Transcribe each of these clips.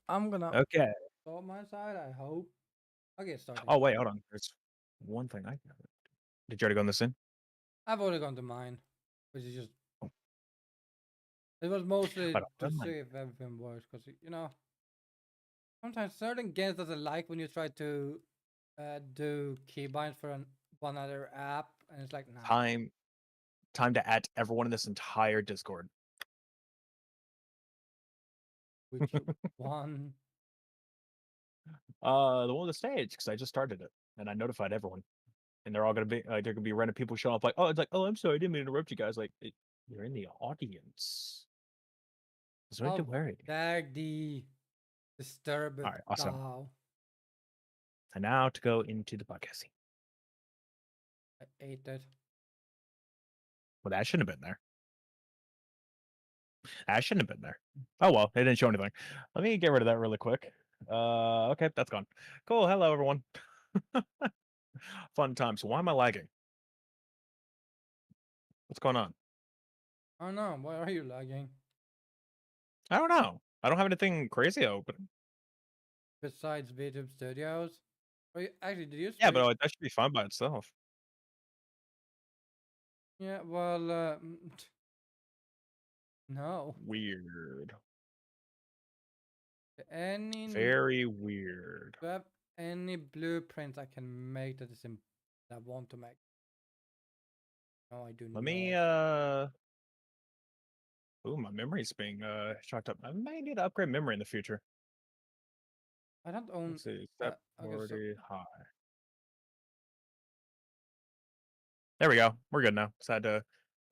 I'm gonna Okay. start my side. I hope. I'll get started. Oh, wait, hold on. There's one thing I did you already go in this in? I've already gone to mine, which is just Oh, it was mostly hold on. Where to am I? see if everything works, because sometimes certain games doesn't like when you try to do keybinds for one other app, and it's like nah. Time to add everyone in this entire Discord. Which one? The one on the stage, because I just started it and I notified everyone, and they're all gonna be like, they're gonna be random people showing up. Like, oh, it's like, oh, I'm sorry, I didn't mean to interrupt you guys. Like, you're in the audience. There's no need to How worry. dare the disturbed All right, awesome. thou? And now to go into the podcasting. I ate it. Well, that shouldn't have been there. That shouldn't have been there. Oh well, it didn't show anything. Let me get rid of that really quick. Okay, that's gone. Cool. Hello, everyone. Fun time. So why am I lagging? What's going on? Oh no, why are you lagging? I don't know. I don't have anything crazy open. Besides YouTube Studios? Are you, actually, did you Yeah, stream? but that should be fine by itself. Yeah, well, no. Weird. Any Very weird. do I have any blueprints I can make that is that I want to make? No, I do Let me not. ooh, my memory's being shocked up. I may need to upgrade memory in the future. I don't own. Let's see. Step Okay, so 40 high. There we go. We're good now. Just had to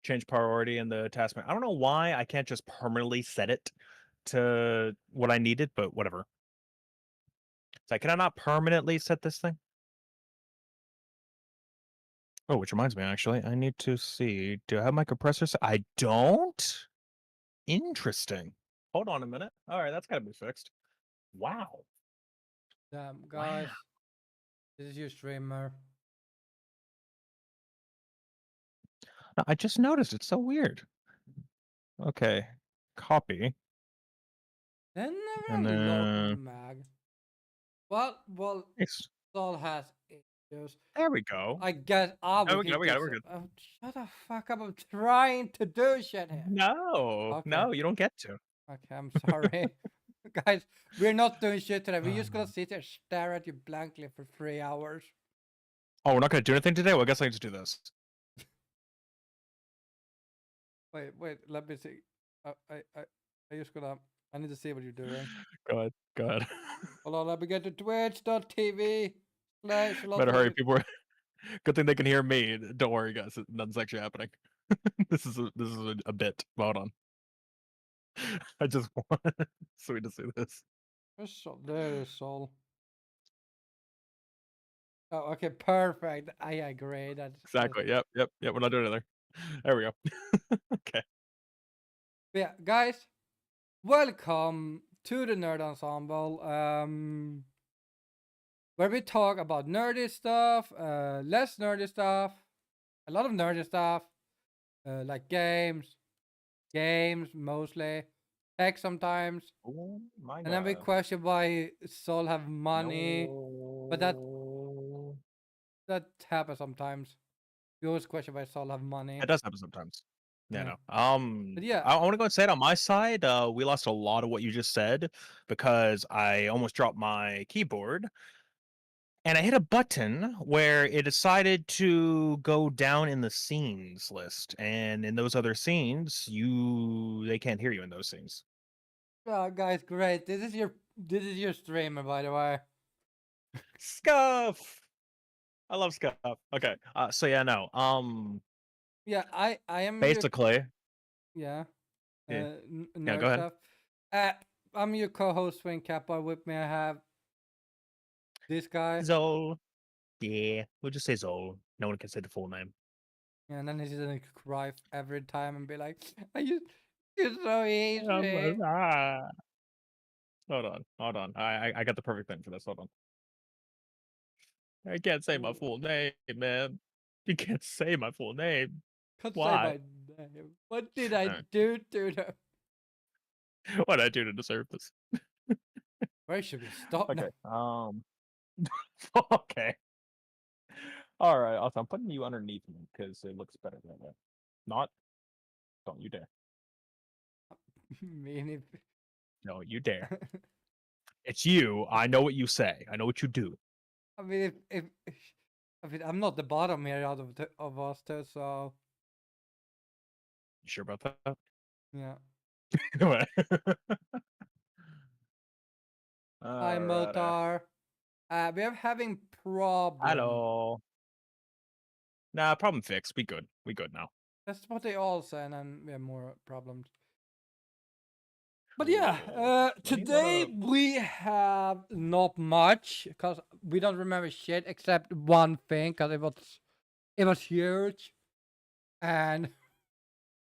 change priority in the task. I don't know why I can't just permanently set it to what I needed, but whatever. It's like, can I not permanently set this thing? Oh, which reminds me, actually, I need to see. Do I have my compressor set? I don't? Interesting. Hold on a minute. All right, that's got to be fixed. Wow. damn Wow. guys, this is your streamer. No, I just noticed it's so weird. Okay. Copy. Then And never local then mag. Well, paste. Sol has issues. There we go. I guess I Oh, will we get got it. this. We're good. Shut the fuck up! I'm trying to do shit here. No, Okay, no, you don't get to. okay, I'm sorry, guys. We're not doing shit today. We're just gonna sit here, stare at you blankly for 3 hours. Oh, we're not going to do anything today? Well, I guess I need to do this. Wait. Let me see. I just gonna. I need to see what you're doing. Go ahead. Go ahead. Hold on. Let me get to twitch.tv slash Better hurry. People are... Good thing they can hear me. Don't worry, guys. Nothing's actually happening. This is a bit. Hold on. I just want sweet to see this. There is Sol. Oh, okay, perfect. I agree. That's Exactly. Yep. We're not doing anything. There we go. Okay. yeah, guys. Welcome to the Nerd Ensemble. Where we talk about nerdy stuff, less nerdy stuff, a lot of nerdy stuff, like games mostly, tech sometimes, Oh my and then we god. question why Soul have money, but No. that happens sometimes. We always question why Soul have money. It does happen sometimes. Yeah, Yeah, no. but yeah, I want to go and say it on my side. We lost a lot of what you just said because I almost dropped my keyboard and I hit a button where it decided to go down in the scenes list. And in those other scenes, they can't hear you in those scenes. oh, guys, great. This is your streamer, by the way. Scuff. I love Scuff. Okay. So yeah, no. Yeah, I am your Basically, yeah. yeah, yeah. Go Nerd ahead. stuff. I'm your co-host Swing Kappa. With me, I have this guy, Zol. Yeah, we'll just say Zol. No one can say the full name. and then he's gonna cry every time and be like, "I just, it's so easy." Ah. Hold on. I got the perfect thing for this. Hold on. I can't say my Ooh, full name, man. You can't say my full name. can't say Why? my name. What did I Uh, do to them? what did I do to deserve this? Where should we stop Okay. now? Okay. All right. Also, I'm putting you underneath me because it looks better that way. Not. Don't you dare. mean, if No, you dare. It's you. I know what you say. I know what you do. I mean, if I mean, I'm not the bottom here out of us two, so You sure about that? yeah. Anyway. Hi, All right. Motar. We are having problem. Hello. Nah, problem fixed. We good. We good now. That's what they all say, and then we have more problems. But yeah, Cool. Let me load today up. we have not much because we don't remember shit except one thing because it was huge, and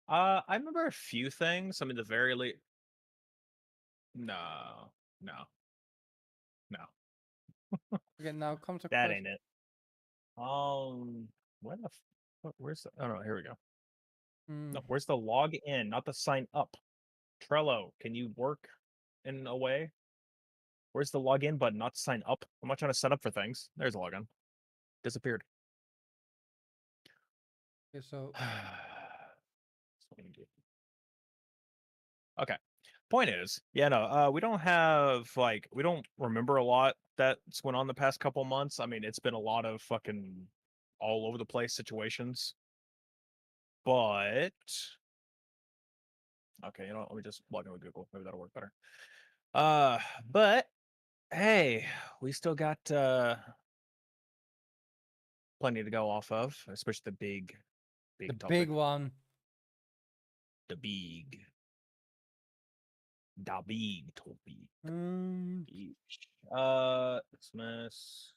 I remember a few things. I mean, the very late. No, no, no. okay, now comes a That question. ain't it. Where the where's the, oh no, here we go. Hmm. No, where's the log in, not the sign up? Trello, can you work in a way? Where's the login button, not sign up? I'm not trying to sign up for things. There's a login. Disappeared. Okay, so Okay. Point is, yeah, no, we don't have like we don't remember a lot that's went on the past couple months. I mean, it's been a lot of fucking all over the place situations. But okay, you know what? Let me just log in with Google. Maybe that'll work better. Uh, but hey, we still got plenty to go off of, especially the the big big topic. one. The big the big topic. Um, Dismiss.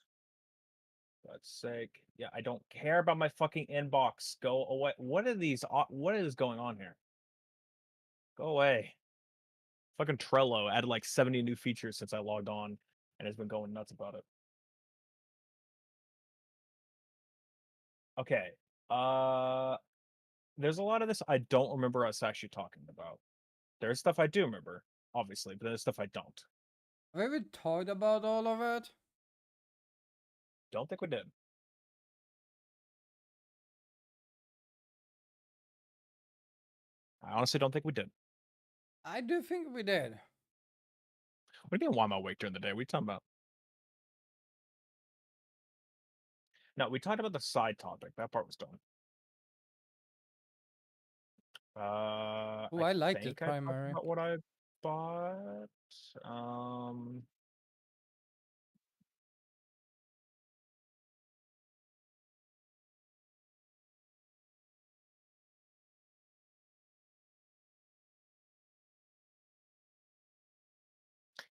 God's sake. Yeah, I don't care about my fucking inbox. Go away. What are these? What is going on here? Go away. Fucking Trello added like 70 new features since I logged on and has been going nuts about it. Okay. Uh, there's a lot of this I don't remember us actually talking about. There's stuff I do remember, obviously, but there's stuff I don't. have we talked about all of it? Don't think we did. I honestly don't think we did. I do think we did. What do you mean, why am I awake during the day? What are you talking about? No, we talked about the side topic. That part was done. Oh, I I like this think I talked primary. about what I bought. Um,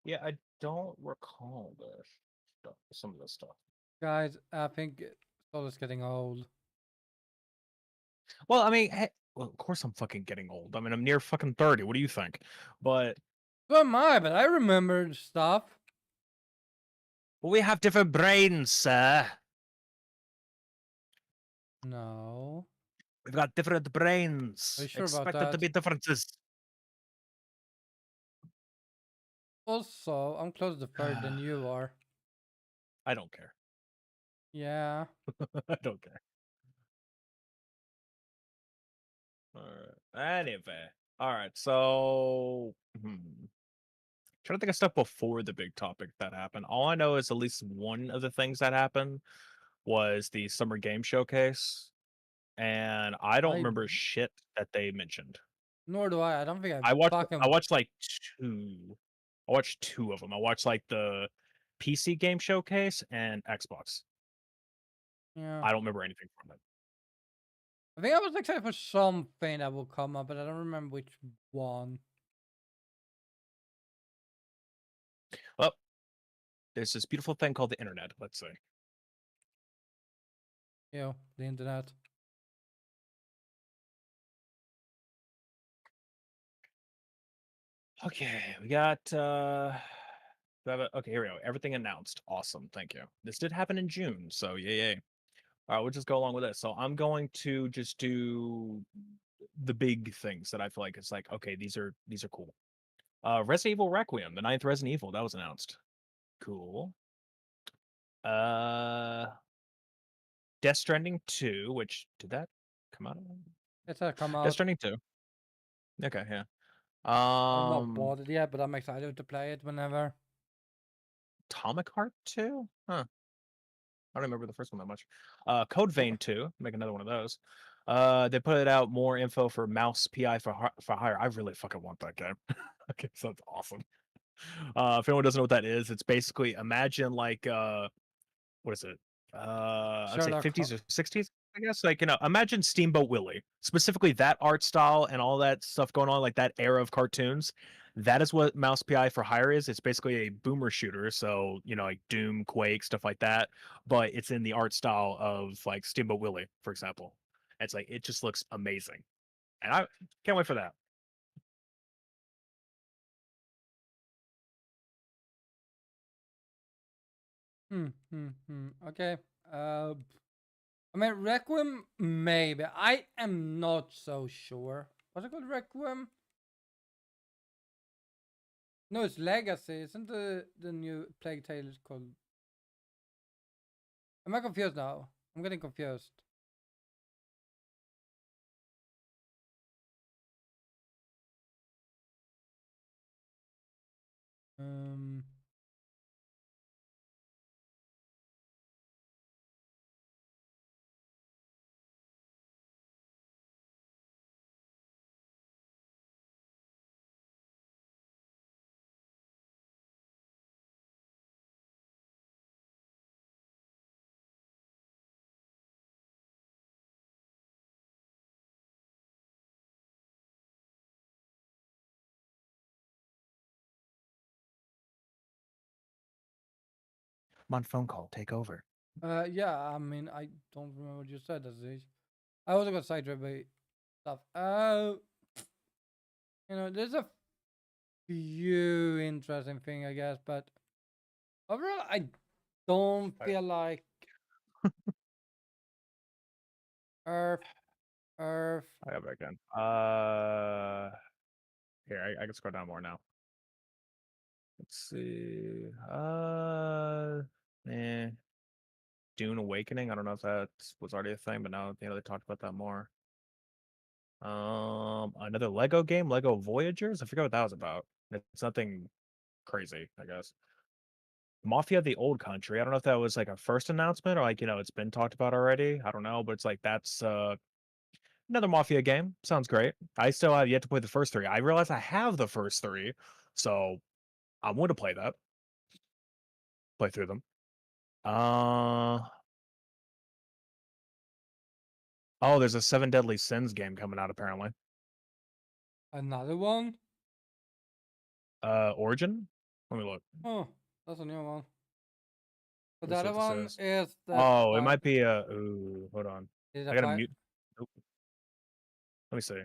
yeah, I don't recall this stuff, some of this stuff. Guys, I think Solo's getting old. Well, I mean, hey, well, of course I'm fucking getting old. I mean, I'm near fucking 30. What do you think? But So am I, but I remember stuff. we have different brains, sir. No. We've got different brains. Are you sure about Expected to that? be differences. Also, I'm closer to 30 than you are. I don't care. Yeah. I don't care. All right. Anyway. All right. So, trying to think of stuff before the big topic that happened. All I know is at least one of the things that happened was the summer game showcase, and I don't I remember shit that they mentioned. Nor do I. I don't think I I fucking watched like two. I watched two of them. I watched like the PC game showcase and Xbox. yeah. I don't remember anything from it. I think I was excited for something that will come up, but I don't remember which one. Well, there's this beautiful thing called the internet. Let's say. You know, the internet. Okay, okay, here we go. Everything announced. Awesome. Thank you. This did happen in June, so yay. All right, we'll just go along with this. So I'm going to just do the big things that I feel like it's like, okay, these are cool. Resident Evil Requiem, the ninth Resident Evil, that was announced. Cool. Uh, Death Stranding 2, which did that come out? It's come Death out. Stranding 2. Okay, yeah. I've not bought it yet, but I'm excited to play it whenever. Atomic Heart 2? Huh. I don't remember the first one that much. Code Vein 2, make another one of those. They put out more info for Mouse PI for Hire. I really fucking want that game. Okay, so that's awesome. If anyone doesn't know what that is, it's basically imagine like what is it? I'd say Sherlock 50s or 60s, I guess. Like, imagine Steamboat Willie. Specifically that art style and all that stuff going on, like that era of cartoons. That is what Mouse PI for Hire is. It's basically a boomer shooter, so like Doom, Quake, stuff like that. But it's in the art style of like Steamboat Willie, for example. It's like it just looks amazing, and I can't wait for that. Okay. I mean, Requiem, maybe. I am not so sure. What's it called? Requiem? No, it's Legacy. Isn't the new Plague Tale is called? Am I confused now? I'm getting confused. Um. I'm on phone call. Take over. Yeah. I mean, I don't remember what you said. I also got sidetracked by stuff. There's a few interesting things, I guess, but overall, I don't feel like Earth. I got back in. Here, I can scroll down more now. Let's see. Eh. Dune Awakening. I don't know if that was already a thing, but now they talked about that more. Another Lego game, Lego Voyagers. I forget what that was about. It's nothing crazy, I guess. Mafia: The Old Country. I don't know if that was like a first announcement or like it's been talked about already. I don't know, but it's like that's another Mafia game. Sounds great. I still have yet to play the first three. I realize I have the first three, so I'm going to play that. Play through them. Oh, there's a Seven Deadly Sins game coming out apparently. Another one? Origin? Let me look. Oh, that's a new one. But Let the me see other what this one is. is that. Oh, it might be a. Ooh, hold on. Is I it gotta fire? mute. Nope. Let me see.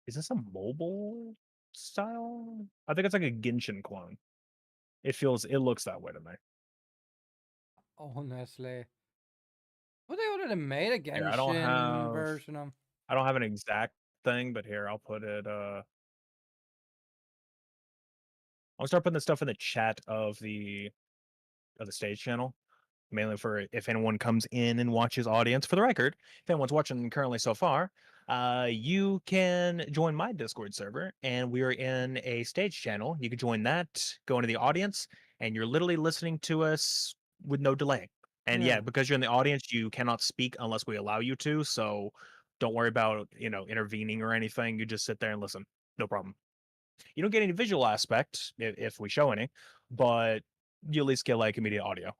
Is this a mobile style? I think it's like a Genshin clone. It looks that way to me. Honestly. Well, they already made a Here, Genshin version of. I don't have an exact thing, but here, I'll put it, I'll start putting the stuff in the chat of the stage channel. Mainly for if anyone comes in and watches audience. For the record, if anyone's watching currently so far, you can join my Discord server, and we are in a stage channel. You can join that, go into the audience, and you're literally listening to us with no delay. And yeah, Yeah. because you're in the audience, you cannot speak unless we allow you to. So don't worry about intervening or anything. You just sit there and listen. No problem. You don't get any visual aspect if we show any, but you at least get like immediate audio.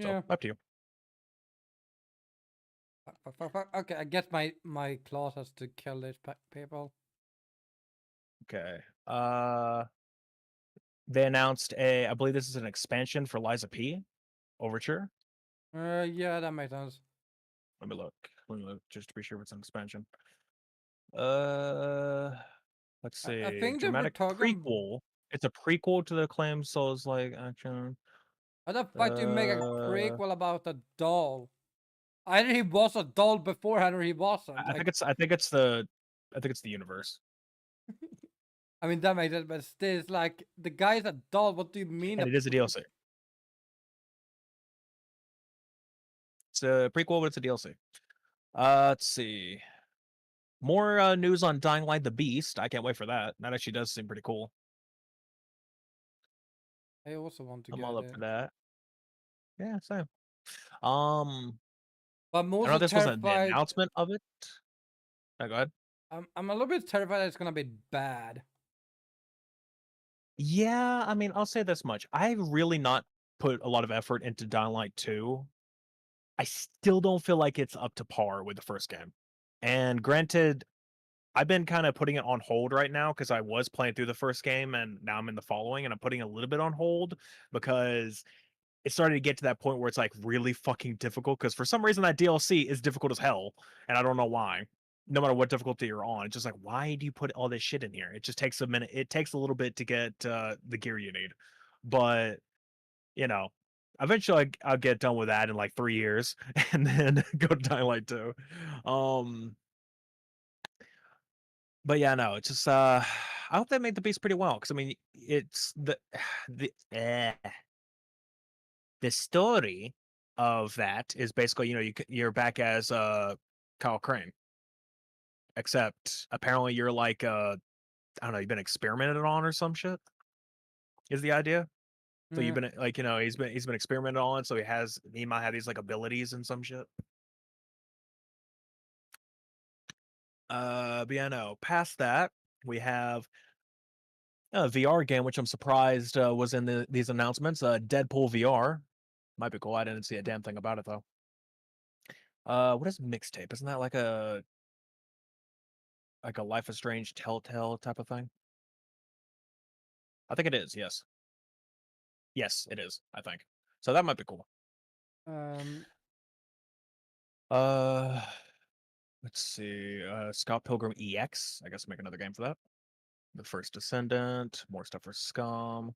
So Yeah. up to you. Fuck. Okay, I guess my class has to kill these people. Okay. They announced I believe this is an expansion for Liza P. Overture. Yeah, that makes sense. Let me look. Just to be sure if it's an expansion. Uh, let's I see. think they were Dramatic talking. prequel. It's a prequel to the acclaimed Souls-like action. How the fuck do you make a Uh, prequel about a doll? Either he was a doll beforehand or he wasn't. I Like, think it's. I think it's the. I think it's the universe. I mean, that makes it, but still, it's like the guy's adult. What do you mean? And it is a DLC. It's a prequel, but it's a DLC. Let's see. More news on Dying Light the Beast. I can't wait for that. That actually does seem pretty cool. I also want to I'm get all up it, for that. Yeah, same. Um, but I'm I don't know also if this was the terrified. announcement of it. Oh, go ahead. I'm a little bit terrified that it's gonna be bad. Yeah, I mean, I'll say this much. I've really not put a lot of effort into Dying Light 2. I still don't feel like it's up to par with the first game. And granted, I've been kind of putting it on hold right now because I was playing through the first game and now I'm in the following and I'm putting a little bit on hold because it started to get to that point where it's like really fucking difficult because for some reason that DLC is difficult as hell and I don't know why. No matter what difficulty you're on, it's just like, why do you put all this shit in here? It just takes a minute. It takes a little bit to get the gear you need, but you know, eventually I'll get done with that in like 3 years and then go to Dying Light 2. Um, but yeah, no, it's just I hope they made the beast pretty well because I mean it's the the story of that is basically you're back as Kyle Crane, except apparently you're like I don't know, you've been experimented on or some shit is the idea. So you've Mm. been like he's been experimented on, so he might have these like abilities and some shit. But yeah, no. Past that, we have a VR game, which I'm surprised was in these announcements. Deadpool VR might be cool. I didn't see a damn thing about it though. What is mixtape? Isn't that like a Life is Strange Telltale type of thing? I think it is. Yes, yes, it is. I think so. That might be cool. Um, Uh, let's see. Scott Pilgrim EX. I guess make another game for that. The First Descendant. More stuff for Scum.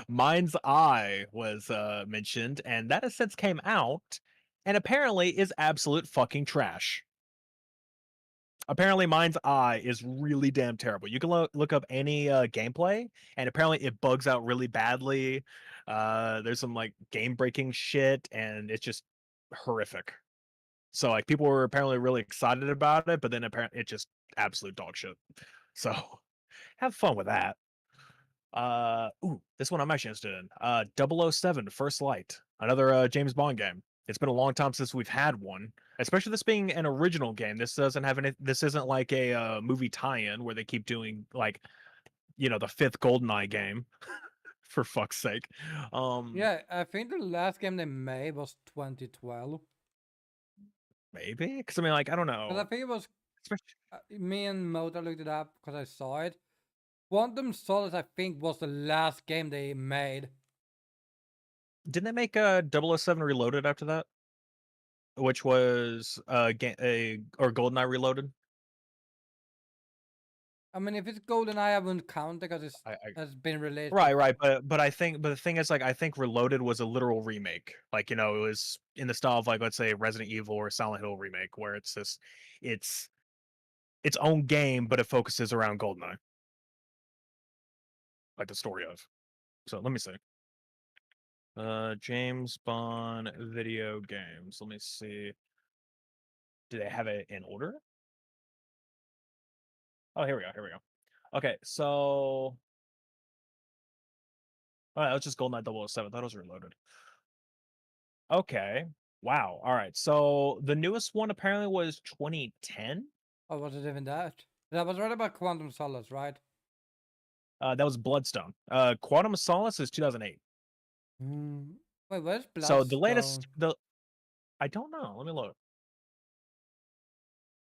Mind's Eye was mentioned, and that has since came out, and apparently is absolute fucking trash. Apparently, Mind's Eye is really damn terrible. You can look up any gameplay, and apparently it bugs out really badly. There's some like game breaking shit, and it's just horrific. So like people were apparently really excited about it, but then apparently it's just absolute dog shit. So have fun with that. This one I'm actually interested in. 007 First Light, another James Bond game. It's been a long time since we've had one, especially this being an original game. This doesn't have any. This isn't like a movie tie-in where they keep doing like the fifth GoldenEye game. For fuck's sake. yeah, I think the last game they made was 2012. Maybe because I mean, like I don't Because I know. think it was Especially, me and Mota looked it up because I saw it. Quantum Solace, I think, was the last game they made. didn't they make 007 Reloaded after that? Which was or GoldenEye Reloaded? I mean, if it's GoldenEye, I wouldn't count it because I has been released Right, before. right, but the thing is, like, I think Reloaded was a literal remake. Like, it was in the style of like, let's say, Resident Evil or Silent Hill remake, where it's its own game, but it focuses around GoldenEye, like the story of. So let me see. James Bond video games. Let me see. Do they have it in order? Oh, here we go. Here we go. Okay, so all right, that was just GoldenEye 007. That was Reloaded. Okay. Wow. All right. So the newest one apparently was 2010. Or was it even that? That was right about Quantum Solace, right? That was Bloodstone. Quantum of Solace is 2008. Wait, where's So the Bloodstone? latest, the I don't know. Let me look.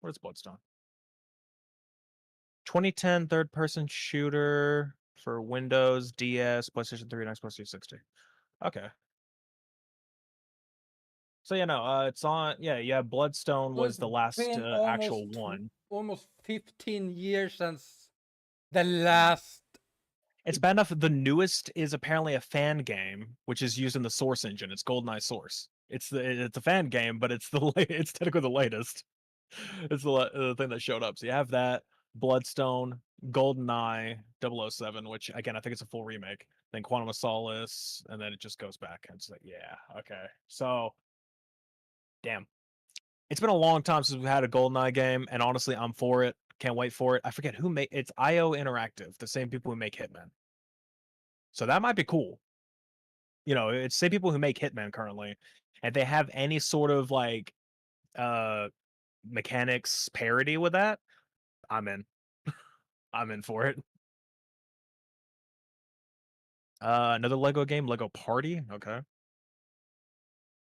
What is Bloodstone? 2010 third-person shooter for Windows, DS, PlayStation 3, and Xbox 360. Okay. So yeah, no, it's on. Yeah. Bloodstone So was it's the last been actual one. almost 15 years since the Mm. last. It's bad enough. The newest is apparently a fan game, which is using the Source engine. It's GoldenEye Source. It's a fan game, but it's it's technically the latest. It's the thing that showed up. So you have that. Bloodstone, GoldenEye, 007, which again I think it's a full remake. Then Quantum of Solace, and then it just goes back. And it's like, yeah, okay. So, damn, it's been a long time since we've had a GoldenEye game, and honestly, I'm for it. Can't wait for it. I forget who made it's IO Interactive, the same people who make Hitman. So that might be cool. You know, it's same people who make Hitman currently, and they have any sort of like uh mechanics parity with that. I'm in. I'm in for it. Another Lego game, Lego Party. Okay.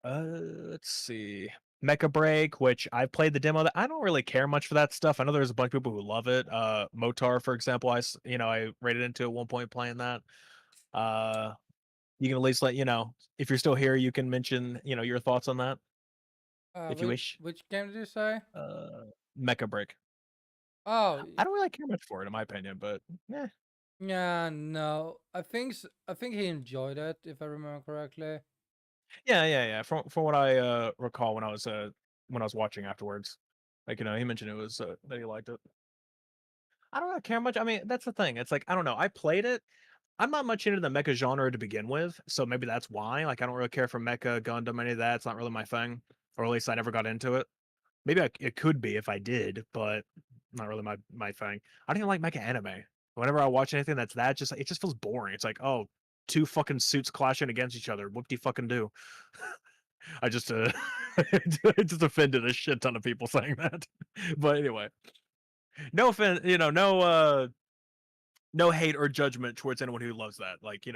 Let's see. Mecha Break, which I played the demo. I don't really care much for that stuff. I know there's a bunch of people who love it. Motar, for example, I rated into at one point playing that. Uh, you can at least let if you're still here, you can mention your thoughts on that if you wish. Which game did you say? Mecha Break. Oh, I don't really care much for it, in my opinion, but yeah, yeah, no. I think he enjoyed it, if I remember correctly. yeah. From what I recall when I was watching afterwards, like he mentioned it was that he liked it. I don't really care much. I mean, that's the thing. It's like I don't know. I played it. I'm not much into the mecha genre to begin with, so maybe that's why. Like, I don't really care for mecha, Gundam, any of that. It's not really my thing, or at least I never got into it. Maybe it could be if I did, but not really my thing. I don't even like mecha anime. Whenever I watch anything that's just it just feels boring. It's like, oh, two fucking suits clashing against each other. What do you fucking do? I just I just offended a shit ton of people saying that. But anyway, no offense, no hate or judgment towards anyone who loves that. Like,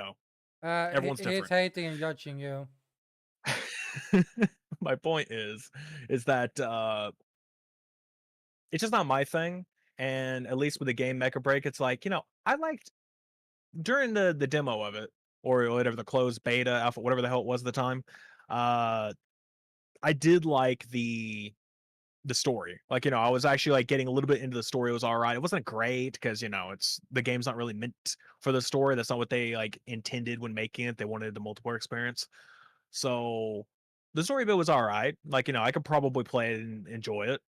everyone's He's different. hating and judging you. My point is that it's just not my thing. And at least with the game Mecha Break, it's like, I liked during the demo of it, or whatever, the closed beta, alpha, whatever the hell it was at the time. Uh I did like the story. Like, I was actually like getting a little bit into the story. It was all right. It wasn't great because, it's the game's not really meant for the story. That's not what they like intended when making it. They wanted the multiplayer experience. So the story bit was all right. Like, I could probably play it and enjoy it.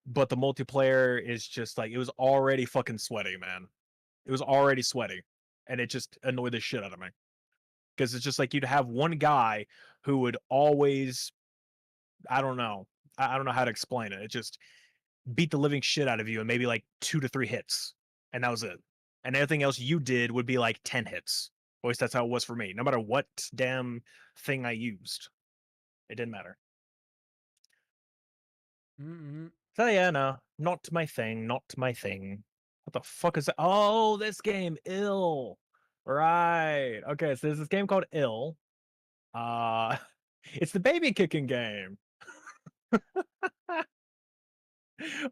But the multiplayer is just like it was already fucking sweaty, man. It was already sweaty. And it just annoyed the shit out of me. Because it's just like you'd have one guy who would always, I don't know. I don't know how to explain it. It just beat the living shit out of you and maybe like 2 to 3 hits, and that was it. And everything else you did would be like 10 hits. At least that's how it was for me. No matter what damn thing I used, it didn't matter. Mm-hmm. So yeah, no, not my thing, not my thing. What the fuck is that? Oh, this game, Ill. Right. Okay, so there's this game called Ill. Uh it's the baby kicking game.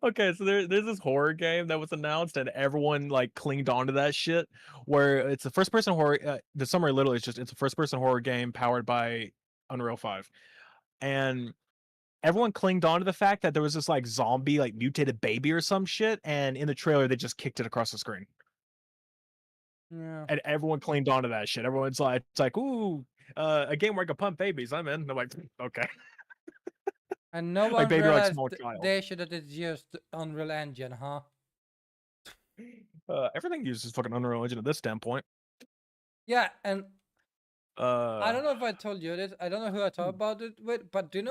Okay, so there's this horror game that was announced, and everyone like clinged onto that shit. Where it's a first person horror. The summary literally is just it's a first person horror game powered by Unreal 5, and everyone clinged onto the fact that there was this like zombie like mutated baby or some shit, and in the trailer they just kicked it across the screen, Yeah. and everyone clinged onto that shit. Everyone's like, it's like, ooh, a game where I can pump babies. I'm in. I'm like, okay, And no like one baby like realized small child. they should have just Unreal Engine, huh? Everything uses fucking Unreal Engine at this standpoint. Yeah, and I Uh, don't know if I told you this. I don't know who I talked about it with, but do you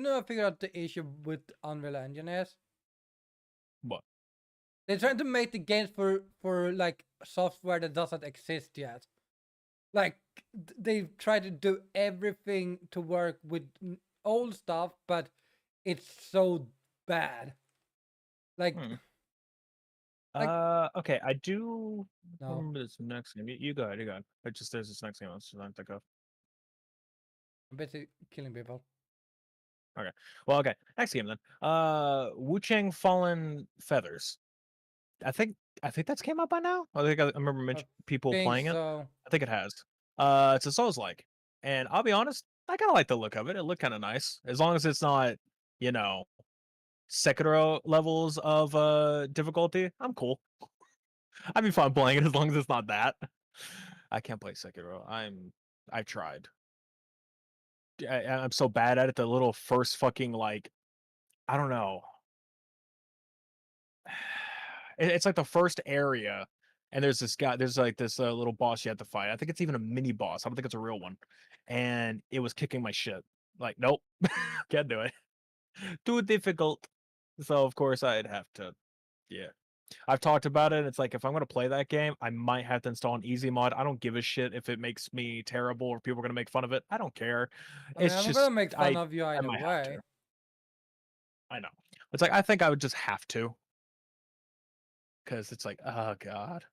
know I figured out the issue with Unreal Engine is? what? They're trying to make the games for like software that doesn't exist yet. Like they've tried to do everything to work with old stuff, but it's so bad. Like, Hmm. like Okay, I do no, remember this next game. You go ahead, you go ahead. It just there's this next game I was trying to think of. I'm busy killing people. Okay. Well, okay. Next game then. Wu Chang Fallen Feathers. I think I think that's came out by now. I think I remember I people think playing it. so. I think it has. It's a Souls like. And I'll be honest, I kinda like the look of it. It looked kinda nice. As long as it's not, you know, Sekiro levels of difficulty, I'm cool. I'd be fine playing it as long as it's not that. I can't play Sekiro. I've tried. I'm so bad at it. The little first fucking like I don't know. It's like the first area, and there's this guy. There's like this little boss you have to fight. I think it's even a mini boss. I don't think it's a real one, and it was kicking my shit. Like, nope, can't do it. Too difficult. So of course I'd have to. Yeah, I've talked about it. It's like if I'm gonna play that game, I might have to install an easy mod. I don't give a shit if it makes me terrible or people are gonna make fun of it. I don't care. I mean, It's I'm gonna just make fun of you I either might have to. way. I know. It's like I think I would just have to because it's like, oh god.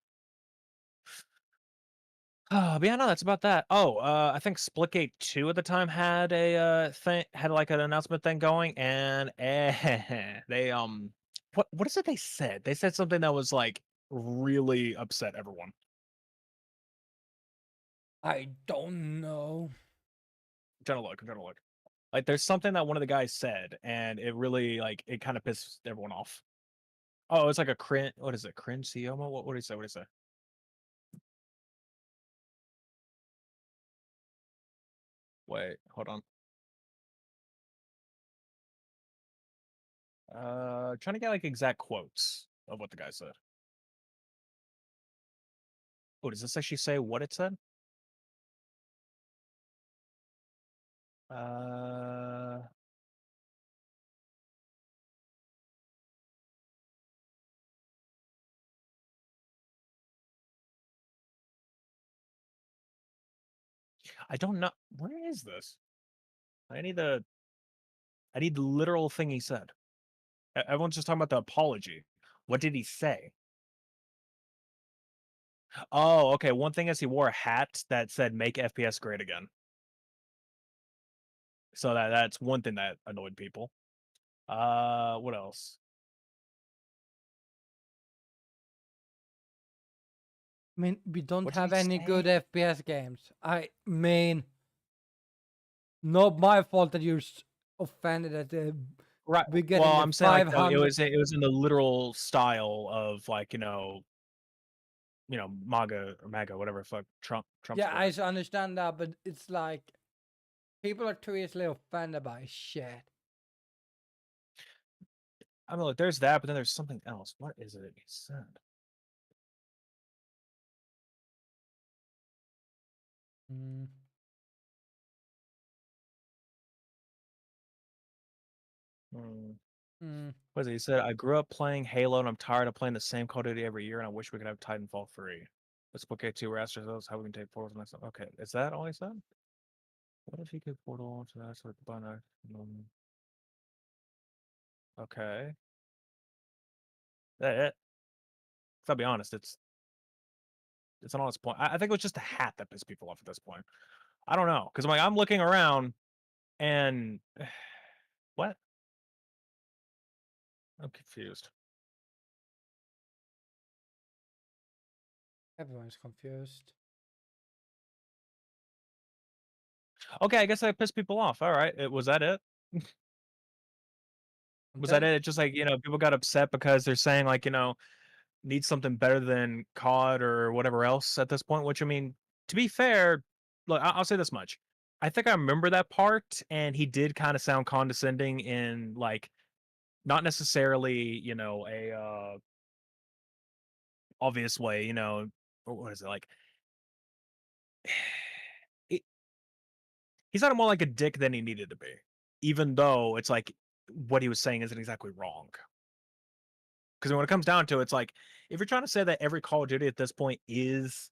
But yeah, no, that's about that. Oh, I think Splitgate 2 at the time had a thing, had like an announcement thing going, and they what is it they said? They said something that was like really upset everyone. I don't know. I'm trying to look. I'm trying to look. Like, there's something that one of the guys said, and it really like it kind of pissed everyone off. Oh, it's like a cringe. What is it? Cringe Sioma? What did he say? What did he say? Wait, hold on. Trying to get like exact quotes of what the guy said. Oh, does this actually say what it said? Uh, I don't know. Where is this? I need the literal thing he said. Everyone's just talking about the apology. What did he say? Oh, okay. One thing is he wore a hat that said "Make FPS great again." So that's one thing that annoyed people. What else? I mean, we don't What did he have any good say? FPS games. I mean, not my fault that you're offended at Right. we Well, getting the I'm saying like no, 500. it was in the literal style of like MAGA or MAGA, whatever fuck Trump Yeah, supporter. understand that, but it's like people are too easily offended by shit. I mean, look, there's that, but then there's something else. What is it he said? Mm. Hmm. Mm. What is it? He said, "I grew up playing Halo, and I'm tired of playing the same Call of Duty every year, and I wish we could have Titanfall 3. Let's book a 2 rasters those, how we can take portals next time." Okay, is that all he said? What if he could portal to that sort of banner? Okay. That it? 'Cause I'll be honest, it's an honest point. I think it was just the hat that pissed people off at this point. I don't know, because I'm looking around and what? I'm confused. Everyone's confused. Okay, I guess I pissed people off. All right, was that it? I'm Was that telling. it? Just like people got upset because they're saying like need something better than COD or whatever else at this point. Which I mean, to be fair, look, I'll say this much. I think I remember that part, and he did kind of sound condescending in like not necessarily a obvious way. Or what is it like? It, he sounded more like a dick than he needed to be, even though it's like what he was saying isn't exactly wrong. Because when it comes down to it, it's like if you're trying to say that every Call of Duty at this point is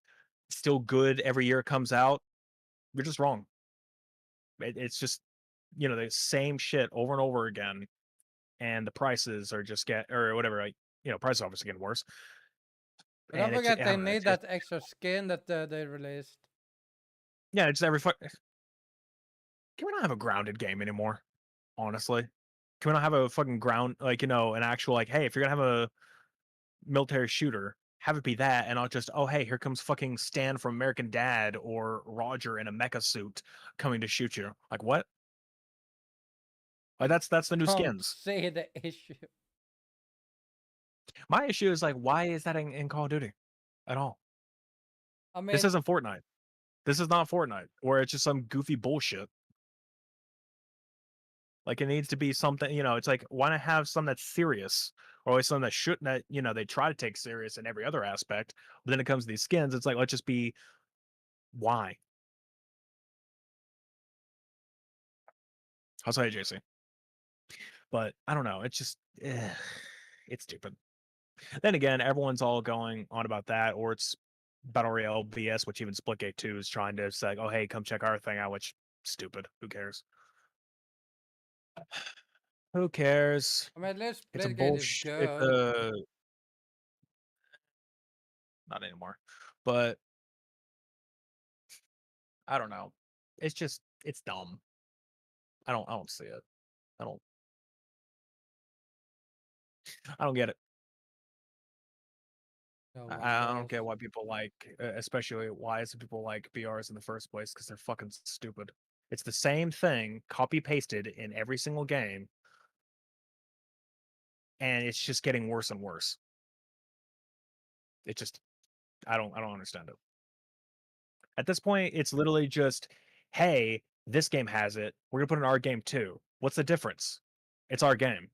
still good every year it comes out, you're just wrong. It's just the same shit over and over again, and the prices are just get or whatever. Like prices obviously getting worse, But don't and forget I they don't know. need that extra skin that they released. Yeah, it's every fuck. Can we not have a grounded game anymore? Honestly, can we not have a fucking ground like an actual like hey if you're gonna have a military shooter, have it be that, and not just, oh hey, here comes fucking Stan from American Dad or Roger in a mecha suit coming to shoot you. Like what? Like that's the new Don't skins. see the issue. My issue is like, why is that in Call of Duty at all? I This mean, isn't Fortnite. This is not Fortnite, where it's just some goofy bullshit. Like, it needs to be something, it's like, why not have something that's serious, or always something that shouldn't, that, they try to take serious in every other aspect, but then it comes to these skins, it's like, let's just be why? I'll say JC. But I don't know, it's just, it's stupid. Then again, everyone's all going on about that, or it's Battle Royale BS, which even Splitgate 2 is trying to say, "Oh, hey, come check our thing out," which stupid. Who cares? Who cares? I mean, at least It's a Splitgate is bullsh it's good. a not anymore. But I don't know. It's just it's dumb. I don't see it. I don't I don't get it. No I one I don't does. get why people like, especially why some people like BRs in the first place, because 'cause they're fucking stupid. It's the same thing, copy pasted in every single game, and it's just getting worse and worse. It just I don't understand it. At this point, it's literally just, "Hey, this game has it. We're gonna put it in our game too. What's the difference? It's our game."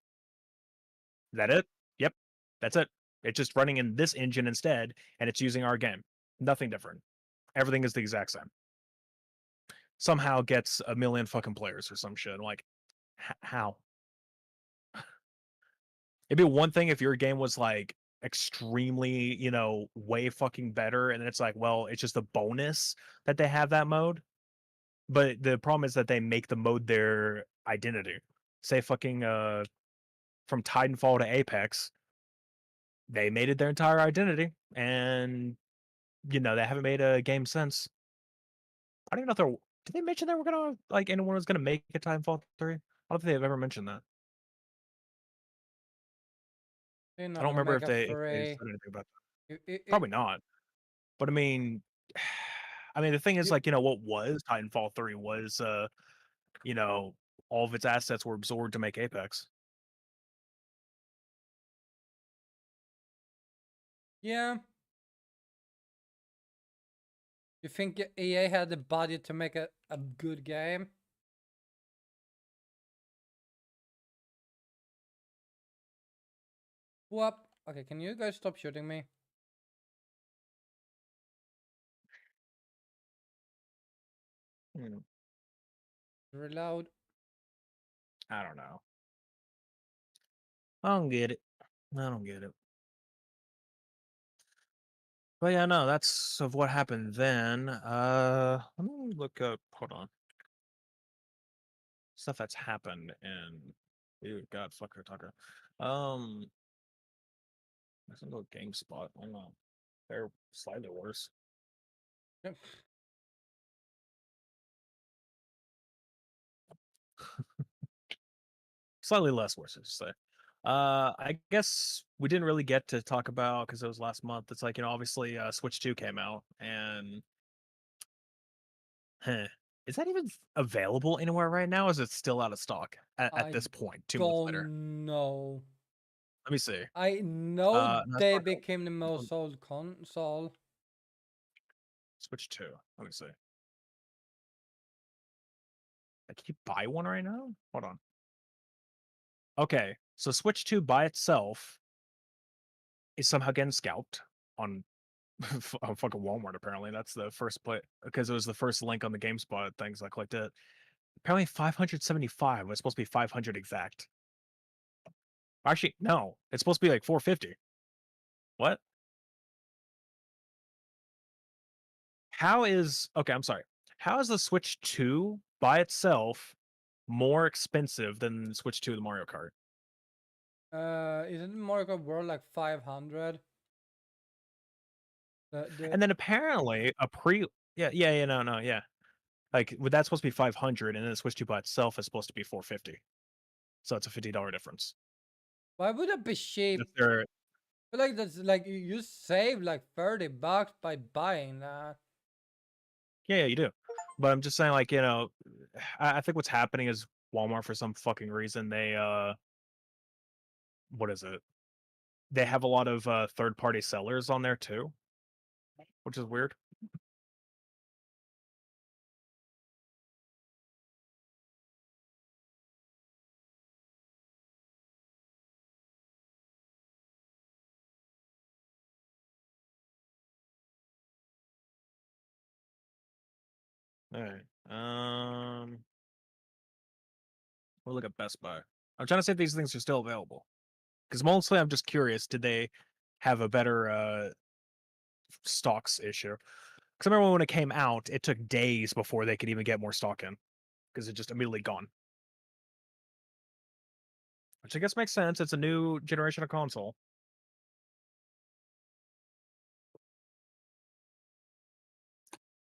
Is that it? Yep. That's it. It's just running in this engine instead, and it's using our game. Nothing different. Everything is the exact same. Somehow gets a million fucking players or some shit. I'm like, how? It'd be one thing if your game was like extremely, way fucking better, and it's like, well, it's just a bonus that they have that mode. But the problem is that they make the mode their identity. Say fucking from Titanfall to Apex, they made it their entire identity, and they haven't made a game since. I don't even know if they're. Did they mention they were gonna like anyone was gonna make a Titanfall 3? I don't think they've ever mentioned that. They're I not don't gonna remember make if a they free. said anything about that. It Probably not. But I mean, I mean the thing is, you, like, what was Titanfall 3 was you know, all of its assets were absorbed to make Apex. yeah. You think EA had the budget to make a good game? Whoop. Okay, can you guys stop shooting me? Hmm, Reload. I don't know. I don't get it. I don't get it. But yeah, no, that's of what happened then. Let me look up. Hold on. Stuff that's happened in. Dude, God, fucker, Tucker. Let's go GameSpot. I don't know. They're slightly worse. Yep. Slightly less worse, I should say. I guess we didn't really get to talk about because it was last month. It's like, obviously, Switch 2 came out, and huh, is that even available anywhere right now? Or is it still out of stock at I this point, 2 months later? don't know. Let me see. I know No, it's they not called became the most sold console. Switch 2. Let me see. Can you buy one right now? Hold on. Okay, so Switch 2 by itself is somehow getting scalped on on fucking Walmart. Apparently, that's the first play because it was the first link on the GameSpot things. I clicked it. Apparently, 575 was supposed to be 500 exact. Actually, no, it's supposed to be like 450. What? How is okay? I'm sorry. How is the Switch 2 by itself more expensive than the Switch 2 the Mario Kart? Isn't Mario Kart World like 500? The And then apparently a pre yeah, no, no, yeah. Like, that's supposed to be 500, and then the Switch 2 by itself is supposed to be 450. So it's a $50 difference. Why would it be cheap? That's their I feel like that's like you save like 30 bucks by buying that. yeah, you do. But I'm just saying, like, I think what's happening is Walmart, for some fucking reason, they what is it? They have a lot of third party sellers on there too, which is weird. All right. We'll look at Best Buy. I'm trying to see if these things are still available. Because mostly I'm just curious, did they have a better stocks issue? Because I remember when it came out, it took days before they could even get more stock in. Because it just immediately gone. Which I guess makes sense. It's a new generation of console.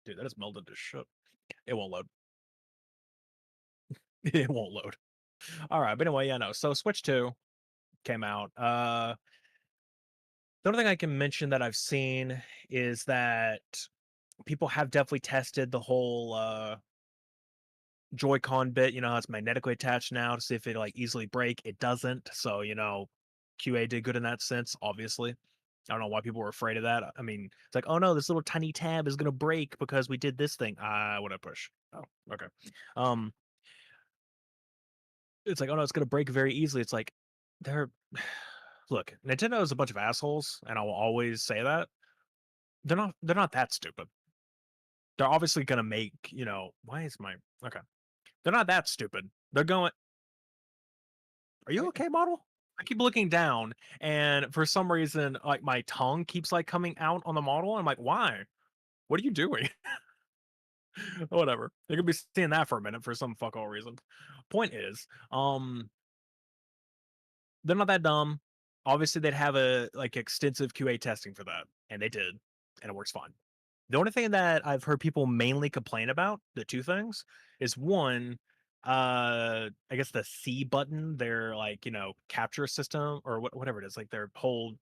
Dude, that is melded to shit. It won't load. It won't load. All right, but anyway, yeah, no. So Switch 2 came out. The only thing I can mention that I've seen is that people have definitely tested the whole Joy-Con bit. You know how it's magnetically attached now to see if it like easily break. It doesn't. So QA did good in that sense. Obviously, I don't know why people were afraid of that. I mean, it's like, oh no, this little tiny tab is gonna break because we did this thing. What I push? Oh, okay. Um, it's like, oh no, it's gonna break very easily. It's like they're look, Nintendo is a bunch of assholes, and I will always say that. They're not that stupid. They're obviously gonna make, why is my okay. They're not that stupid. They're going, are you Wait, okay, model? I keep looking down, and for some reason, like my tongue keeps like coming out on the model. I'm like, why? What are you doing? Whatever. You could be seeing that for a minute for some fuck all reason. Point is, they're not that dumb. Obviously, they'd have a like extensive QA testing for that, and they did, and it works fine. The only thing that I've heard people mainly complain about, the two things, is one, I guess the C button, their like, capture system or whatever it is, like their whole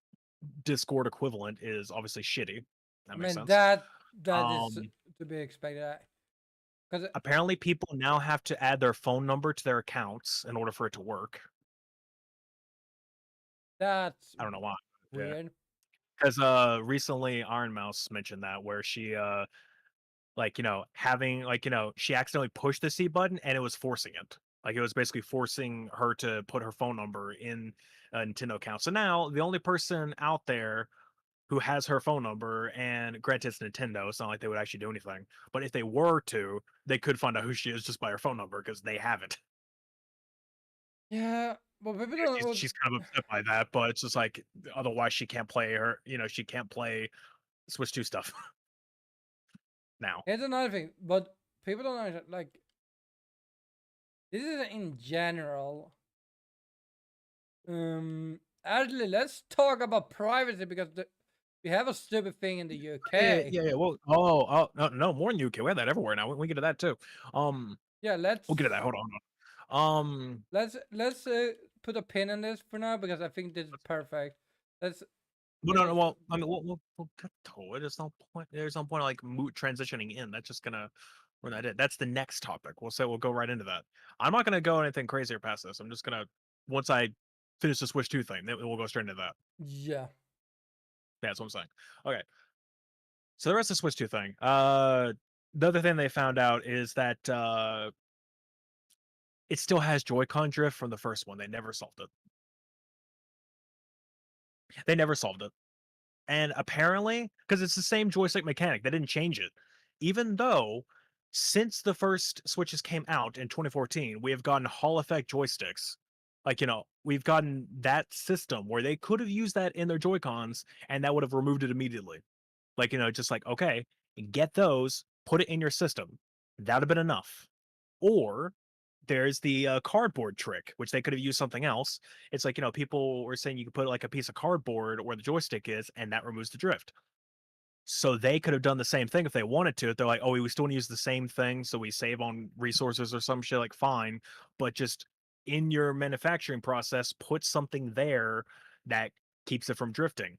Discord equivalent is obviously shitty. I That makes mean sense. that is Um, to be expected. Because Apparently people now have to add their phone number to their accounts in order for it to work. that's I don't know why. Yeah. weird. Because recently Iron Mouse mentioned that where she like having like she accidentally pushed the C button and it was forcing it. Like it was basically forcing her to put her phone number in a Nintendo account. So now the only person out there who has her phone number, and granted it's Nintendo, it's not like they would actually do anything. But if they were to, they could find out who she is just by her phone number because they have it. Yeah, but people Yeah, don't. she's kind of upset by that, but it's just like otherwise she can't play her. She can't play Switch 2 stuff now. Here's another thing, but people don't understand. Like this is in general. Actually, let's talk about privacy because we have a stupid thing in the Yeah, UK. yeah, yeah. Well, oh, no, no, more than UK. We have that everywhere now. We get to that too. Um, Yeah, we'll get to that. Hold on. Hold on. let's put a pin in this for now because I think this is perfect. Let's Well, no, no. finish. Well, I mean, we'll get to it. There's no point. There's no point like moot transitioning in. That's just gonna run that in. That's the next topic. We'll go right into that. I'm not gonna go anything crazier past this. I'm just gonna once I finish the Switch 2 thing, then we'll go straight into that. Yeah. Yeah, that's what I'm saying. Okay. So the rest of the Switch 2 thing. The other thing they found out is that it still has Joy-Con drift from the first one. They never solved it. They never solved it. And apparently, because it's the same joystick mechanic, they didn't change it. Even though, since the first Switches came out in 2014, we have gotten Hall effect joysticks. Like, we've gotten that system where they could have used that in their Joy-Cons and that would have removed it immediately. Like, just like, okay, get those, put it in your system. That would have been enough. Or there's the cardboard trick, which they could have used something else. It's like, people were saying you could put like a piece of cardboard where the joystick is, and that removes the drift. So they could have done the same thing if they wanted to. They're like, oh, we still want to use the same thing, so we save on resources or some shit. Like, fine, but just in your manufacturing process, put something there that keeps it from drifting.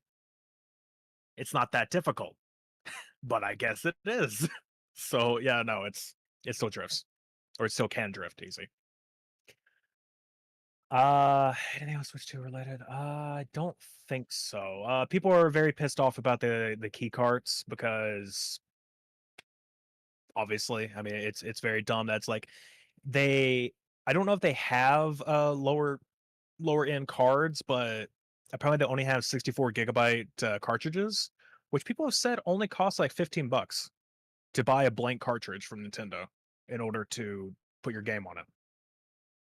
It's not that difficult, but I guess it is. So yeah, no, it still drifts, or it still can drift easy. Anything else Switch 2 related? I don't think so. People are very pissed off about the key carts because obviously, I mean, it's very dumb. That's like they. I don't know if they have lower end cards, but apparently they only have 64 gigabyte cartridges, which people have said only cost like $15. to buy a blank cartridge from Nintendo in order to put your game on it.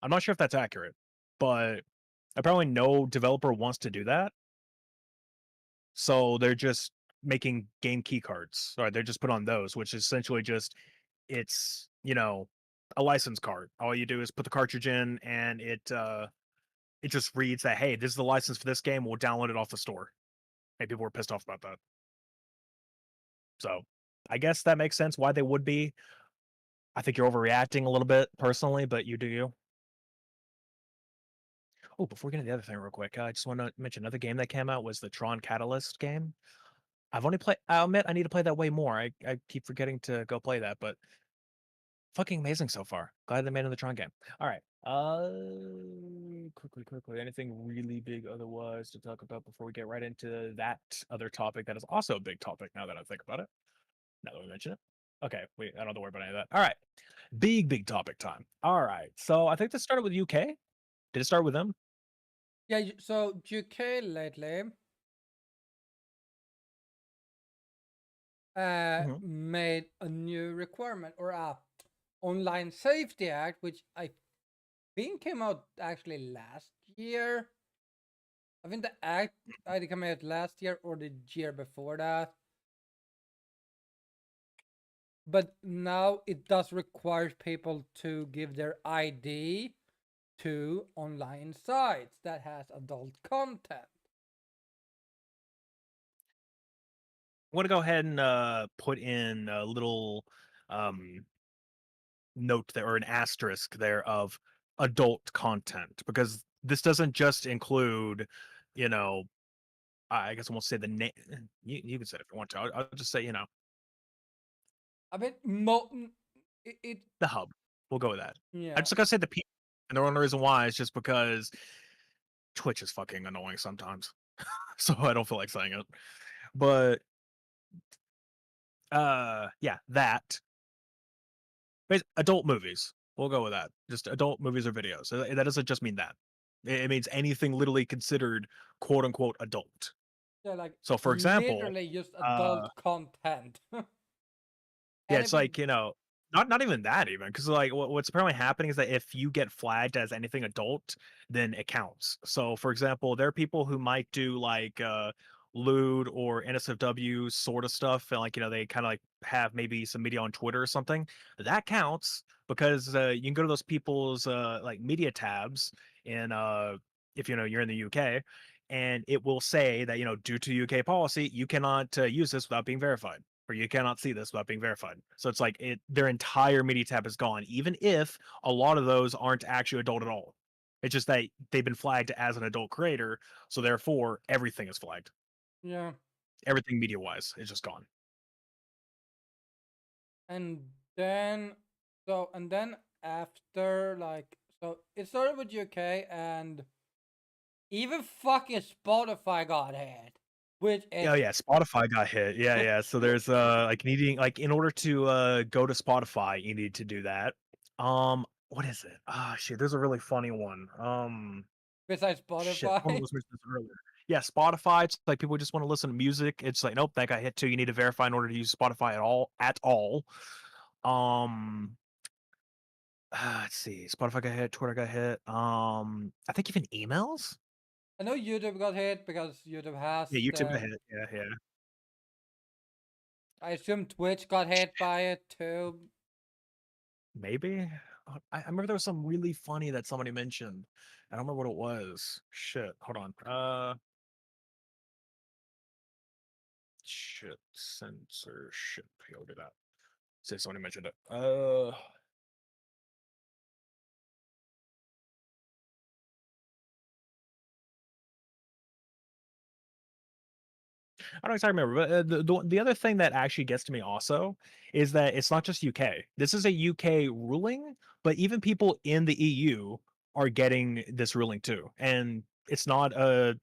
I'm not sure if that's accurate, but apparently no developer wants to do that. So they're just making game key cards. Right? They're just put on those, which is essentially just it's, a license card. All you do is put the cartridge in and it just reads that, hey, this is the license for this game. We'll download it off the store. Hey, people were pissed off about that. So I guess that makes sense why they would be. I think you're overreacting a little bit personally, but you do you. Oh, before we get into the other thing real quick, I just want to mention another game that came out was the Tron Catalyst game. I've only played I'll admit I need to play that way more. I keep forgetting to go play that, but fucking amazing so far. Glad they made another Tron game. All right. Quickly. Anything really big otherwise to talk about before we get right into that other topic that is also a big topic now that I think about it. Now that we mention it. Okay, wait, I don't have to worry about any of that. All right. Big topic time. All right. So I think this started with UK. Did it start with them? Yeah, so UK lately Mhm. made a new requirement or a online safety act, which I think came out actually last year. I think the act either came out last year or the year before that. But now it does require people to give their ID to online sites that has adult content. I want to go ahead and put in a little um, note there or an asterisk there of adult content because this doesn't just include, you know, I guess I won't say the name. You can say it if you want to. I'll just say, I mean, it the hub. We'll go with that. I yeah. just gotta say the people, and the only reason why is just because Twitch is fucking annoying sometimes, so I don't feel like saying it. But yeah, that adult movies. We'll go with that. Just adult movies or videos. That doesn't just mean that. It means anything literally considered quote unquote adult. Yeah, like So, for example, literally just uh, adult content. yeah, it's Anything. like not even that even because like what's apparently happening is that if you get flagged as anything adult, then it counts. So, for example, there are people who might do like lewd or NSFW sort of stuff, and like they kind of like have maybe some media on Twitter or something. That counts because you can go to those people's like media tabs in if you're in the UK, and it will say that due to UK policy, you cannot use this without being verified or you cannot see this without being verified. So it's like their entire media tab is gone, even if a lot of those aren't actually adult at all. It's just that they've been flagged as an adult creator, so therefore everything is flagged. Yeah. Everything media wise is just gone. And then and then after it started with UK and even fucking Spotify got hit. Which Oh is yeah, Spotify got hit. Yeah. So there's like needing like in order to go to Spotify, you need to do that. What is it? Ah shit, there's a really funny one. besides Shit, someone Spotify. was mentioning this earlier. Yeah, Spotify. It's like people just want to listen to music. It's like, nope, that got hit too. You need to verify in order to use Spotify at all. At all. Um, let's see. Spotify got hit. Twitter got hit. I think even emails. I know YouTube got hit because YouTube has Yeah, YouTube got the. hit. Yeah. I assume Twitch got hit by it too. Maybe. I remember there was some really funny that somebody mentioned. I don't remember what it was. Shit. Hold on. Shit. Censorship. Yeah, look at that. Say somebody mentioned it. I don't exactly remember, but the other thing that actually gets to me also is that it's not just UK. This is a UK ruling, but even people in the EU are getting this ruling too, and it's not a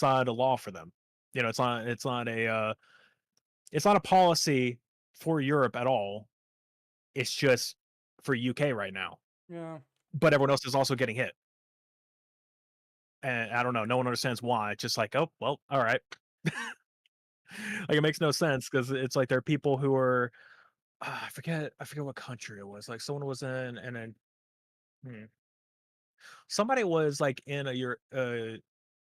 law for them. It's not a policy for Europe at all. It's just for UK right now, Yeah. but everyone else is also getting hit, and I don't know. No one understands why. It's just like, oh well, all right. Like it makes no sense because it's like there are people who are I forget what country it was. Like someone was hmm, somebody was like in a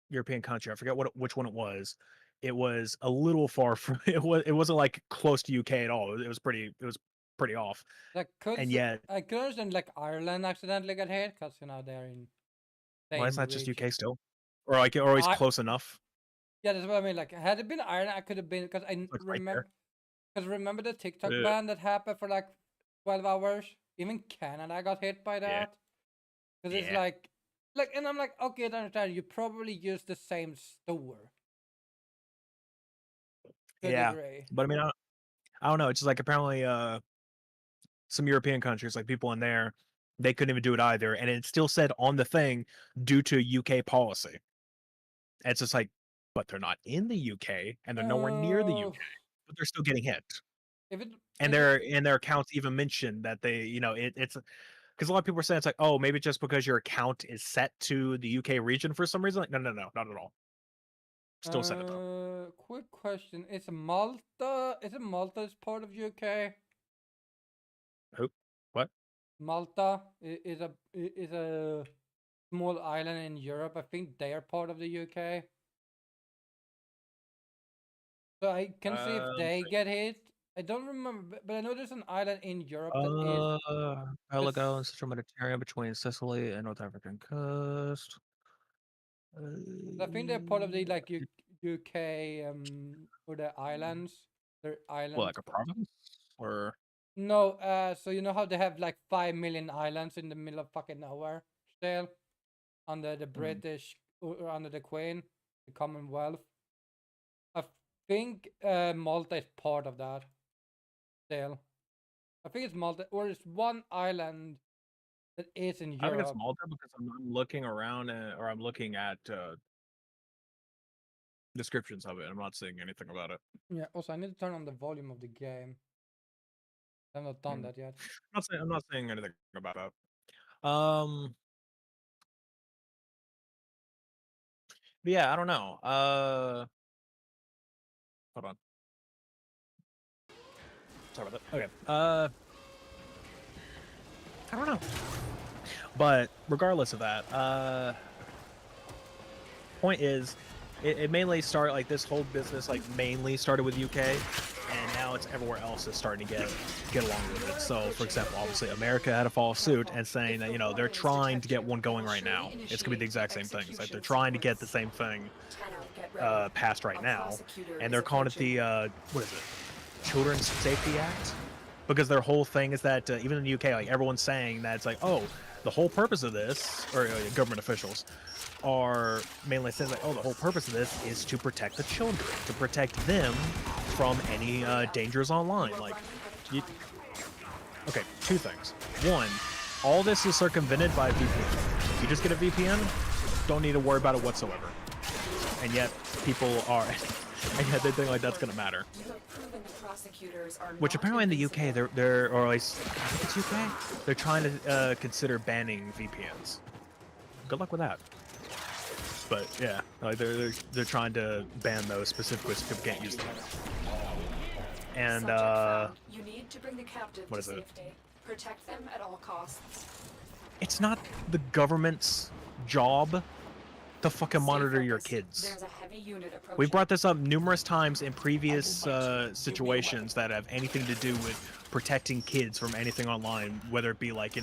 European country. I forget which one it was. It was a little far from it wasn't like close to UK at all. It was pretty off. Like, And yet, I could understand like Ireland accidentally got hit because they're in why is same that just region. UK still? Or like or always I close enough? Yeah, that's what I mean. Like, had it been Ireland, I could have been because I Like right remember there. remember the TikTok Uh, ban that happened for like 12 hours. Even Canada got hit by yeah. that because it's Yeah. and I'm like, okay, I understand. You probably use the same store to a Yeah. degree. But I mean I don't know. It's just like apparently some European countries, like people in there, they couldn't even do it either. And it still said on the thing due to UK policy. And it's just like, but they're not in the UK and they're nowhere near the Uh, UK, but they're still getting hit. if it And is it their accounts even mentioned that they, it's because a lot of people are saying it's like, oh, maybe just because your account is set to the UK region for some reason. Like, no, not at all. Still set it though. quick question: Is Malta is part of UK? Who? What? Malta is a small island in Europe. I think they are part of the UK. So I can see if Um, they get hit. I don't remember, but I know there's an island in Europe that is. Archipelago in This, Central Mediterranean between Sicily and North African coast. I think they're part of the Uh, like UK or the islands. They're Well, islands. like a province or No, so you know how they have like 5 million islands in the middle of fucking nowhere still under the hmm. British or under the Queen, the Commonwealth. I think Malta is part of that still. I think it's Malta, or it's one island that is in I think it's Europe. Malta because I'm looking around or I'm looking at descriptions of it. I'm not seeing anything about it. Yeah. Also, I need to turn on the volume of the game. I've not done Hmm. that yet. I'm not saying anything about it. But yeah, I don't know. Hold on. Sorry about that. Okay. I don't know. But regardless of that, point is, it mainly started like this whole business like mainly started with UK, and now it's everywhere else is starting to get along with it. So, for example, obviously America had to follow suit and saying that they're trying to get one going right now. It's gonna be the exact same thing. It's like they're trying to get the same thing passed right now, and they're calling it the what is it? Children's Safety Act, because their whole thing is that even in the UK, like everyone's saying that it's like, oh, the whole purpose of this, or government officials are mainly saying like, oh, the whole purpose of this is to protect the children, to protect them from any dangers online. Like, you, okay, two things. One, all this is circumvented by VPN. If you just get a VPN, don't need to worry about it whatsoever. And yet, people are, and yet they think like that's gonna matter. Which apparently in the UK, they're or at least I think it's UK, they're trying to consider banning VPNs. Good luck with that. But yeah, like they're trying to ban those specifically so people can't use them. And you need to bring the captive what to is it? safety. Protect them at all costs. It's not the government's job to fucking Stay monitor your focused. kids. There's a heavy unit approaching. We brought this up numerous times in previous situations that have anything to do with protecting kids from anything online, whether it be like,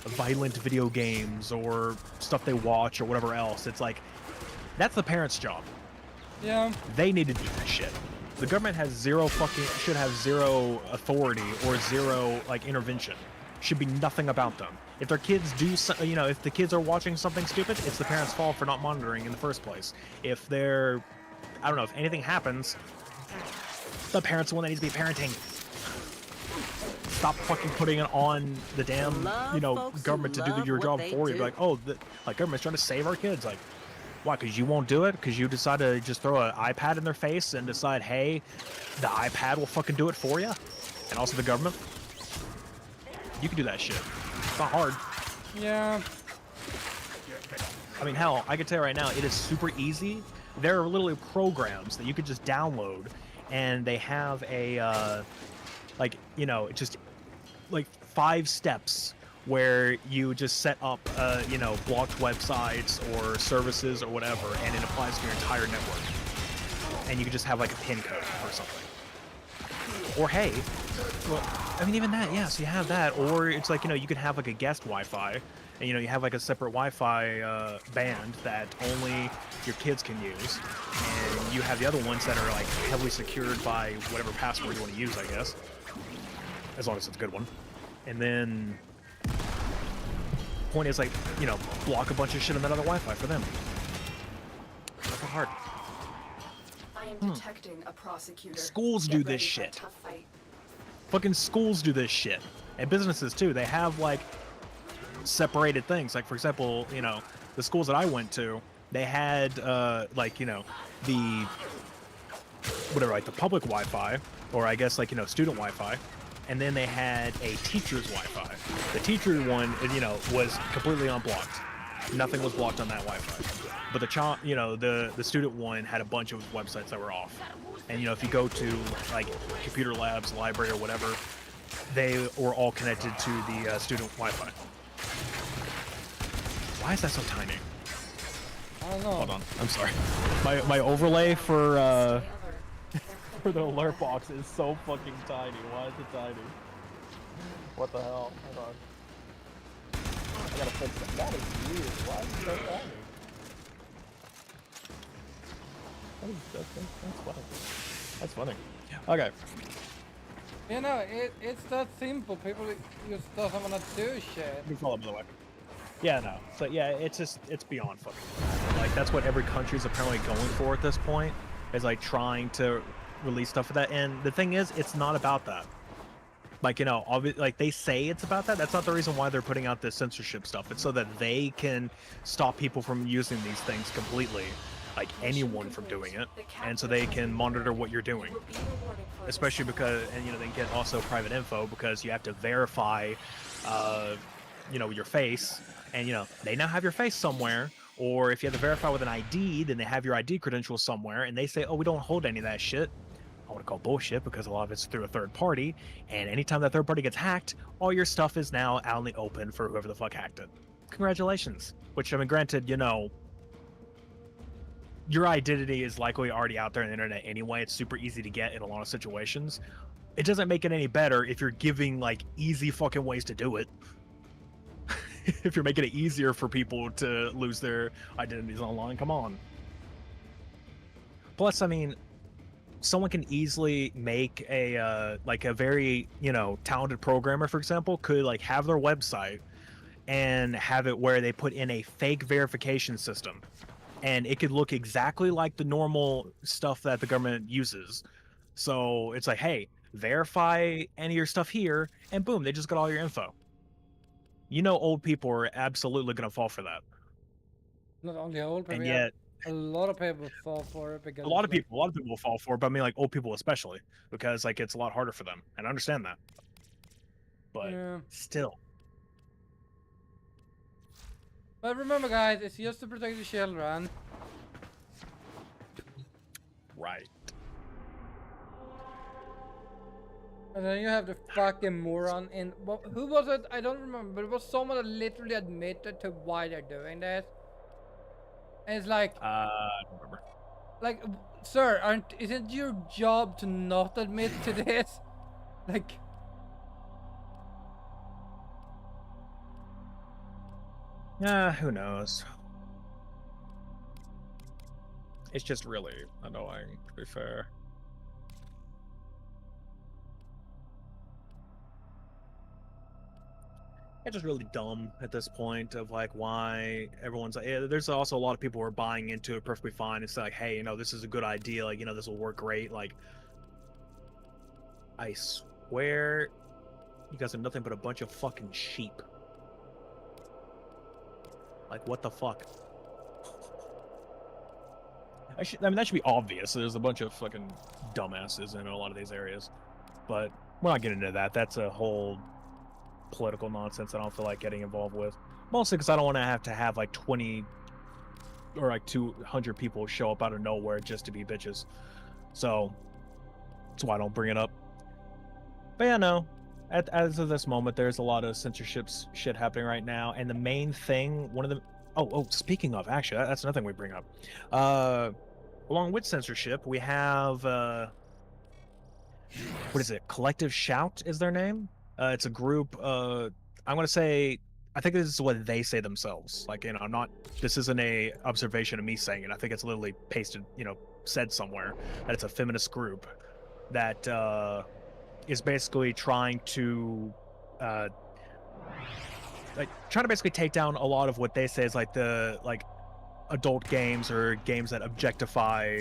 violent video games or stuff they watch or whatever else. It's like, that's the parents' job. Yeah. They need to do this shit. The government has should have zero authority or zero, like, intervention. Should be nothing about them. If their kids do, if the kids are watching something stupid, it's the parents' fault for not monitoring in the first place. If they're, I don't know, if anything happens, the parents are the one that needs to be parenting. Stop fucking putting it on the damn, government to do your job for you. Like, oh, like government's trying to save our kids. Like, why? Because you won't do it? Because you decide to just throw an iPad in their face and decide, hey, the iPad will fucking do it for you, and also the government. You can do that shit. It's not hard. Yeah. I mean, hell, I can tell you right now, it is super easy. There are literally programs that you could just download, and they have a like, you know, just like 5 steps where you just set up, you know, blocked websites or services or whatever, and it applies to your entire network. And you can just have like a pin code or something. Or hey, well, I mean, even that, yeah, so you have that. Or it's like, you know, you could have like a guest Wi-Fi, and, you know, you have like a separate Wi-Fi band that only your kids can use. And you have the other ones that are like heavily secured by whatever password you want to use, I guess. As long as it's a good one. And then, point is, like, you know, block a bunch of shit on that other Wi-Fi for them. Not that hard. I am detecting a prosecutor. Schools Get do ready this for a shit. tough fight. Fucking schools do this shit. And businesses too. They have like separated things. Like, for example, you know, the schools that I went to, they had like, you know, the whatever, like the public Wi-Fi, or I guess like, you know, student Wi-Fi. And then they had a teacher's Wi-Fi. The teacher one, you know, was completely unblocked. Nothing was blocked on that Wi-Fi. But the you know, the student one had a bunch of websites that were off. And, you know, if you go to like computer labs, library, or whatever, they were all connected to the student Wi-Fi. Why is that so tiny? I don't know. Hold on, I'm sorry. My overlay for Stay alert. for the alert box is so fucking tiny. Why is it tiny? What the hell? Hold on. I gotta fix that. That is weird. Why is it so tiny? That's funny. That's funny. Okay. You know, it's that simple. People just doesn't want to do shit. We fall up, by the way. Yeah, no. So yeah, it's just, it's beyond fucking. Like, that's what every country's apparently going for at this point, is like trying to release stuff for that. And the thing is, it's not about that. Like, you know, like they say it's about that. That's not the reason why they're putting out this censorship stuff. It's so that they can stop people from using these things completely, like anyone from doing it, and so they can monitor what you're doing. Especially because, and you know, they get also private info because you have to verify, you know, your face, and you know, they now have your face somewhere. Or if you have to verify with an ID, then they have your ID credentials somewhere, and they say, oh, we don't hold any of that shit. I want to call bullshit because a lot of it's through a third party, and anytime that third party gets hacked, all your stuff is now out in the open for whoever the fuck hacked it. Congratulations. Which, I mean, granted, you know, your identity is likely already out there on the internet anyway. It's super easy to get in a lot of situations. It doesn't make it any better if you're giving like easy fucking ways to do it. If you're making it easier for people to lose their identities online, come on. Plus, I mean, someone can easily make a like a very, you know, talented programmer, for example, could like have their website and have it where they put in a fake verification system, and it could look exactly like the normal stuff that the government uses. So it's like, hey, verify any of your stuff here, and boom, they just got all your info. You know, old people are absolutely going to fall for that. Not only old people, And yet, a lot of people fall for it because a lot it's of people will fall for it, but I mean, like, old people especially, because like it's a lot harder for them, and I understand that. But yeah. still, But remember, guys, it's just to protect the children. right? And then you have the fucking moron in. Who was it? I don't remember. But it was someone that literally admitted to why they're doing this. And it's like, I don't remember. like, sir, isn't your job to not admit to this? Like, Yeah, who knows? It's just really annoying, to be fair. It's just really dumb at this point of like why everyone's like, yeah, there's also a lot of people who are buying into it perfectly fine. It's like, hey, you know, this is a good idea. Like, you know, this will work great. Like, I swear you guys are nothing but a bunch of fucking sheep. Like, what the fuck? I mean, that should be obvious. There's a bunch of fucking dumbasses in a lot of these areas. But we're not getting into that. That's a whole political nonsense I don't feel like getting involved with. Mostly because I don't want to have like 20 or like 200 people show up out of nowhere just to be bitches. So that's why I don't bring it up. But yeah, no. As of this moment, there's a lot of censorship shit happening right now, and the main thing, one of the speaking of, actually, that's another thing we bring up. Along with censorship, we have what is it? Collective Shout is their name. It's a group. I'm gonna say. I think this is what they say themselves. Like, I'm not. This isn't a observation of me saying it. I think it's literally pasted. Said somewhere that it's a feminist group that is basically trying to basically take down a lot of what they say is like the adult games or games that objectify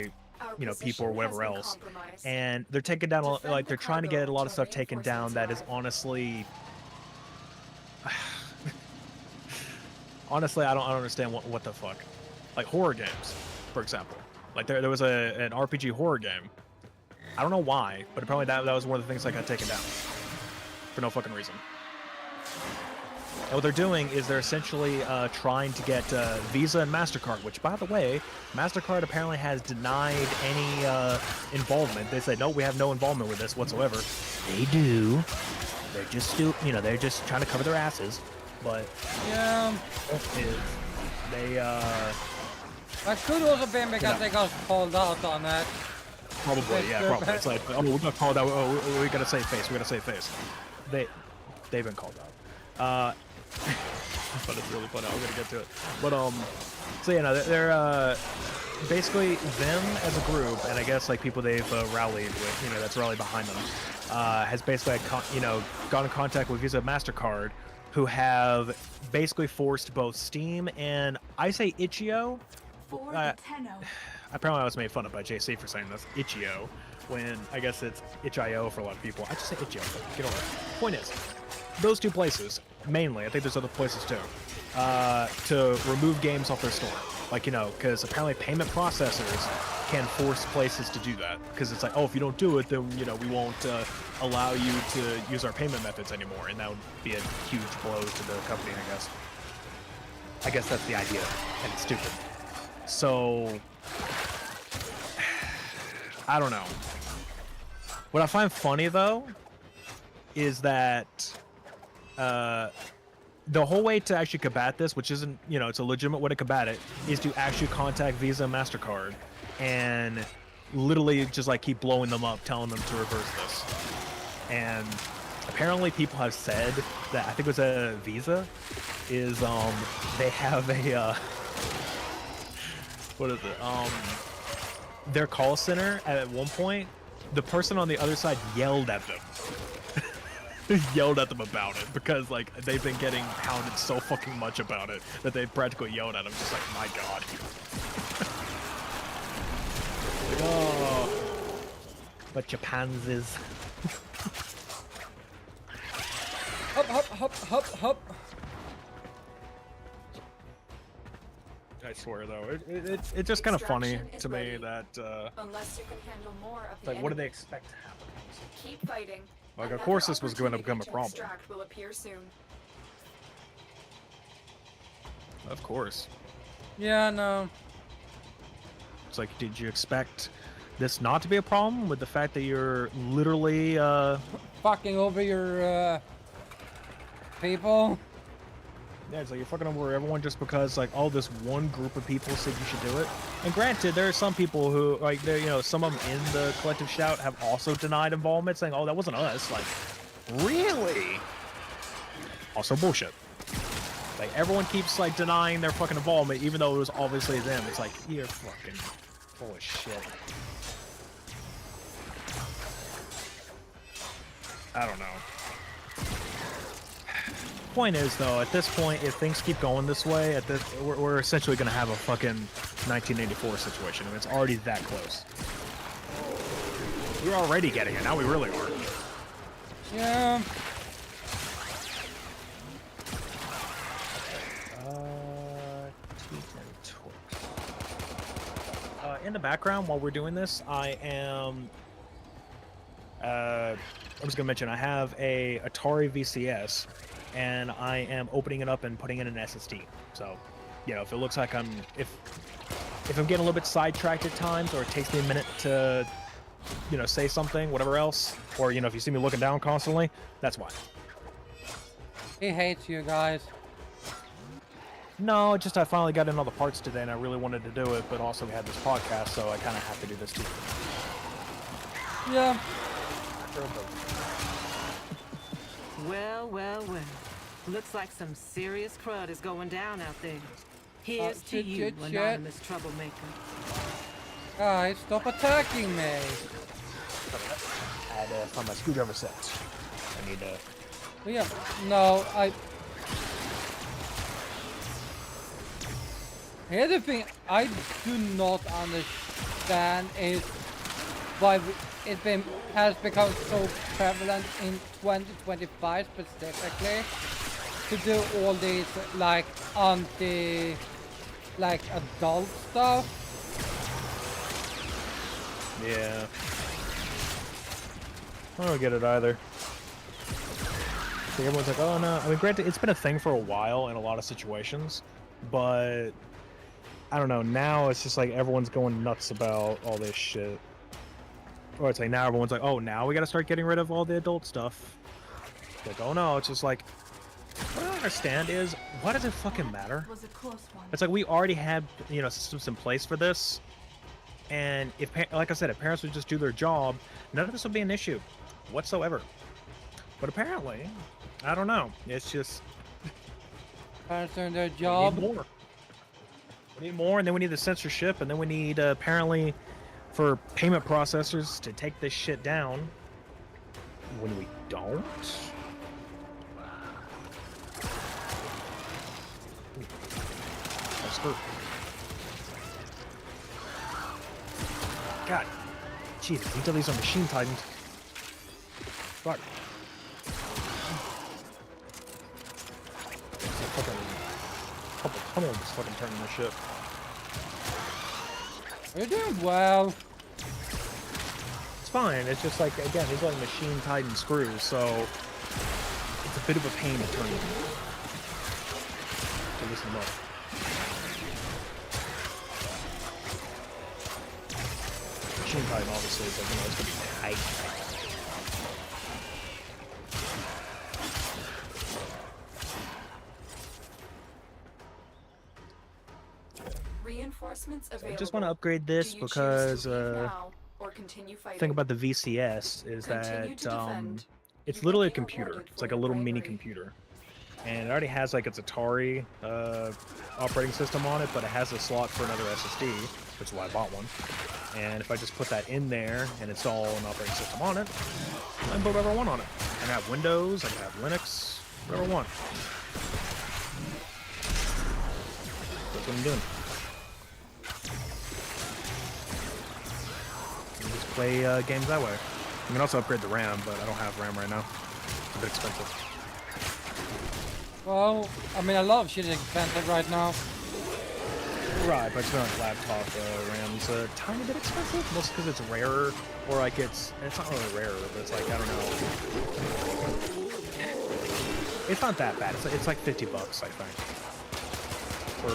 people or whatever else, and they're taking down they're trying to get a lot of stuff taken down that is honestly honestly I don't understand what the fuck, like horror games, for example. Like there was an RPG horror game. I don't know why, but apparently that was one of the things that got taken down for no fucking reason. And what they're doing is they're essentially trying to get Visa and MasterCard, which, by the way, MasterCard apparently has denied any involvement. They said, no, we have no involvement with this whatsoever. They do. They're just they're just trying to cover their asses. But Yeah. They That could also be because they got called out on that. probably, yeah, probably. It's like, oh, we got called out. Oh, we gotta save face. We gotta save face. They've been called out. But it's really funny. I'm gonna get to it. But so they're basically them as a group, and I guess like people they've rallied with, that's rallied behind them, has basically got in contact with Visa, MasterCard, who have basically forced both Steam and I say Itch.io. Apparently I was made fun of by JC for saying this, Itch.io, when I guess it's Itch.io for a lot of people. I just say Itch.io. Get over it. Point is, those two places mainly, I think there's other places too, to remove games off their store. Like, because apparently payment processors can force places to do that. Because it's like, oh, if you don't do it, then, we won't allow you to use our payment methods anymore. And that would be a huge blow to the company, I guess. I guess that's the idea. And it's stupid. So, I don't know. What I find funny, though, is that the whole way to actually combat this, which isn't, it's a legitimate way to combat it, is to actually contact Visa and MasterCard and literally just keep blowing them up, telling them to reverse this. And apparently people have said that, I think it was a Visa, is they have a what is it? Their call center at one point, the person on the other side yelled at them. Yelled at them about it because they've been getting hounded so fucking much about it that they practically yelled at them, just like, my god. Oh, but Japan's is. Hop, hop, hop, hop, hop. I swear though, it's just kind of funny to me that Unless you can handle more of the what do they enemy. expect to happen? Keep fighting. Like, of course this was going to become a problem. Extract will appear soon. Of course. Yeah, no. It's like, did you expect this not to be a problem with the fact that you're literally Fucking over your people. yeah, it's like you're fucking over everyone just because this one group of people said you should do it. And granted, there are some people who some of them in the collective shout have also denied involvement, saying, oh, that wasn't us. Like, really? Also bullshit. Like, everyone keeps denying their fucking involvement even though it was obviously them. It's like, you're fucking full of shit. I don't know. Point is, though, at this point, if things keep going this way, we're essentially going to have a fucking 1984 situation. I mean, it's already that close. We're already getting it. Now we really are. Yeah. In the background, while we're doing this, I am... I was going to mention, I have a Atari VCS, and I am opening it up and putting in an SSD. So, if it looks like if I'm getting a little bit sidetracked at times, or it takes me a minute to say something, whatever else, or if you see me looking down constantly, that's why. He hates you guys. No, just I finally got in all the parts today, and I really wanted to do it, but also we had this podcast, so I kind of have to do this too. Yeah. Well, well, well. Looks like some serious crud is going down out there. Here's to you, anonymous troublemaker. Guys, stop attacking me. I had to find my screwdriver set. I need to... Yeah, no, Here's the thing I do not understand is why has become so prevalent in 2025 specifically to do all these like adult stuff. Yeah. I don't get it either. So everyone's like, oh no. I mean, granted, it's been a thing for a while in a lot of situations, but I don't know. Now it's just like everyone's going nuts about all this shit. Or it's like now everyone's like, oh, now we gotta start getting rid of all the adult stuff. Like, oh no, it's just like, what I don't understand is, why does it fucking matter? Was a close one. It's like we already have, systems in place for this. And if, like I said, if parents would just do their job, none of this would be an issue whatsoever. But apparently, I don't know. It's just Parents doing their we job. need more. We need more, and then we need the censorship, and then we need apparently for payment processors to take this shit down. When we don't. That's screwed. God, jeez, these are these are machine titans. Fuck. Couple tunnels fucking turning this shit. You're doing well. It's fine. It's just like, again, these are like machine titan screws, so it's a bit of a pain to turn them. To loosen them up. Machine titan obviously is like, it's gonna be tight. Reinforcements available. I just want to upgrade this because thing about the VCS is Continue to that defend. it's You literally a will be computer. rewarded It's for like a your little mini bravery. computer, and it already has like its Atari operating system on it, but it has a slot for another SSD, which is why I bought one. And if I just put that in there and install an operating system on it, I can put whatever I want on it. I can have Windows, I can have Linux, whatever I want. That's what I'm doing. Just play games that way. I can also upgrade the RAM, but I don't have RAM right now. It's a bit expensive. Well, I mean, a lot of shit is expensive right now. Right, but it's not laptop RAM's a tiny bit expensive, mostly because it's rarer, or like it's not really rarer, but it's like, I don't know. It's not that bad. It's like $50, I think, for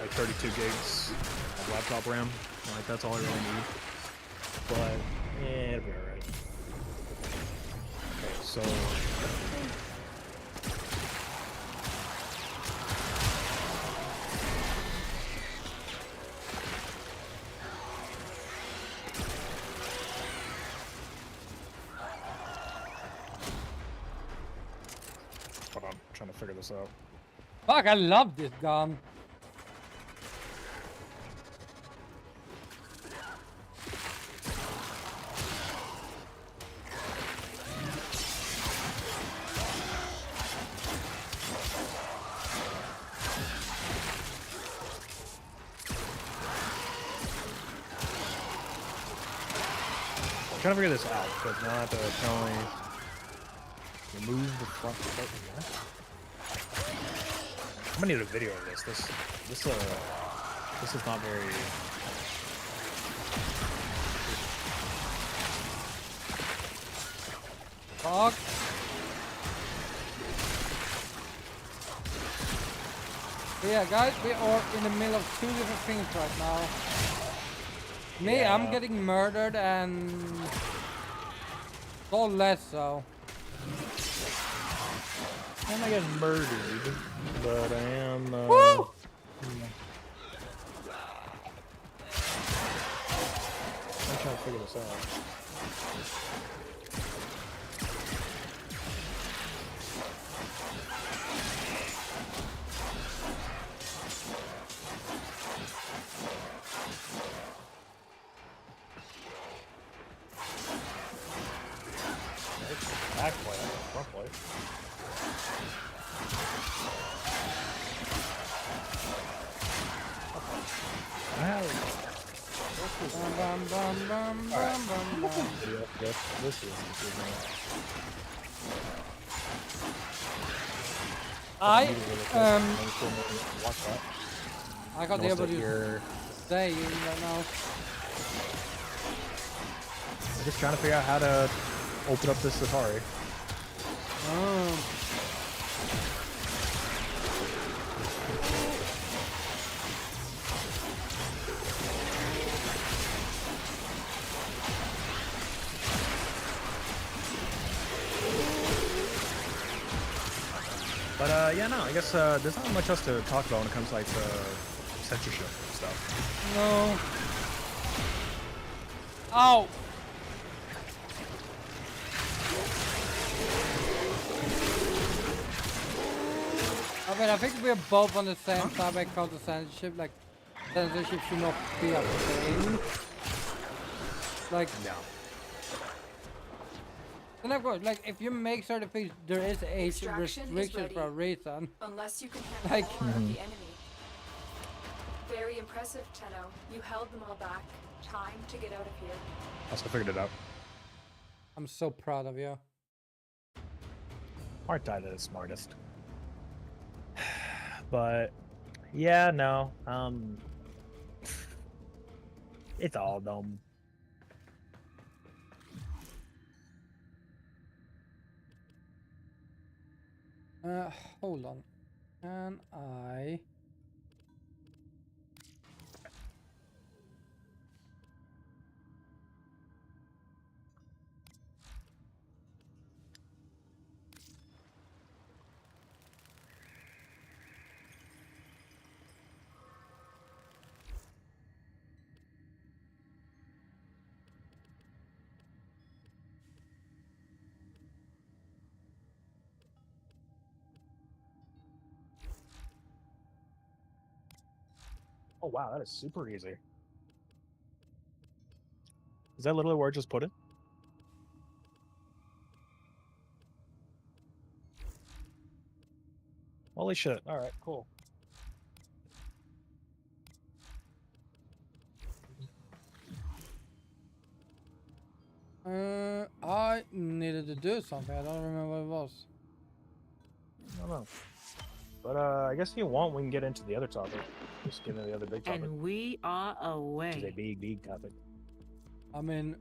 like 32 gigs of laptop RAM. Like that's all I really need. But yeah, it'll be alright. Okay, so. Hold on, I'm trying to figure this out. Fuck, I love this gun. I'm trying to figure this out, because now I have to apparently remove the front part. What? I'm gonna need a video of this. This is not very. Fuck. But yeah, guys, we are in the middle of two different things right now. Me, I'm Yeah. getting murdered and so less so. I'm not getting murdered, but I am. Woo! I'm trying to figure this out. Back play, front play. Bum, bum, bum, bum, bum, bum, bum. This is confusing. Watch that. I got the ability to Here. stay in right now. I'm just trying to figure out how to open up this Safari. Oh. But yeah, no, I guess there's not much else to talk about when it comes to like censorship and stuff. No. Ow! I think we're both on the same side when it comes to censorship. Like, censorship should not be a thing. Like, No. and of course, like, if you make certain things, there is age Extraction is restrictions for a ready. reason. Unless you can handle Like- more of the enemy. Very impressive, Tenno. You held them all back. Time to get out of here. I also figured it out. I'm so proud of you. Aren't I the smartest? But yeah, no. It's all dumb. Hold on. Can I? Oh wow, that is super easy. Is that literally where I just put it? Holy shit. Alright, cool. I needed to do something. I don't remember what it was. I don't know. But I guess if you want, we can get into the other topic. Just get into the other big topic. And we are Which is a away. big topic. I mean,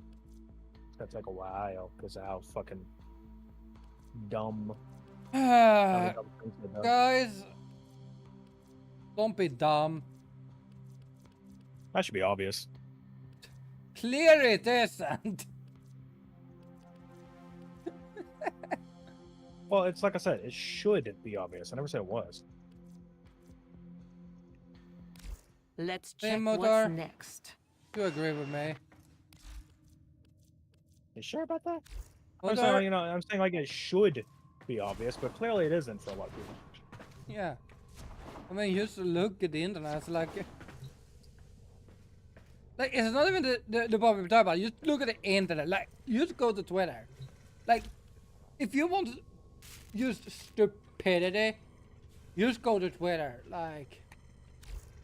It's gonna take a while because of how fucking dumb. how many dumb things they've done. guys, don't be dumb. That should be obvious. Clear it isn't. Well, it's like I said, it should be obvious. I never said it was. Let's Hey, check Motor. what's next. You agree with me? You sure about that? I'm Motor? saying, you know, I'm saying like it should be obvious, but clearly it isn't for a lot of people. Yeah. I mean, just look at the internet. It's like it's not even the problem we're talking about. You just look at the internet. Like, you just go to Twitter. Like, if you want to use stupidity, you just go to Twitter. Like,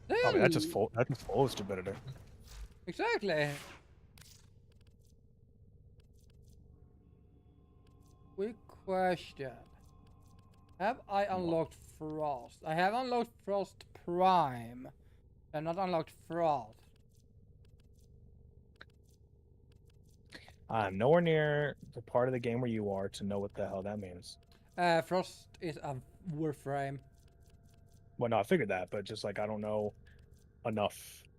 I mean, that's just full of stupidity. Exactly. Quick question. Have I unlocked Frost? I have unlocked Frost Prime. I have not unlocked Frost. I'm nowhere near the part of the game where you are to know what the hell that means. Frost is a Warframe. Well, no, I figured that, but just like I don't know enough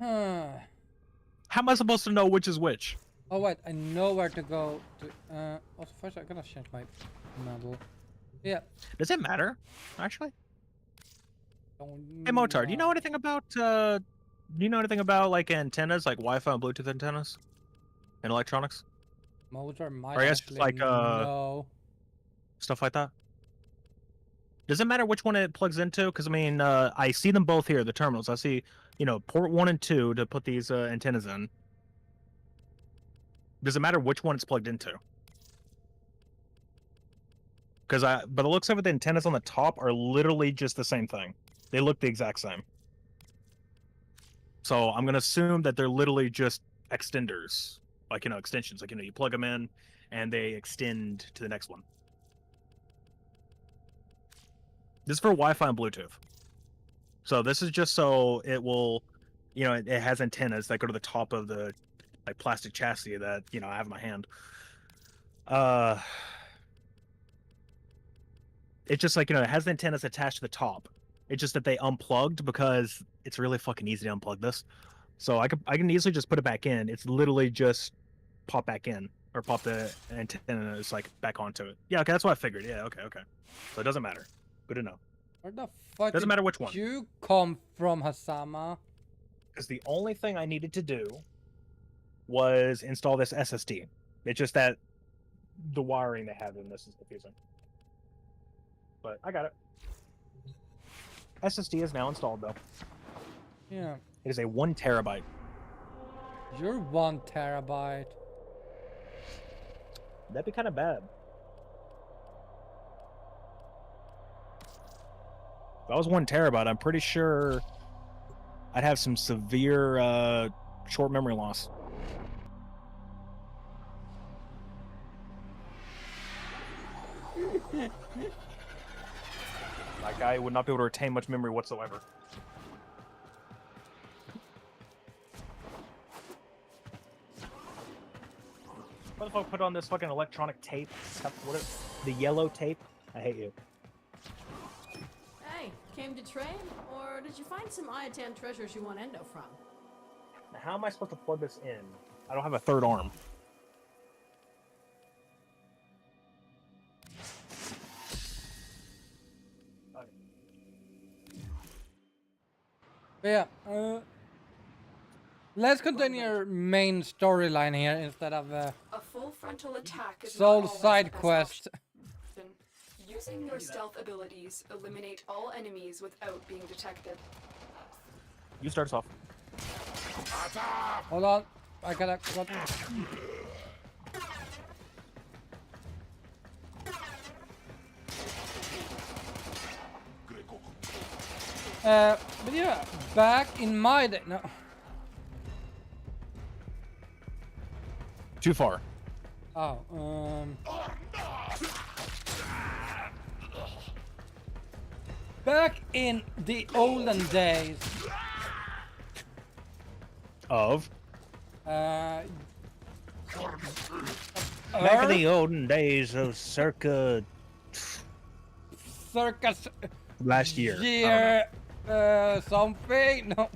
Huh. How am I supposed to know which is which? Oh wait, I know where to go to. Also first I gotta change my model. Yeah. Does it matter, actually? Don't Hey Motar, do you know anything about like antennas, like Wi-Fi and Bluetooth antennas and electronics? Motor might Or I guess actually like know. stuff like that? Does it matter which one it plugs into? Because I mean, I see them both here, the terminals. I see, port 1 and 2 to put these antennas in. Does it matter which one it's plugged into? Because by the looks of it, the antennas on the top are literally just the same thing. They look the exact same. So I'm gonna assume that they're literally just extenders, like extensions. Like you plug them in, and they extend to the next one. This is for Wi-Fi and Bluetooth. So this is just so it will, it has antennas that go to the top of the like plastic chassis that I have in my hand. It's just like it has the antennas attached to the top. It's just that they unplugged because it's really fucking easy to unplug this. So I can easily just put it back in. It's literally just pop back in or pop the antennas like back onto it. Yeah, okay, that's what I figured. Yeah, okay. So it doesn't matter. Good to know. Where the fuck Doesn't matter which one. you come from, Hasama? Because the only thing I needed to do was install this SSD. It's just that the wiring they have in this is confusing. But I got it. SSD is now installed though. Yeah. It is a 1 terabyte. You're 1 terabyte. That'd be kind of bad. If I was 1 terabyte, I'm pretty sure I'd have some severe short memory loss. Like I would not be able to retain much memory whatsoever. What the fuck put on this fucking electronic tape? The yellow tape? I hate you. Hey, came to trade? Or did you find some Iatan treasures you want endo from? Now, how am I supposed to plug this in? I don't have a third arm. Yeah. Let's continue our main storyline here instead of A full frontal attack is Soul not always side the best quest. option. Using your stealth abilities, eliminate all enemies without being detected. You start us off. Hold on. I gotta. But yeah, back in my day. No. Too far. Oh, back in the olden days. Of? Back Back in the olden days of circa circus last year. Something. No.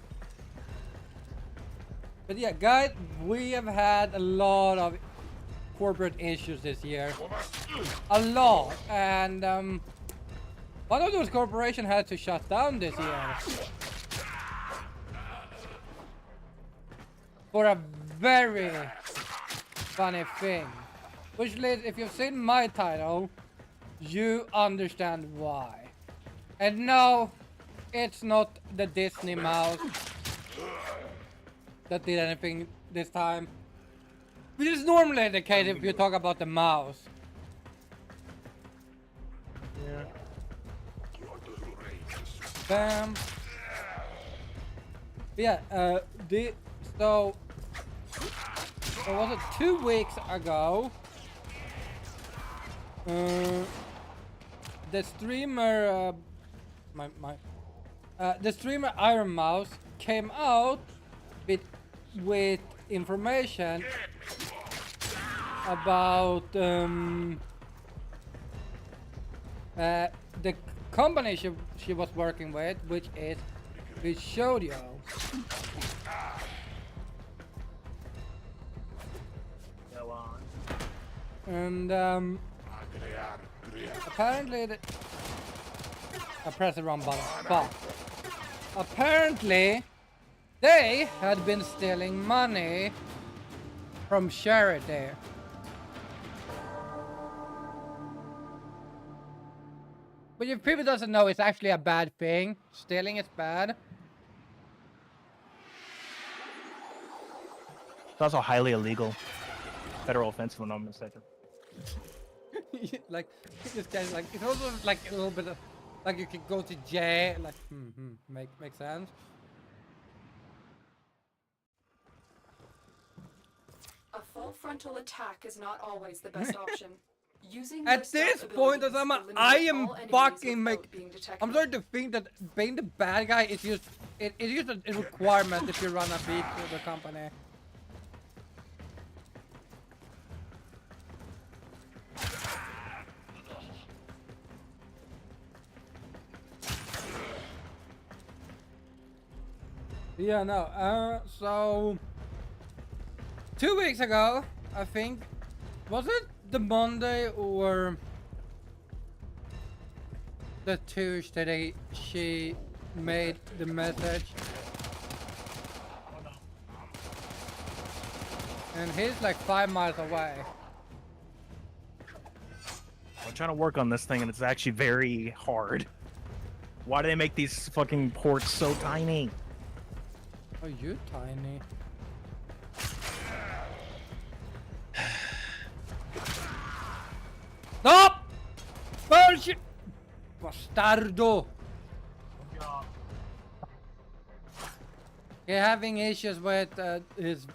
But yeah, guys, we have had a lot of corporate issues this year. A lot. And one of those corporations had to shut down this year. For a very funny thing. Which leads, if you've seen my title, you understand why. And no, it's not the Disney mouse that did anything this time. Which is normally the case if you talk about the mouse. Yeah. Bam. Yeah, so was it 2 weeks ago? The streamer, the streamer Iron Mouse came out with information about the company she was working with, which is Studio. And apparently I pressed the wrong button. But apparently they had been stealing money from charity. But if people doesn't know, it's actually a bad thing. Stealing is bad. It's also highly illegal. Federal offense, if I'm not mistaken. Like this guy's like, it's also like a little bit of like you could go to jail. Like makes sense. A full frontal attack is not always the best option. Using At this point, Osama, I am fucking I'm starting to think that being the bad guy is just it's just a requirement if you run a beat for the company. Yeah, no. So 2 weeks ago, I think, was it the Monday or the Tuesday she made the message? And he's like 5 miles away. I'm trying to work on this thing, and it's actually very hard. Why do they make these fucking ports so tiny? Oh, you tiny. Stop! Bullshit! Bastardo! You're having issues with his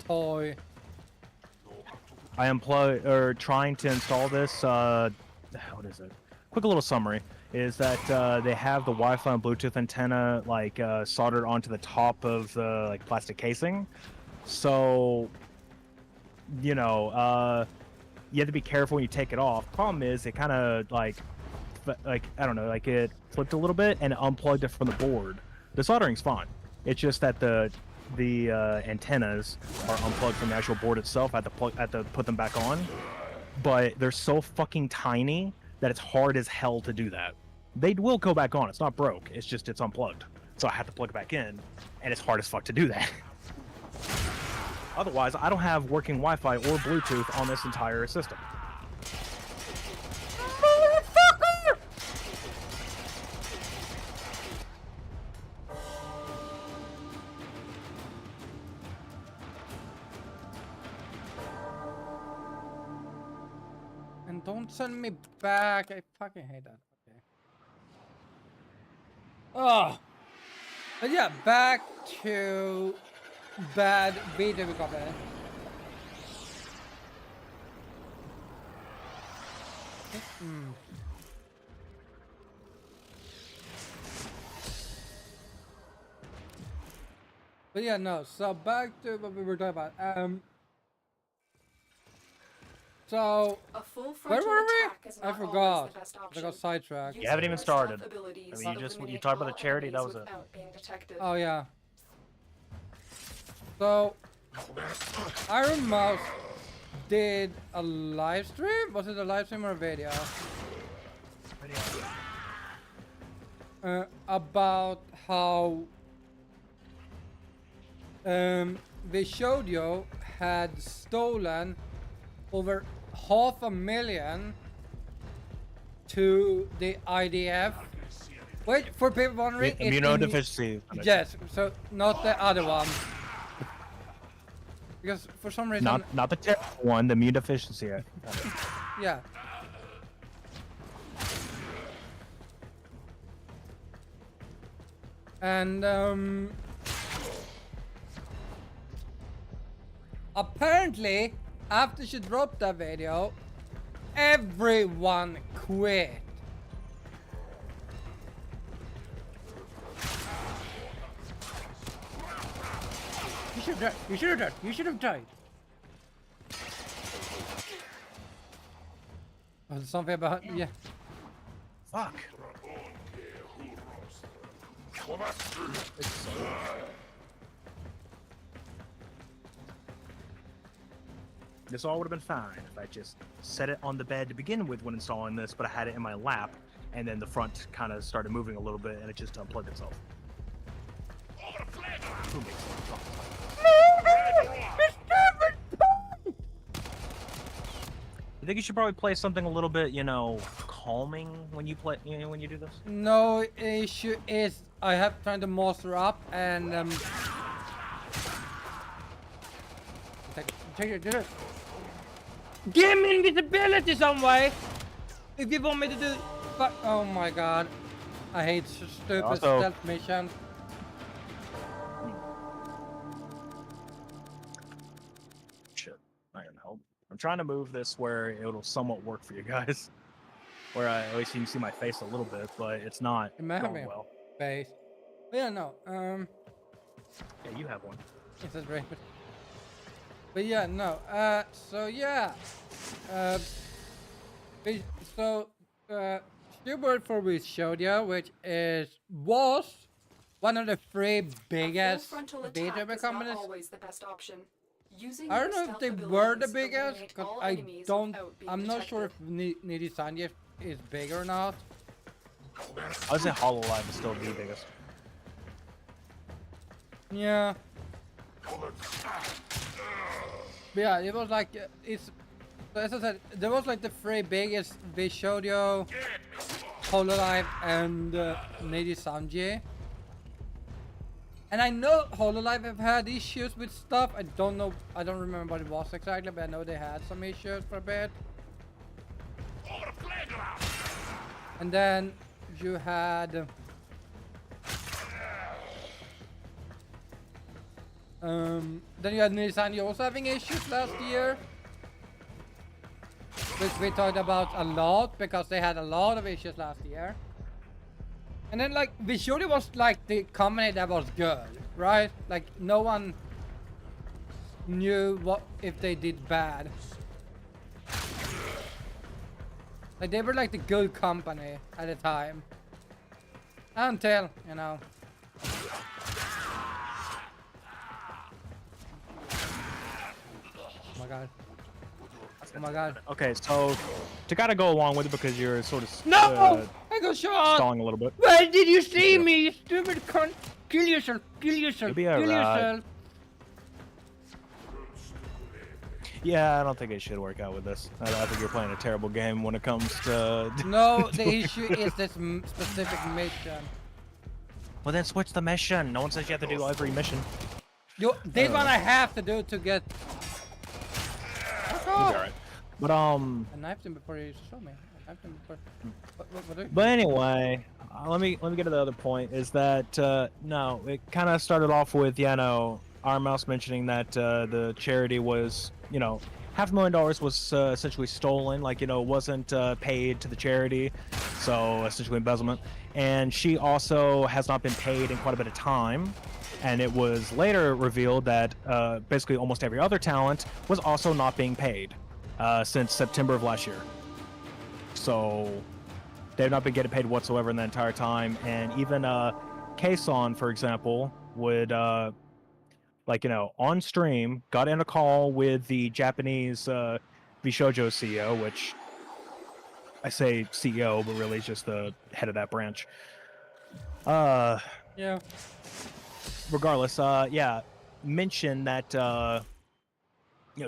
toy. I am trying to install this. What is it? Quick little summary is that they have the Wi-Fi and Bluetooth antenna like soldered onto the top of the like plastic casing. So, you know, you have to be careful when you take it off. Problem is, it kind of like I don't know, like it flipped a little bit and it unplugged it from the board. The soldering's fine. It's just that the antennas are unplugged from the actual board itself. I have to put them back on, but they're so fucking tiny that it's hard as hell to do that. They will go back on. It's not broke. It's just it's unplugged. So I have to plug it back in, and it's hard as fuck to do that. Otherwise, I don't have working Wi-Fi or Bluetooth on this entire system. And don't send me back. I fucking hate that. Okay. Oh. But yeah, back to bad video we got there. But yeah, no. So back to what we were talking about. So A full where frontal were we? attack is I not forgot. always the best I option. got sidetracked. You haven't even Using your started. stealth abilities I mean, you eliminate talked about the all charity, that was enemies it. without being detected. Oh yeah. So Iron Mouse did a live stream. Was it a live stream or a video? About how the Shodio had stolen over $500,000 to the IDF. Wait, for people wondering, it's in- Immunodeficiency. Yes, so not the other one. Because for some reason, Not the terrible one, the immunodeficiency. yeah. And apparently, after she dropped that video, everyone quit. You should have died. You should have died. You should have died. Oh, there's something about yeah. Fuck. This all would have been fine if I just set it on the bed to begin with when installing this, but I had it in my lap, and then the front kind of started moving a little bit, and it just unplugged itself. Who makes You think you should probably play something a little bit, you know, calming when you play, you know, when you do this? No issue is I have trying to master up and take it. Give me invisibility some way. If you want me to do, but oh my god, I hate stupid Also- stealth missions. Shit, not gonna help. I'm trying to move this where it'll somewhat work for you guys. Where at least you can see my face a little bit, but it's not Imagine going me. well. Base. But yeah, no. Yeah, you have one. It's a great. But yeah, no. So yeah. Steward for we showed you, which was one of the three A full biggest frontal video attack is not companies. always the best option. Using I don't your know if they stealth were the abilities biggest, eliminate because all I enemies don't. without being I'm not sure detected. if Needy Sanjay is big or not. I would say Hololive is still the biggest. Yeah. But yeah, it was like it's. As I said, there was like the three biggest. They showed you Hololive and Needy Sanjay. And I know Hololive have had issues with stuff. I don't know. I don't remember what it was exactly, but I know they had some issues for a bit. And then you had. Then you had Nissan also having issues last year, which we talked about a lot because they had a lot of issues last year. And then like Visually was like the company that was good, right? Like no one knew what if they did bad. Like they were like the good company at the time. Until, you know. Oh my god. Oh my god. Okay, so to kind of go along with it because you're sort of No! I got shot! stalling a little bit. Why did you see me, you stupid cunt? Kill yourself, kill yourself, You'll be kill alright. yourself. Yeah, I don't think it should work out with this. I think you're playing a terrible game when it comes to. No, the issue is this specific mission. Well, then switch the mission. No one says you have to do every mission. This one I have to do to get. You'll be alright. But I knifed him before he saw me. I knifed him before. What do you- But anyway, let me get to the other point. Is that no? It kind of started off with our mouse mentioning that the charity was $500,000 was essentially stolen. Like wasn't paid to the charity, so essentially embezzlement. And she also has not been paid in quite a bit of time. And it was later revealed that basically almost every other talent was also not being paid since September of last year. So they've not been getting paid whatsoever in the entire time. And even Kason, for example, would on stream got in a call with the Japanese Bishoujo CEO, which I say CEO, but really is just the head of that branch. Yeah. Regardless, mentioned that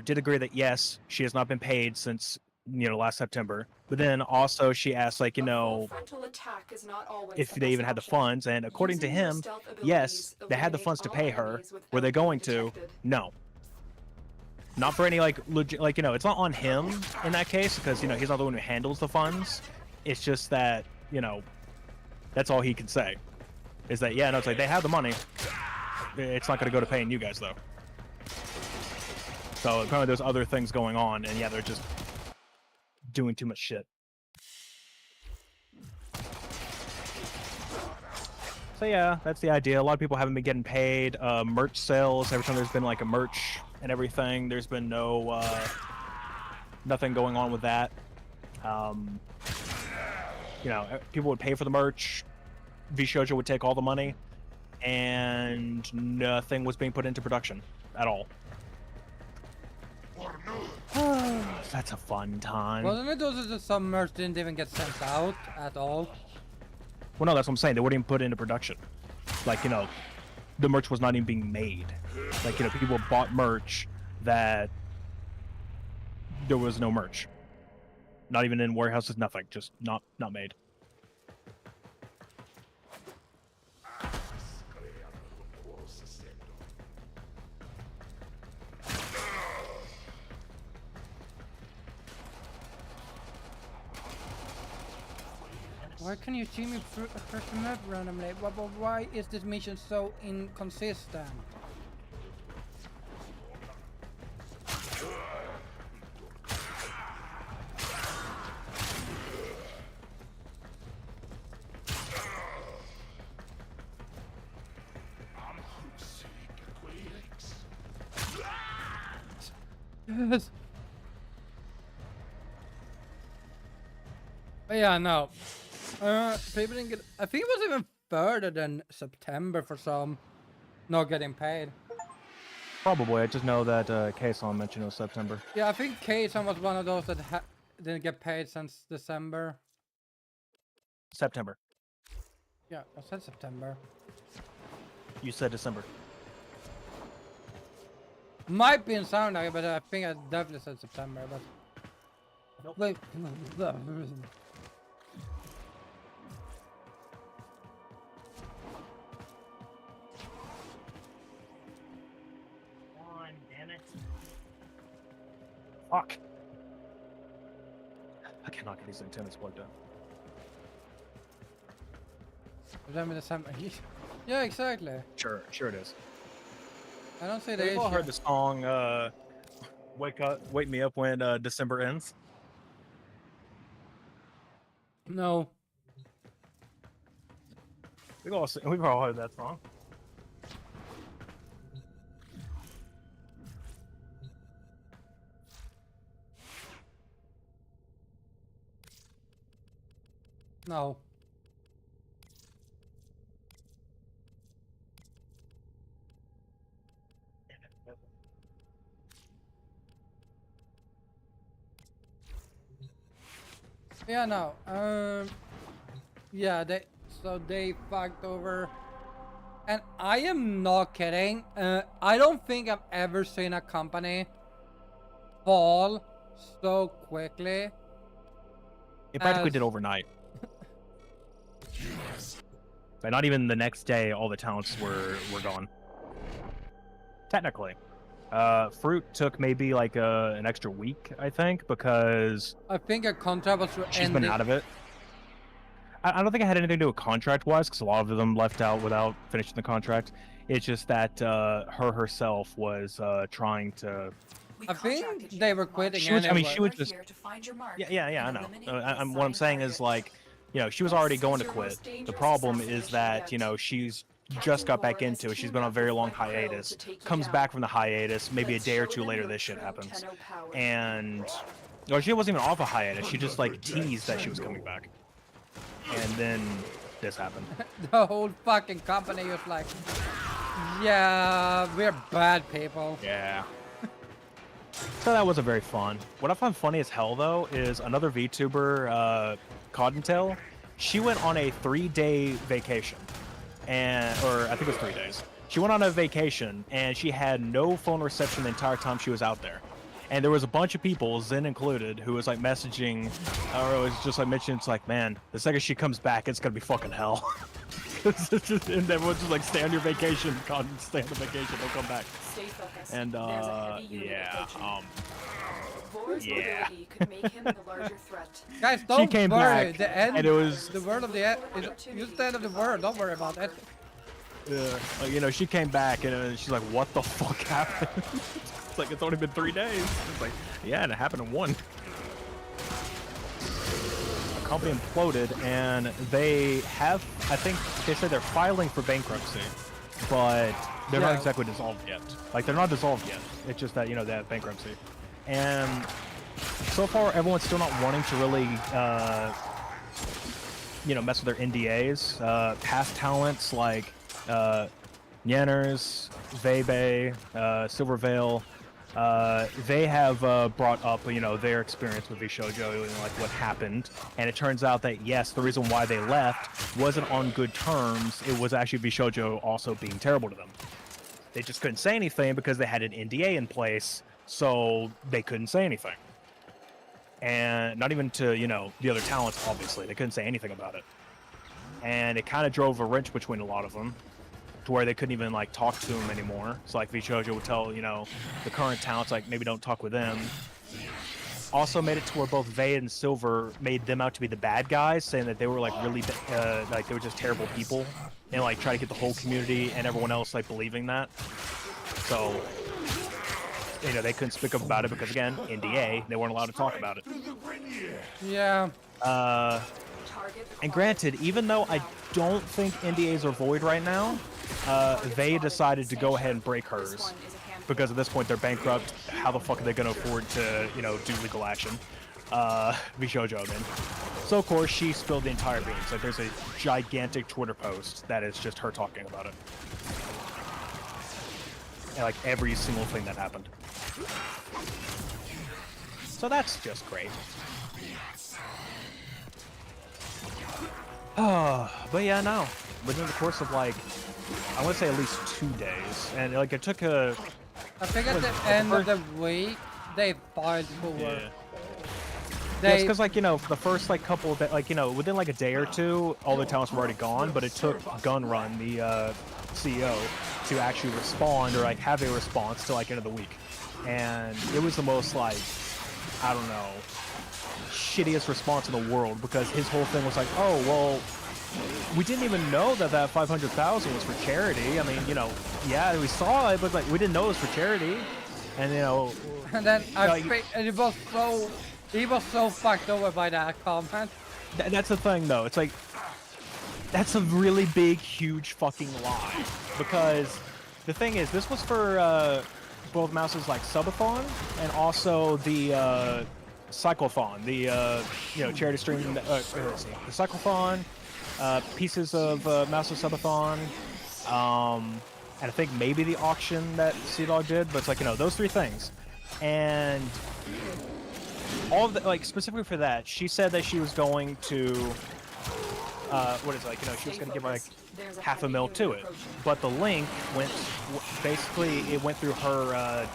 did agree that yes, she has not been paid since last September. But then also she asked A full frontal attack is not always if the they best even had the option. funds, and according to Using your him, stealth yes, abilities they had the eliminate funds to all pay her. enemies Were without they being going to? detected. No. Not for any legit, it's not on him in that case because he's not the one who handles the funds. It's just that that's all he can say. Is that it's like they have the money. It's not going to go to paying you guys though. So apparently there's other things going on, and they're just doing too much shit. So yeah, that's the idea. A lot of people haven't been getting paid. Merch sales, every time there's been like a merch and everything, there's been no nothing going on with that. People would pay for the merch. Vshoujo would take all the money, and nothing was being put into production at all. That's a fun time. Wasn't it also that some merch didn't even get sent out at all? Well, no, that's what I'm saying. They wouldn't even put it into production. Like, you know, the merch was not even being made. Like, you know, people bought merch that there was no merch. Not even in warehouses, nothing. Just not made. Why can you see me across the map randomly? Why is this mission so inconsistent? Yes. But yeah, no. People didn't get. I think it was even further than September for some not getting paid. Probably. I just know that Kason mentioned it was September. Yeah, I think Kason was one of those that didn't get paid since December. September. Yeah, I said September. You said December. Might be in sound like it, but I think I definitely said September. But Nope. wait. Damn it. Fuck. I cannot get these antennas plugged in. Remember December? Yeah, exactly. Sure it is. I don't see the We've all issue. heard the song Wake Me Up When December Ends. No. We've all heard that song. No. Yeah, no. Yeah, they fucked over, and I am not kidding. I don't think I've ever seen a company fall so quickly. It practically As- did overnight. But not even the next day, all the talents were gone. Technically. Fruit took maybe like an extra week, I think, because I think a contract was she's been out of it. I don't think it had anything to do with contract-wise, because a lot of them left out without finishing the contract. It's just that her herself was trying to. I think they were quitting. She was. I mean, she anyway. was just. Yeah. I know. What I'm saying is like, you know, she was already going to quit. The problem is that, you know, she's just got back into it. She's been on a very long hiatus. Comes back from the hiatus, maybe a day or two later, this shit happens. And, well, she wasn't even off a hiatus. She just like teased that she was coming back. And then this happened. The whole fucking company was like, yeah, we're bad people. Yeah. So that wasn't very fun. What I found funny as hell, though, is another VTuber, Cottontail. She went on a 3-day vacation. Or I think it was 3 days. She went on a vacation, and she had no phone reception the entire time she was out there. And there was a bunch of people, Zen included, who was like messaging, or it was just like mentioning, it's like, man, the second she comes back, it's gonna be fucking hell. And everyone's just like, stay on your vacation, stay on the vacation, don't come back. Stay focused. And There's a heavy unit yeah, approaching. Vor's yeah. mobility could make him the larger threat. Guys, don't came worry. back, The end. and it was- the word of the end. You stand of the word. Don't worry about it. like, you know, she came back and she's like, what the fuck happened? It's like, it's only been 3 days. It's like, yeah, and it happened in 1. A company imploded, and they have, I think they said they're filing for bankruptcy, but they're not Yeah. exactly dissolved yet. Like, they're not dissolved yet. It's just that, you know, they have bankruptcy. And so far, everyone's still not wanting to really, you know, mess with their NDAs. Past talents like Yenners, Vebe, Silvervale, they have brought up, you know, their experience with Bishoujo and like what happened, and it turns out that yes, the reason why they left wasn't on good terms. It was actually Bishoujo also being terrible to them. They just couldn't say anything because they had an NDA in place, so they couldn't say anything. And not even to, you know, the other talents, obviously. They couldn't say anything about it. And it kind of drove a wrench between a lot of them, to where they couldn't even, like, talk to him anymore. So, like, Bishoujo would tell, you know, the current talents, like, maybe don't talk with them. Also made it to where both Vey and Silver made them out to be the bad guys, saying that they were, like, really, like, they were just terrible people. And, like, try to get the whole community and everyone else, like, believing that. So, you know, they couldn't speak up about it because, again, NDA, they weren't allowed to talk about it. Yeah. And granted, even though I don't think NDAs are void right now, they decided to go ahead and break hers. Because at this point, they're bankrupt. How the fuck are they going to afford to, you know, do legal action? Bishoujo, then. So, of course, she spilled the entire beans. Like, there's a gigantic Twitter post that is just her talking about it. And, like, every single thing that happened. So that's just great. But yeah, no. Within the course of, like, I want to say at least 2 days. And, like, it took a... I think at the end of the week, they filed for Yeah. Yeah, it's because, like, you know, for the first, like, couple of, like, you know, within, like, a day or two, all the talents were already gone, but it took Gunrun, the CEO, to actually respond, or, like, have a response to, like, end of the week. And it was the most, like, I don't know, shittiest response in the world, because his whole thing was like, oh, well, we didn't even know that that 500,000 was for charity. I mean, you know, yeah, we saw it, but, like, we didn't know it was for charity. And, you know... And then he was so fucked over by that comment. That's the thing, though. It's like, that's a really big, huge fucking lie. Because the thing is, this was for both Mouse's, like, subathon and also the cyclothon, the you know, charity stream. The cyclothon, pieces of Mouse's subathon, and I think maybe the auction that Sea Dog did. But it's like, you know, those three things, and all of the, like, specifically for that, she said that she was going to, what is it, like, you know, she was going to give, like, $500,000 to it. But the link went, basically, it went through her,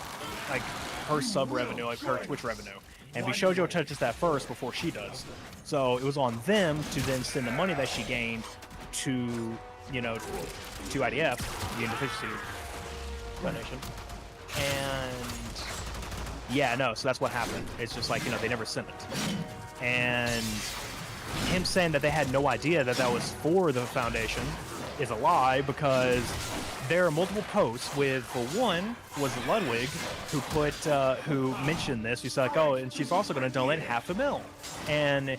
like, her sub revenue, like, her Twitch revenue. And Bishoujo touches that first before she does. So it was on them to then send the money that she gained to, you know, to IDF, the Indeficiency Foundation. And... yeah, no, so that's what happened. It's just like, you know, they never sent it. And him saying that they had no idea that that was for the foundation is a lie, because there are multiple posts with, for one, was Ludwig, who put, who mentioned this. He's like, oh, and she's also going to donate $500,000. And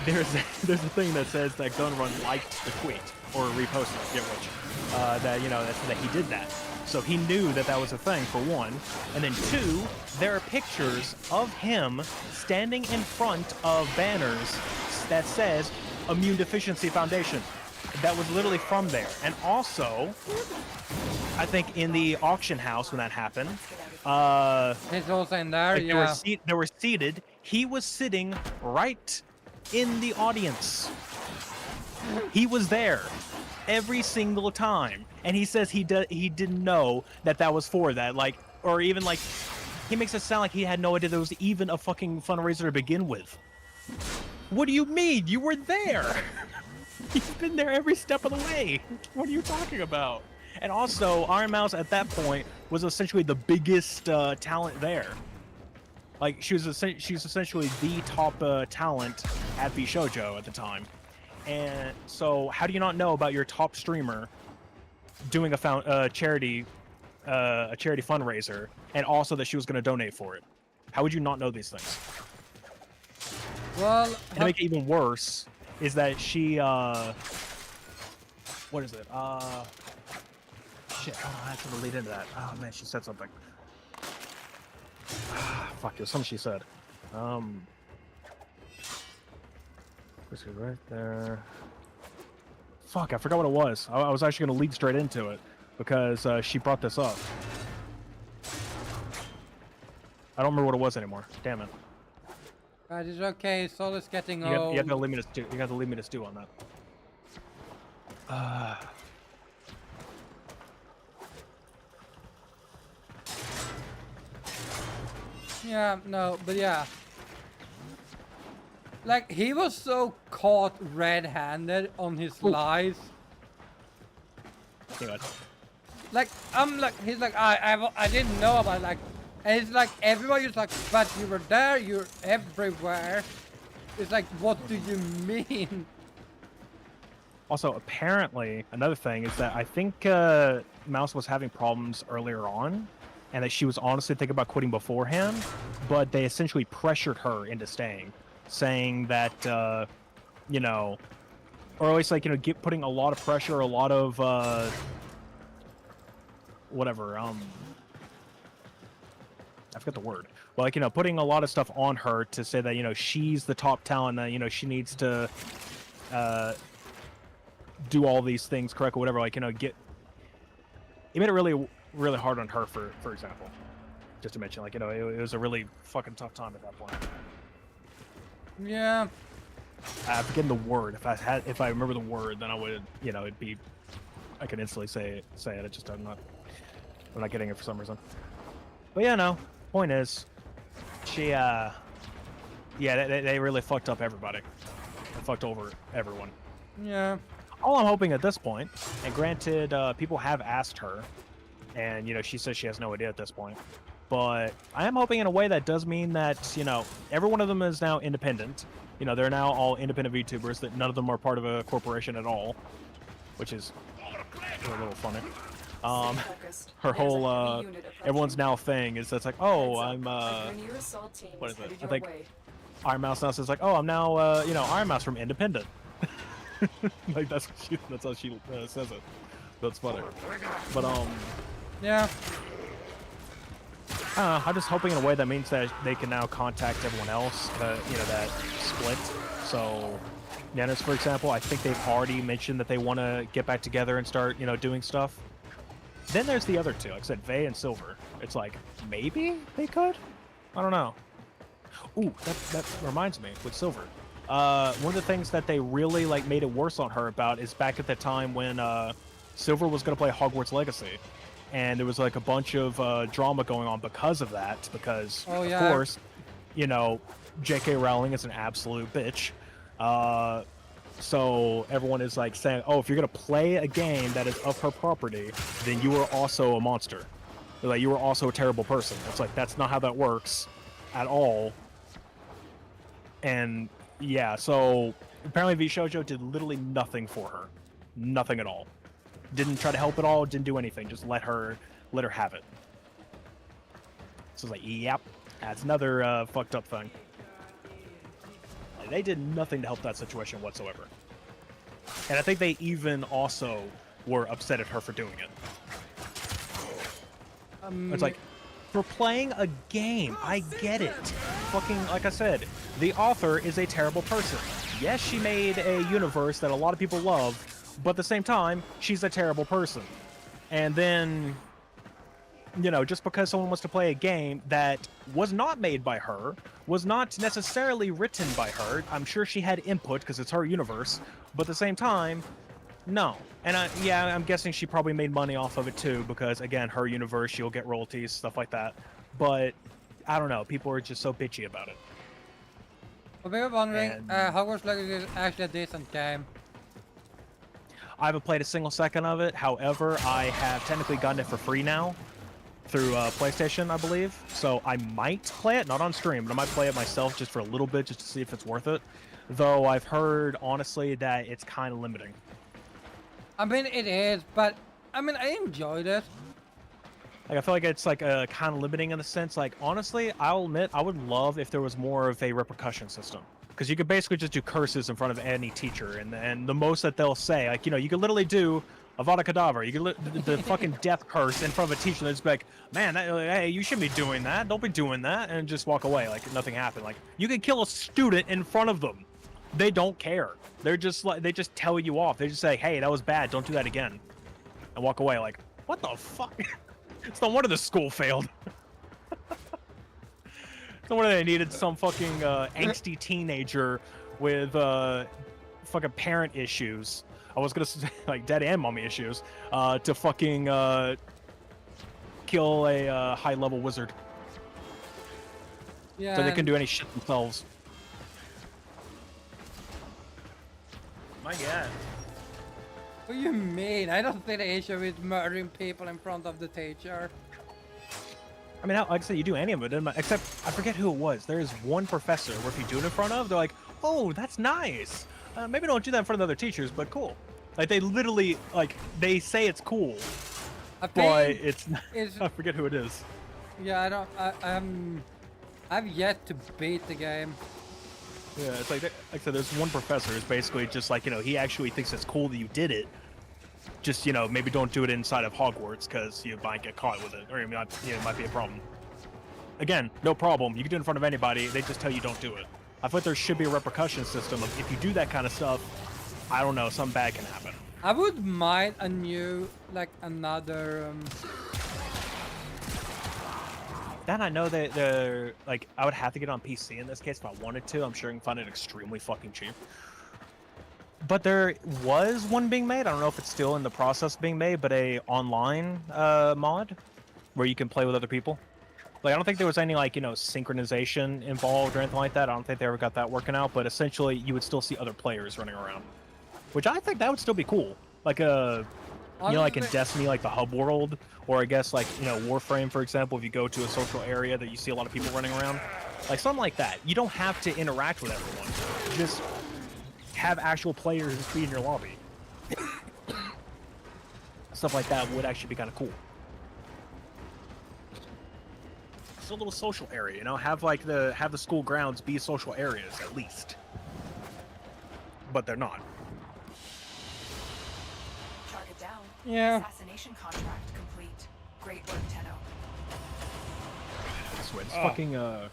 there's a thing that says that Gunrun liked the tweet, or reposted it, get which, that, you know, that he did that. So he knew that that was a thing, for one. And then two, there are pictures of him standing in front of banners that says Immune Deficiency Foundation. That was literally from there. And also, I think in the auction house when that happened, It's also in there, like, yeah. they were seated. He was sitting right in the audience. He was there every single time, and he says he didn't know that that was for that, like, or even, like, he makes it sound like he had no idea there was even a fucking fundraiser to begin with. What do you mean? You were there. You've been there every step of the way. What are you talking about? And also, Iron Mouse at that point was essentially the biggest talent there. Like, she's essentially the top talent at Bishoujo at the time. And so, how do you not know about your top streamer doing a charity fundraiser, and also that she was going to donate for it? How would you not know these things? Well, And to make it even worse, is that she what is it? Shit, hold on, I have to lead into that. Oh man, she said something. Fuck, it was something she said. This is right there. Fuck, I forgot what it was. I was actually going to lead straight into it, because she brought this up. I don't remember what it was anymore. Damn it. It's okay. Soul is getting You old. have to leave me to stew. You have to leave me to stew on that. Yeah, no, but yeah. Like, he was so caught red-handed on his lies. Anyway. Like, he's like, I didn't know about it, like, and it's like, everybody's like, but you were there, you're everywhere. It's like, what do you mean? Also, apparently, another thing is that I think Mouse was having problems earlier on, and that she was honestly thinking about quitting beforehand, but they essentially pressured her into staying, saying that, you know, or at least, like, you know, putting a lot of pressure, a lot of, whatever, I forget the word. Well, like, you know, putting a lot of stuff on her to say that, you know, she's the top talent, that, you know, she needs to, do all these things correctly, whatever, like, you know, it made it really, really hard on her, for example. Just to mention, like, you know, it was a really fucking tough time at that point. Yeah. I'm forgetting the word. If I remember the word, then I would, you know, I could instantly say it. It just, I'm not getting it for some reason. But yeah, no. Point is, she, yeah, they really fucked up everybody. They fucked over everyone. Yeah. All I'm hoping at this point, and granted, people have asked her, and, you know, she says she has no idea at this point, but I am hoping in a way that does mean that, you know, every one of them is now independent. You know, they're now all independent VTubers, that none of them are part of a corporation at all, which is a little funny. Her whole, everyone's now thing is that's like, oh, I'm, what is it? I think Iron Mouse now says like, oh, I'm now, you know, Iron Mouse from Independent. Like, that's how she says it. That's funny. But, Yeah. I'm just hoping in a way that means that they can now contact everyone else, you know, that split. So, Nanas, for example, I think they've already mentioned that they want to get back together and start, you know, doing stuff. Then there's the other two, like I said, Vey and Silver. It's like, maybe they could? I don't know. Ooh, that reminds me, with Silver. One of the things that they really, like, made it worse on her about is back at the time when, Silver was going to play Hogwarts Legacy. And there was, like, a bunch of, drama going on because of that. Because, of course, you know, J.K. Rowling is an absolute bitch. So everyone is, like, saying, oh, if you're going to play a game that is of her property, then you are also a monster. Like, you are also a terrible person. It's like, that's not how that works at all. And, yeah, so apparently VShojo did literally nothing for her. Nothing at all. Didn't try to help at all, didn't do anything. Just let her have it. So it's like, yep, that's another fucked up thing. They did nothing to help that situation whatsoever. And I think they even also were upset at her for doing it. It's like, for playing a game, I get it. Fucking, like I said, the author is a terrible person. Yes, she made a universe that a lot of people love, but at the same time, she's a terrible person. And then, you know, just because someone wants to play a game that was not made by her, was not necessarily written by her, I'm sure she had input because it's her universe, but at the same time, no. And yeah, I'm guessing she probably made money off of it too, because again, her universe, she'll get royalties, stuff like that. But I don't know, people are just so bitchy about it. For people wondering, Hogwarts Legacy is actually a decent game. I haven't played a single second of it. However, I have technically gotten it for free now through PlayStation, I believe. So I might play it, not on stream, but I might play it myself just for a little bit, just to see if it's worth it. Though I've heard, honestly, that it's kind of limiting. I mean, it is, but I mean, I enjoyed it. Like, I feel like it's like kind of limiting in the sense, like, honestly, I'll admit, I would love if there was more of a repercussion system. Because you could basically just do curses in front of any teacher, and the most that they'll say, like, you know, you could literally do Avada Kedavra, you could the fucking death curse in front of a teacher that's like, man, hey, you shouldn't be doing that, don't be doing that, and just walk away like nothing happened. Like, you can kill a student in front of them. They don't care. They're just like, they just tell you off. They just say, hey, that was bad, don't do that again. And walk away like, what the fuck? It's no wonder the school failed. Somewhere they needed some fucking angsty teenager with fucking parent issues. I was gonna say like dad and mommy issues to fucking kill a high level wizard. Yeah. So they can do any shit themselves. My god. What do you mean? I don't think the issue is murdering people in front of the teacher. I mean, like I said, you do any of it, except I forget who it was. There is one professor where if you do it in front of, they're like, "Oh, that's nice. Maybe don't do that in front of other teachers, but cool." Like they literally, like they say it's cool, but it's I forget who it is. Yeah, I don't. I've yet to beat the game. Yeah, it's like I said, there's one professor who's basically just like, he actually thinks it's cool that you did it. Just, maybe don't do it inside of Hogwarts because you might get caught with it, or it might be a problem. Again, no problem. You can do it in front of anybody. They just tell you don't do it. I thought there should be a repercussion system of if you do that kind of stuff, I don't know, something bad can happen. I would mind another. Then I know that they're like I would have to get on PC in this case if I wanted to. I'm sure you can find it extremely fucking cheap. But there was one being made. I don't know if it's still in the process of being made, but a online mod where you can play with other people. Like I don't think there was any synchronization involved or anything like that. I don't think they ever got that working out. But essentially, you would still see other players running around, which I think that would still be cool. Like like in Destiny, like the hub world, or I guess Warframe, for example. If you go to a social area that you see a lot of people running around, like something like that. You don't have to interact with everyone. Just have actual players be in your lobby. Stuff like that would actually be kind of cool. It's a little social area, have the school grounds be social areas at least. But they're not. Target down. Yeah. Assassination contract complete. Great work, Tenno. This fucking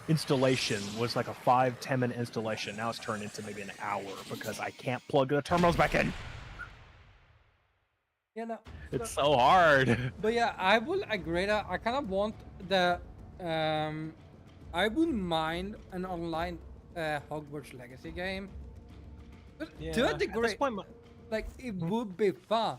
installation was like a 5-10 minute installation. Now it's turned into maybe an hour because I can't plug the terminals back in. It's so hard. But yeah, I will agree that I kind of want the. I wouldn't mind an online Hogwarts Legacy game. But to a degree, at this point, it would be fun.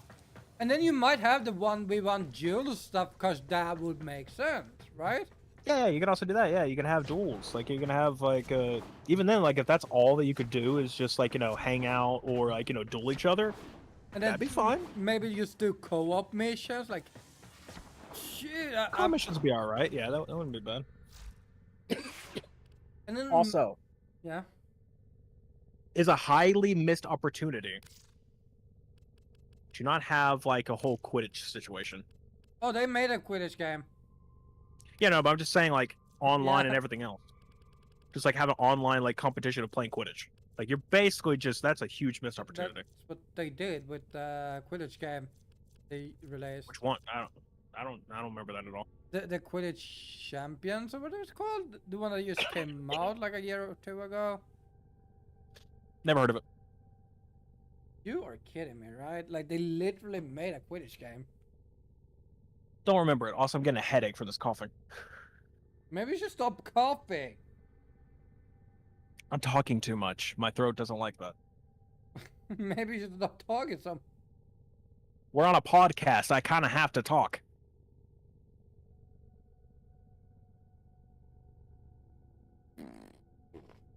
And then you might have the 1v1 duel stuff because that would make sense, right? Yeah, you can also do that. Yeah, you can have duels. Like you can have even then, if that's all that you could do is just hang out or duel each other. And that'd be fine. Maybe just do co-op missions. Shit. Co-op missions would be all right. Yeah, that wouldn't be bad. And then also, yeah, is a highly missed opportunity to not have a whole Quidditch situation. Oh, they made a Quidditch game. Yeah, no, but I'm just saying online and everything else. Just have an online competition of playing Quidditch. You're basically that's a huge missed opportunity. That's what they did with the Quidditch game they released. Which one? I don't remember that at all. The Quidditch Champions or what it's called? The one that just came out a year or two ago. Never heard of it. You are kidding me, right? They literally made a Quidditch game. Don't remember it. Also, I'm getting a headache for this coughing. Maybe you should stop coughing. I'm talking too much. My throat doesn't like that. Maybe you should stop talking some. We're on a podcast. I kind of have to talk.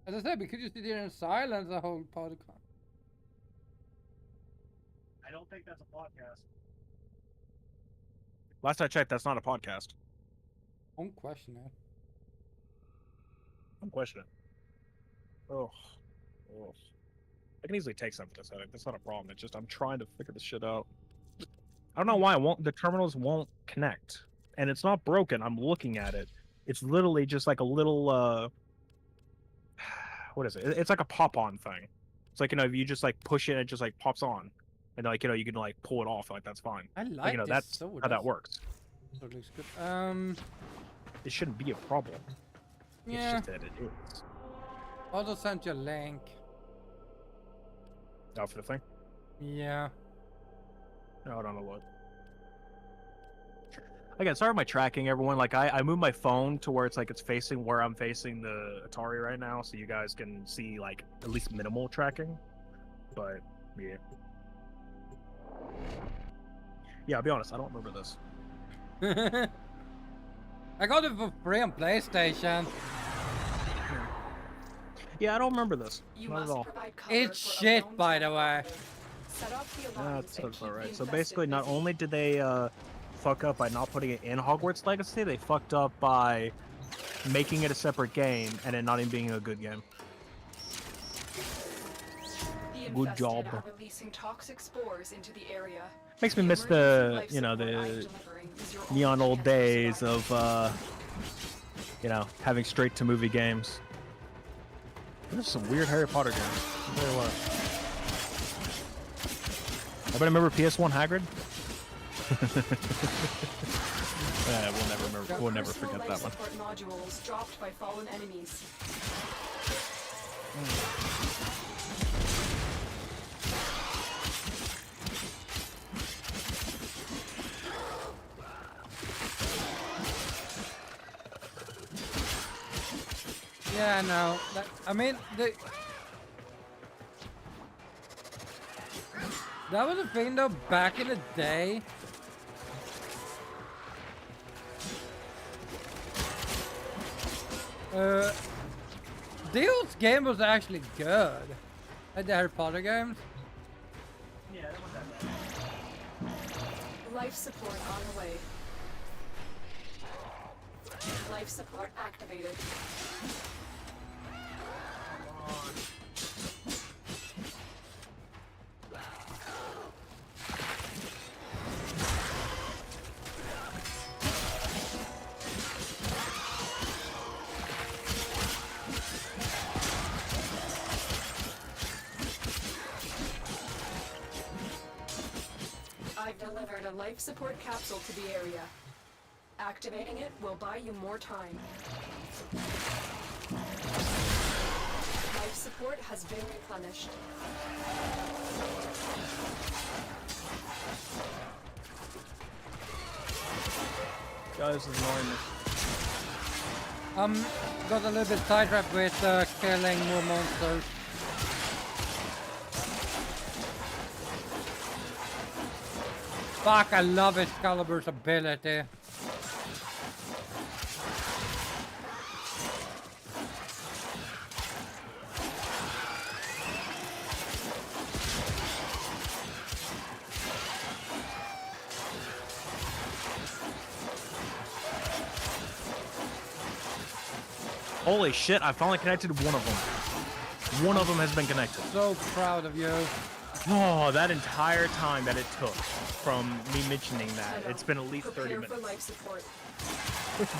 As I said, we could just sit here in silence the whole podcast. I don't think that's a podcast. Last I checked, that's not a podcast. Don't question it. I'm questioning. Oh. I can easily take some for this headache. That's not a problem. It's just I'm trying to figure this shit out. I don't know why the terminals won't connect. And it's not broken. I'm looking at it. It's literally just a little what is it? It's like a pop-on thing. It's if you just push it, it just pops on. And you can pull it off. That's fine. I like this that's sword. how that works. So it looks good. It shouldn't be a problem. Yeah. It's just that it is. I'll just send you a link. Oh, for the thing? Yeah. No, I don't know what. Again, sorry my tracking, everyone. Like I moved my phone to where it's facing where I'm facing the Atari right now, so you guys can see like at least minimal tracking. But yeah. Yeah, I'll be honest, I don't remember this. I got it for free on PlayStation. Yeah, I don't remember this. You Not at must all. provide cover It's for a shit, lone by the tower way. operator. Set off the That alarms and sounds keep about the right. So infested basically, not busy. only did they fuck up by not putting it in Hogwarts Legacy, they fucked up by making it a separate game and it not even being a good game. The Good infested job. are releasing toxic spores into the area. Makes me The miss emergency the, life you know, support I'm the delivering is your neon only old chance for days survival. of, you know, having straight to movie games. There's some weird Harry Potter games. I'll tell you what. Everybody remember PS1 Hagrid? Yeah, we'll never Personal forget life that one. support modules dropped by fallen enemies. Yeah, no. I mean, that was a thing though back in the day. Deal's game was actually good. Like the Harry Potter games. Life support on the way. Life support activated. I've delivered a life support capsule to the area. Activating it will buy you more time. Life support has been replenished. Guys, this is annoying me. Got a little bit sidetracked with killing more monsters. Fuck, I love Excalibur's ability. Holy shit, I finally connected one of them. One of them has been connected. So proud of you. Oh, that entire time that it took from me mentioning that, it's been at least 30 Prepare minutes. for life support.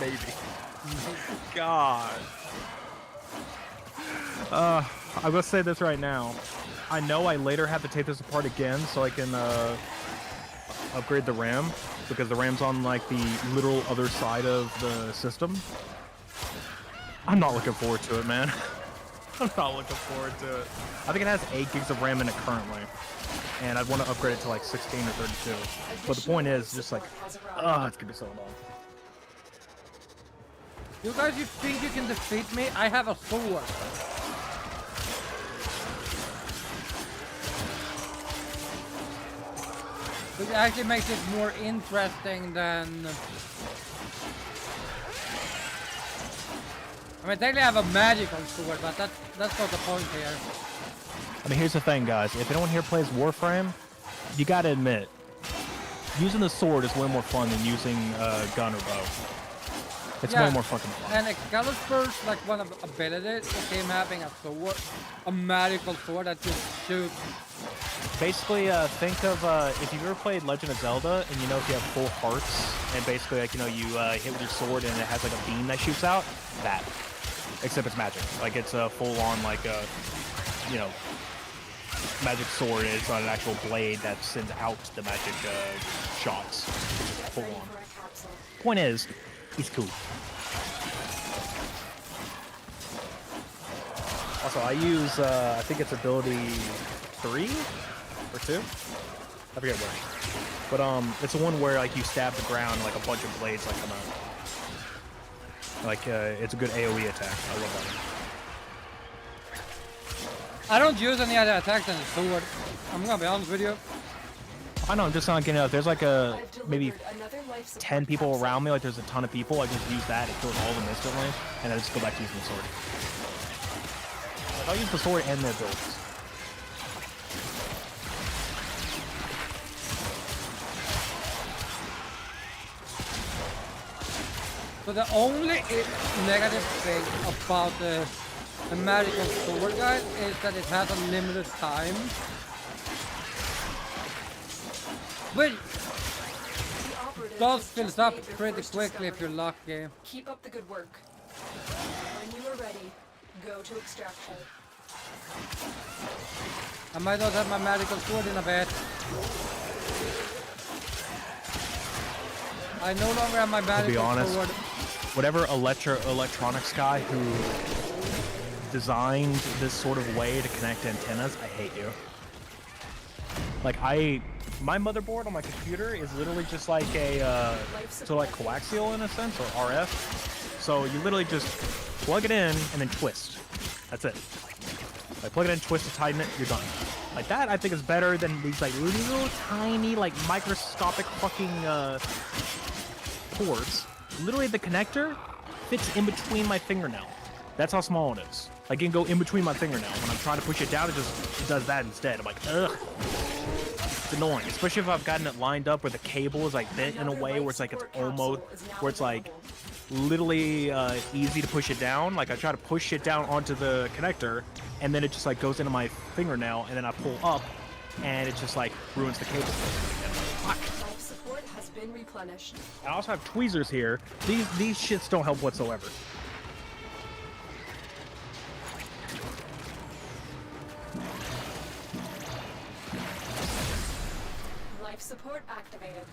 Maybe. God. I'm gonna say this right now. I know I later have to take this apart again so I can upgrade the RAM, because the RAM's on like the literal other side of the system. I'm not looking forward to it, man. I'm not looking forward to it. I think it has 8 gigs of RAM in it currently, and I'd want to upgrade it to like 16 or 32. But the point is, just like, it's gonna be so long. You guys, you think you can defeat me? I have a sword. Which actually makes it more interesting than... I mean, technically I have a magical sword, but that's not the point here. I mean, here's the thing, guys. If anyone here plays Warframe, you gotta admit, using the sword is way more fun than using gun or bow. It's way more fucking fun. And Excalibur's like one of the abilities is him having a sword, a magical sword that just shoots. Basically, think of if you've ever played Legend of Zelda, and you know if you have full hearts, and basically like you hit with your sword and it has like a beam that shoots out. That, except it's magic. Like it's a full-on like a magic sword. It's not an actual blade that sends out the magic shots. Full Ready on. for a capsule. Point is, he's cool. Also, I use I think it's ability 3 or 2. I forget which. But it's the one where like you stab the ground and, like a bunch of blades like come out. Like it's a good AOE attack. I love that one. I don't use any other attacks than the sword. I'm gonna be honest with you. I know, I'm just not getting out. There's like a I've maybe delivered another life support 10 people capsule. around me. Like there's a ton of people. I just use that. It kills all of them instantly, and I just go back to using the sword. Like, I'll use the sword and their builds. So the only negative thing about the magical sword, guys, is that it has a limited time. But The operative does has fills just up made their pretty first quickly if you're discovery. lucky. Keep up the good work. When you are ready, go to extraction. I might not have my magical sword in a bit. I no longer have my To magical be honest, sword. whatever electronics guy who designed this sort of way to connect antennas, I hate you. Like my motherboard on my computer is literally just like a so like coaxial in a sense, or RF. So you literally just plug it in and then twist. That's it. Like plug it in, twist to tighten it, you're done. Like that, I think is better than these like little tiny like microscopic fucking ports. Literally the connector fits in between my fingernail. That's how small it is. Like it can go in between my fingernail. When I'm trying to push it down, it does that instead. I'm like, ugh. It's annoying, especially if I've gotten it lined up where the cable is like bent in a way where it's like it's almost, where it's like literally easy to push it down. Like I try to push it down onto the connector, and then it just like goes into my fingernail, and then I pull up, and it just like ruins the cable. Life support has been replenished. I also have tweezers here. These shits don't help whatsoever. Life support activated.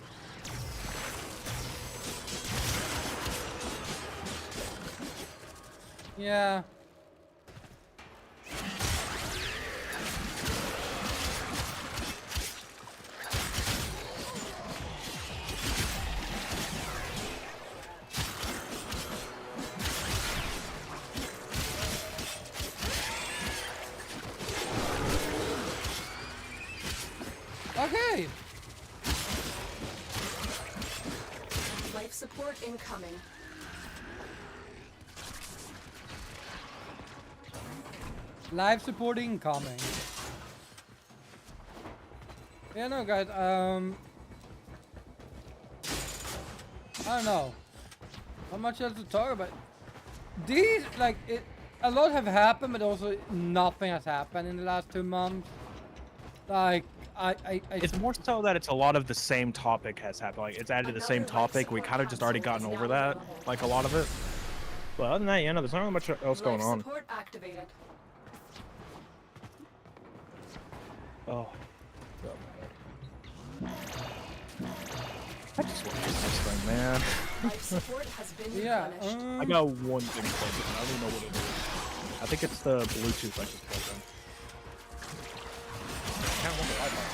Yeah. Okay. Life support incoming. Live support incoming. Yeah, no, guys. I don't know. Not much else to talk about. These, like, a lot have happened, but also nothing has happened in the last 2 months. Like, It's more so that it's a lot of the same topic has happened. Like it's added to the same topic. We kind of just already gotten over that, like a lot of it. But other than that, you know, there's not really much else going Life on. support activated. Oh. I just want to use this thing, man. Life support has been yeah. replenished. I got one thing plugged in. I don't even know what it is. I think it's the Bluetooth I just plugged in. I can't run the Wi-Fi.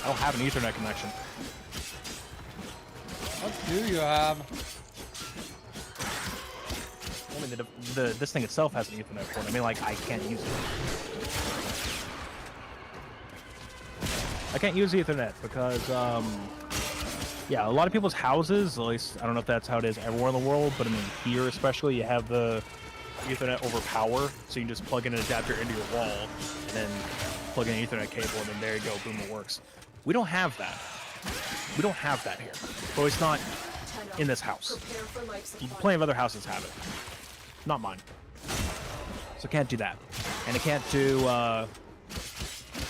I don't have an Ethernet connection. What do you have? I mean, this thing itself has an Ethernet port. I mean, like, I can't use it. I can't use Ethernet because, yeah, a lot of people's houses, at least, I don't know if that's how it is everywhere in the world, but I mean, here especially, you have the Ethernet over power, so you can just plug in an adapter into your wall, and then plug in an Ethernet cable, and then there you go, boom, it works. We don't have that. We don't have that here. Or it's not in this house. Prepare for life support. Plenty of other houses have it. Not mine. So can't do that. And it can't do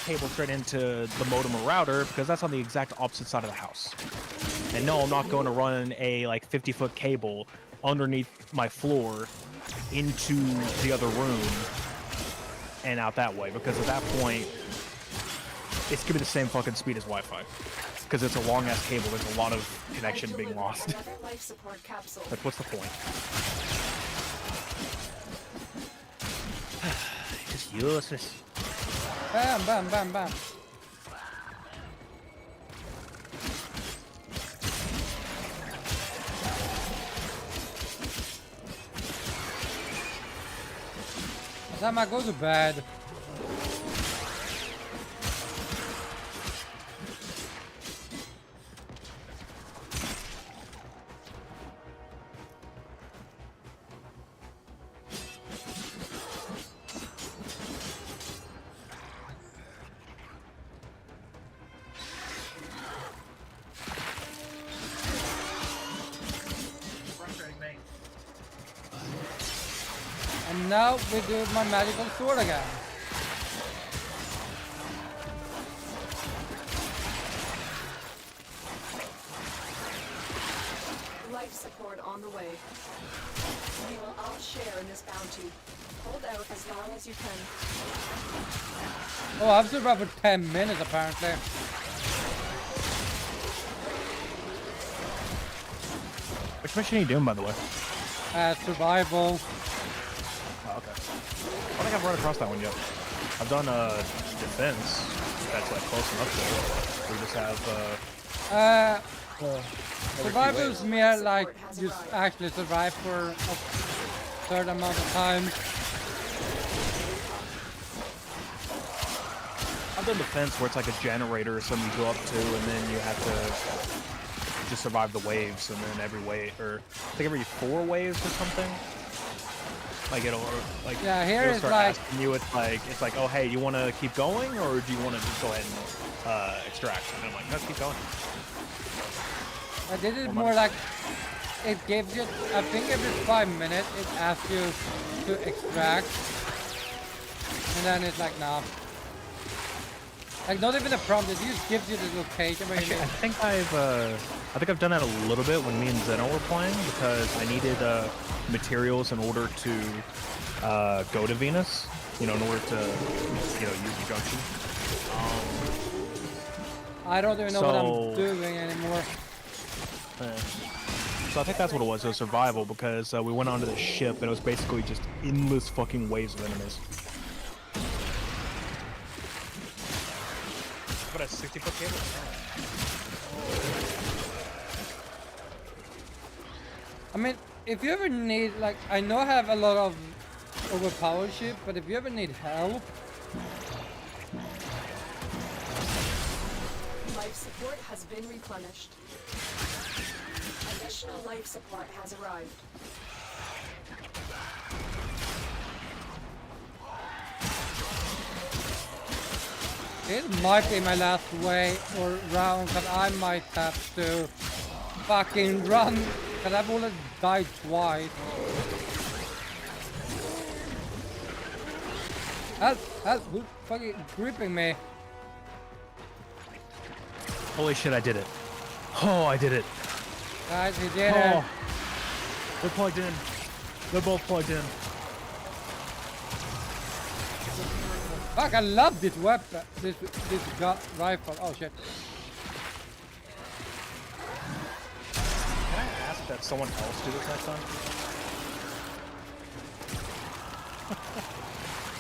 cable straight into the modem or router because that's on the exact opposite side of the house. And no, I'm not going to run a like 50-foot cable underneath my floor into the other room and out that way, because at that point it's gonna be the same fucking speed as Wi-Fi. Because it's a long ass cable, there's a lot of connection being lost. Another life support capsule. Like, what's the point? Just useless. Bam, bam, bam, bam. Sama, go to bed. And now we do my magical sword again. Life support on the way. We will all share in this bounty. Hold out as long as you can. Oh, I've survived for 10 minutes apparently. Which mission are you doing, by the way? Survival. Oh, okay. I don't think I've run across that one yet. I've done defense. That's like close enough to it. We just have Survival is mere like you actually survive for a certain amount of time. I've done defense where it's like a generator or something you go up to, and then you have to just survive the waves, and then every wave, or I think every 4 waves or something. Like it'll like yeah, here it'll it's start like asking you, it's like oh hey, you want to keep going or do you want to just go ahead and extract? And I'm like, no, keep going. this is more like it gives you. I think every 5 minutes it asks you to extract, and then it's like nah. Like not even a prompt, it just gives you the location where Actually, you I think I've done that a little bit when me and Zeno were playing because I needed materials in order to go to Venus. You know, in order to use the junction. I don't even know what I'm doing anymore. So I think that's what it was. It was survival because we went onto the ship and it was basically just endless fucking waves of enemies. What a 60-foot cable. I mean, if you ever need, like, I know I have a lot of overpowered ship, but if you ever need help, Life support has been replenished. Additional life support has arrived. it might be my last way or round, because I might have to fucking run, because I've already died twice. Help, who's fucking gripping me? Holy shit, I did it. Oh, I did it. Guys, he did it. Oh, they're plugged in. They're both plugged in. Fuck, I love this weapon, this rifle. Oh shit. Can I ask that someone else do this next time?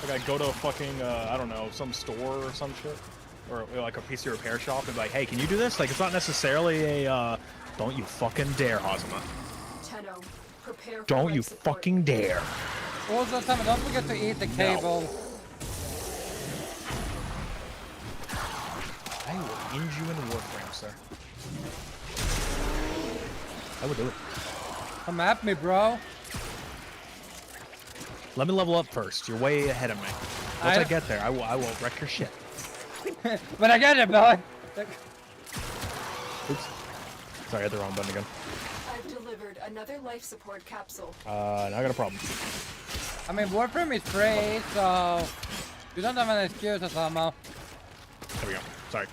Like I go to a fucking, I don't know, some store or some shit? Or like a PC repair shop and be like, hey, can you do this? Like, it's not necessarily a, don't you fucking dare, Hazama. Tenno, prepare for Don't you life support. fucking dare. Also, Tom, don't forget to eat the cable. I will end you in Warframe, sir. I would do it. Come at me, bro. Let me level up first. You're way ahead of me. Once I get there, I will wreck your shit. When I get it, boy. Oops. Sorry, I hit the wrong button again. I've delivered another life support capsule. Now I got a problem. I mean, Warframe is free, so you don't have an excuse, Osama. There we go. Sorry.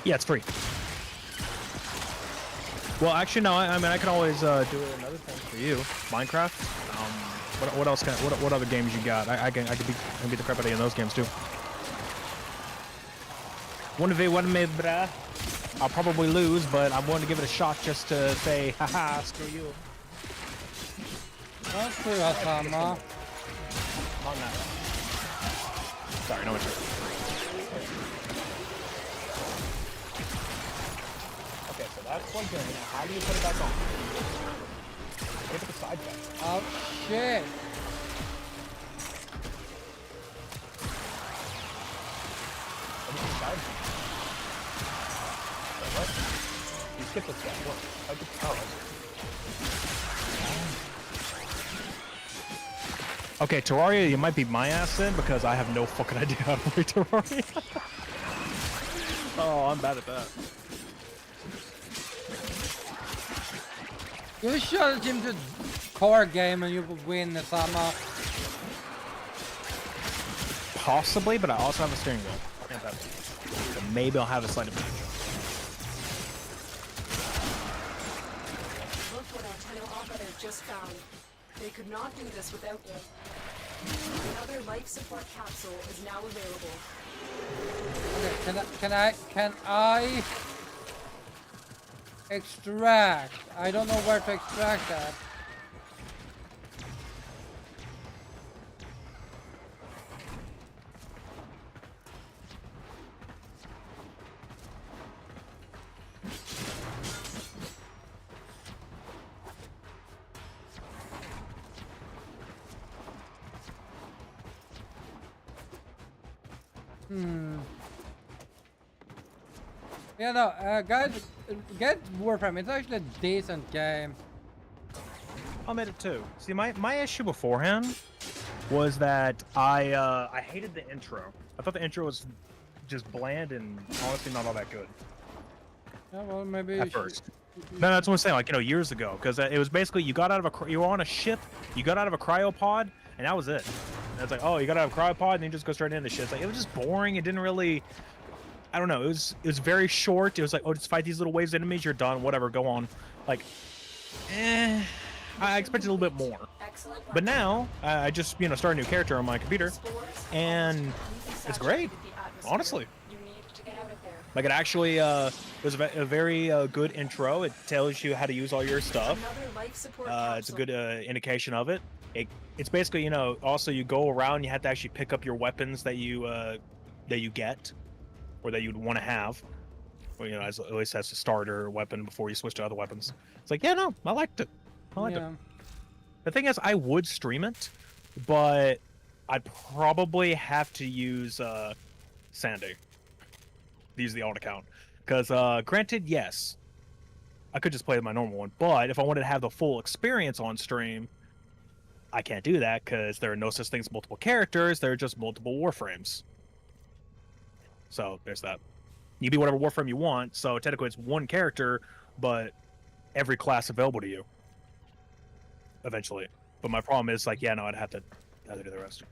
Yeah, it's free. Well, actually, no. I mean, I can always do another thing for you. Minecraft. What else? What other games you got? I can beat the crap out of you in those games too. 1v1 me, bruh. I'll probably lose, but I'm willing to give it a shot just to say, haha, screw you. Don't screw Osama. On that. Sorry, no interest. Okay, so that's plugged in. Now, how do you put it back on? Give it the side back. Oh shit. skip this guy. What? Okay, Terraria, you might be my ass then because I have no fucking idea how to play Terraria. Oh, I'm bad at that. You should him to core game and you will win the summer. Possibly, but I also have a steering wheel. And that, so maybe I'll have a slight advantage. Look what Antenna Operative just found. They could not do this without you. Another life support capsule is now available. Okay, can I extract? I don't know where to extract that. Yeah, no, guys, get Warframe. It's actually a decent game. I made it too. See, my issue beforehand was that I hated the intro. I thought the intro was just bland and honestly not all that good. Yeah, well, maybe at first. No, that's what I'm saying. Like, you know, years ago, because it was basically you got out of you were on a ship, you got out of a cryopod, and that was it. And it's like, oh, you got out of a cryopod, and you just go straight into shit. It's like it was just boring. It didn't really. I don't know. It was very short. It was like, oh, just fight these little waves of enemies. You're done. Whatever. Go on. Like, I expected a little bit more. But now I just started a new character on my computer, and it's great. Honestly. Like it actually was a very good intro. It tells you how to use all your stuff. It's a good indication of it. It's basically also you go around. You have to actually pick up your weapons that you get or that you'd want to have. Or, at least as a starter weapon before you switch to other weapons. It's like, yeah, no, I liked it. I liked it. The thing is, I would stream it, but I'd probably have to use Sandy. Use the alt account. Because, granted, yes, I could just play my normal one, but if I wanted to have the full experience on stream, I can't do that because there are no such things as multiple characters, there are just multiple warframes. So, there's that. You can be whatever warframe you want, so technically it's one character, but every class available to you. Eventually. But my problem is, like, yeah, no, I'd have to do the rest.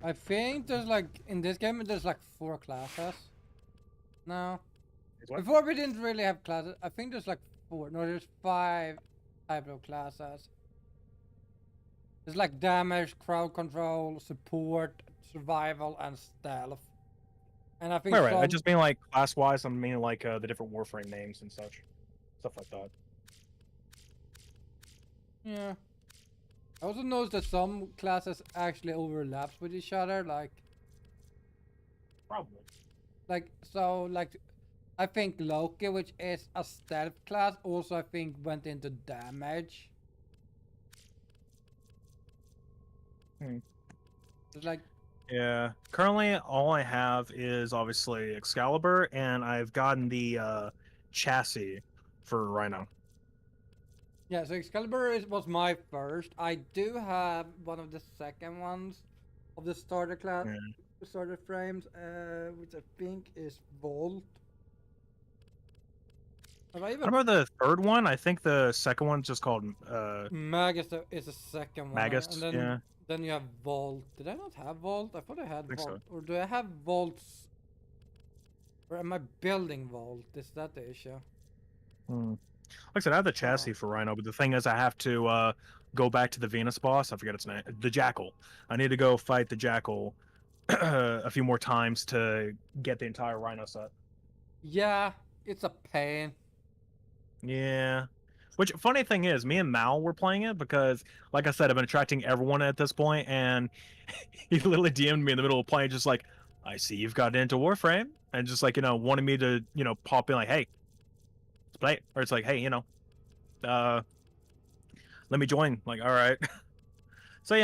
I think there's, like, in this game, there's, like, 4 classes. No. Before we didn't really have classes. I think there's, like, 4. No, there's 5 type of classes. There's, like, damage, crowd control, support, survival, and stealth. And I think right. I just mean like class-wise. I mean like the different warframe names and such, stuff like that. Yeah. I also noticed that some classes actually overlaps with each other. Like. Probably. Like I think Loki, which is a stealth class, also I think went into damage. It's like. Yeah, currently all I have is obviously Excalibur, and I've gotten the chassis for Rhino. Yeah, so Excalibur was my first. I do have one of the second ones of the starter class, starter frames, which I think is Volt. I remember the third one. I think the second one's just called Magus is the second one. Magus, and then, yeah. Then you have Volt. Did I not have Volt? I thought I had Volt. So. Or do I have Volts? Or am I building Volt? Is that the issue? Like I said, I have the chassis for Rhino, but the thing is I have to go back to the Venus boss. I forget its name. The Jackal. I need to go fight the Jackal a few more times to get the entire Rhino set. Yeah, it's a pain. Yeah. Which, funny thing is, me and Mal were playing it because, like I said, I've been attracting everyone at this point, and he literally DM'd me in the middle of playing, just like, I see you've got into Warframe, and just like, wanted me to, pop in like, hey, let's play it. Or it's like, hey, let me join. Like, all right. So,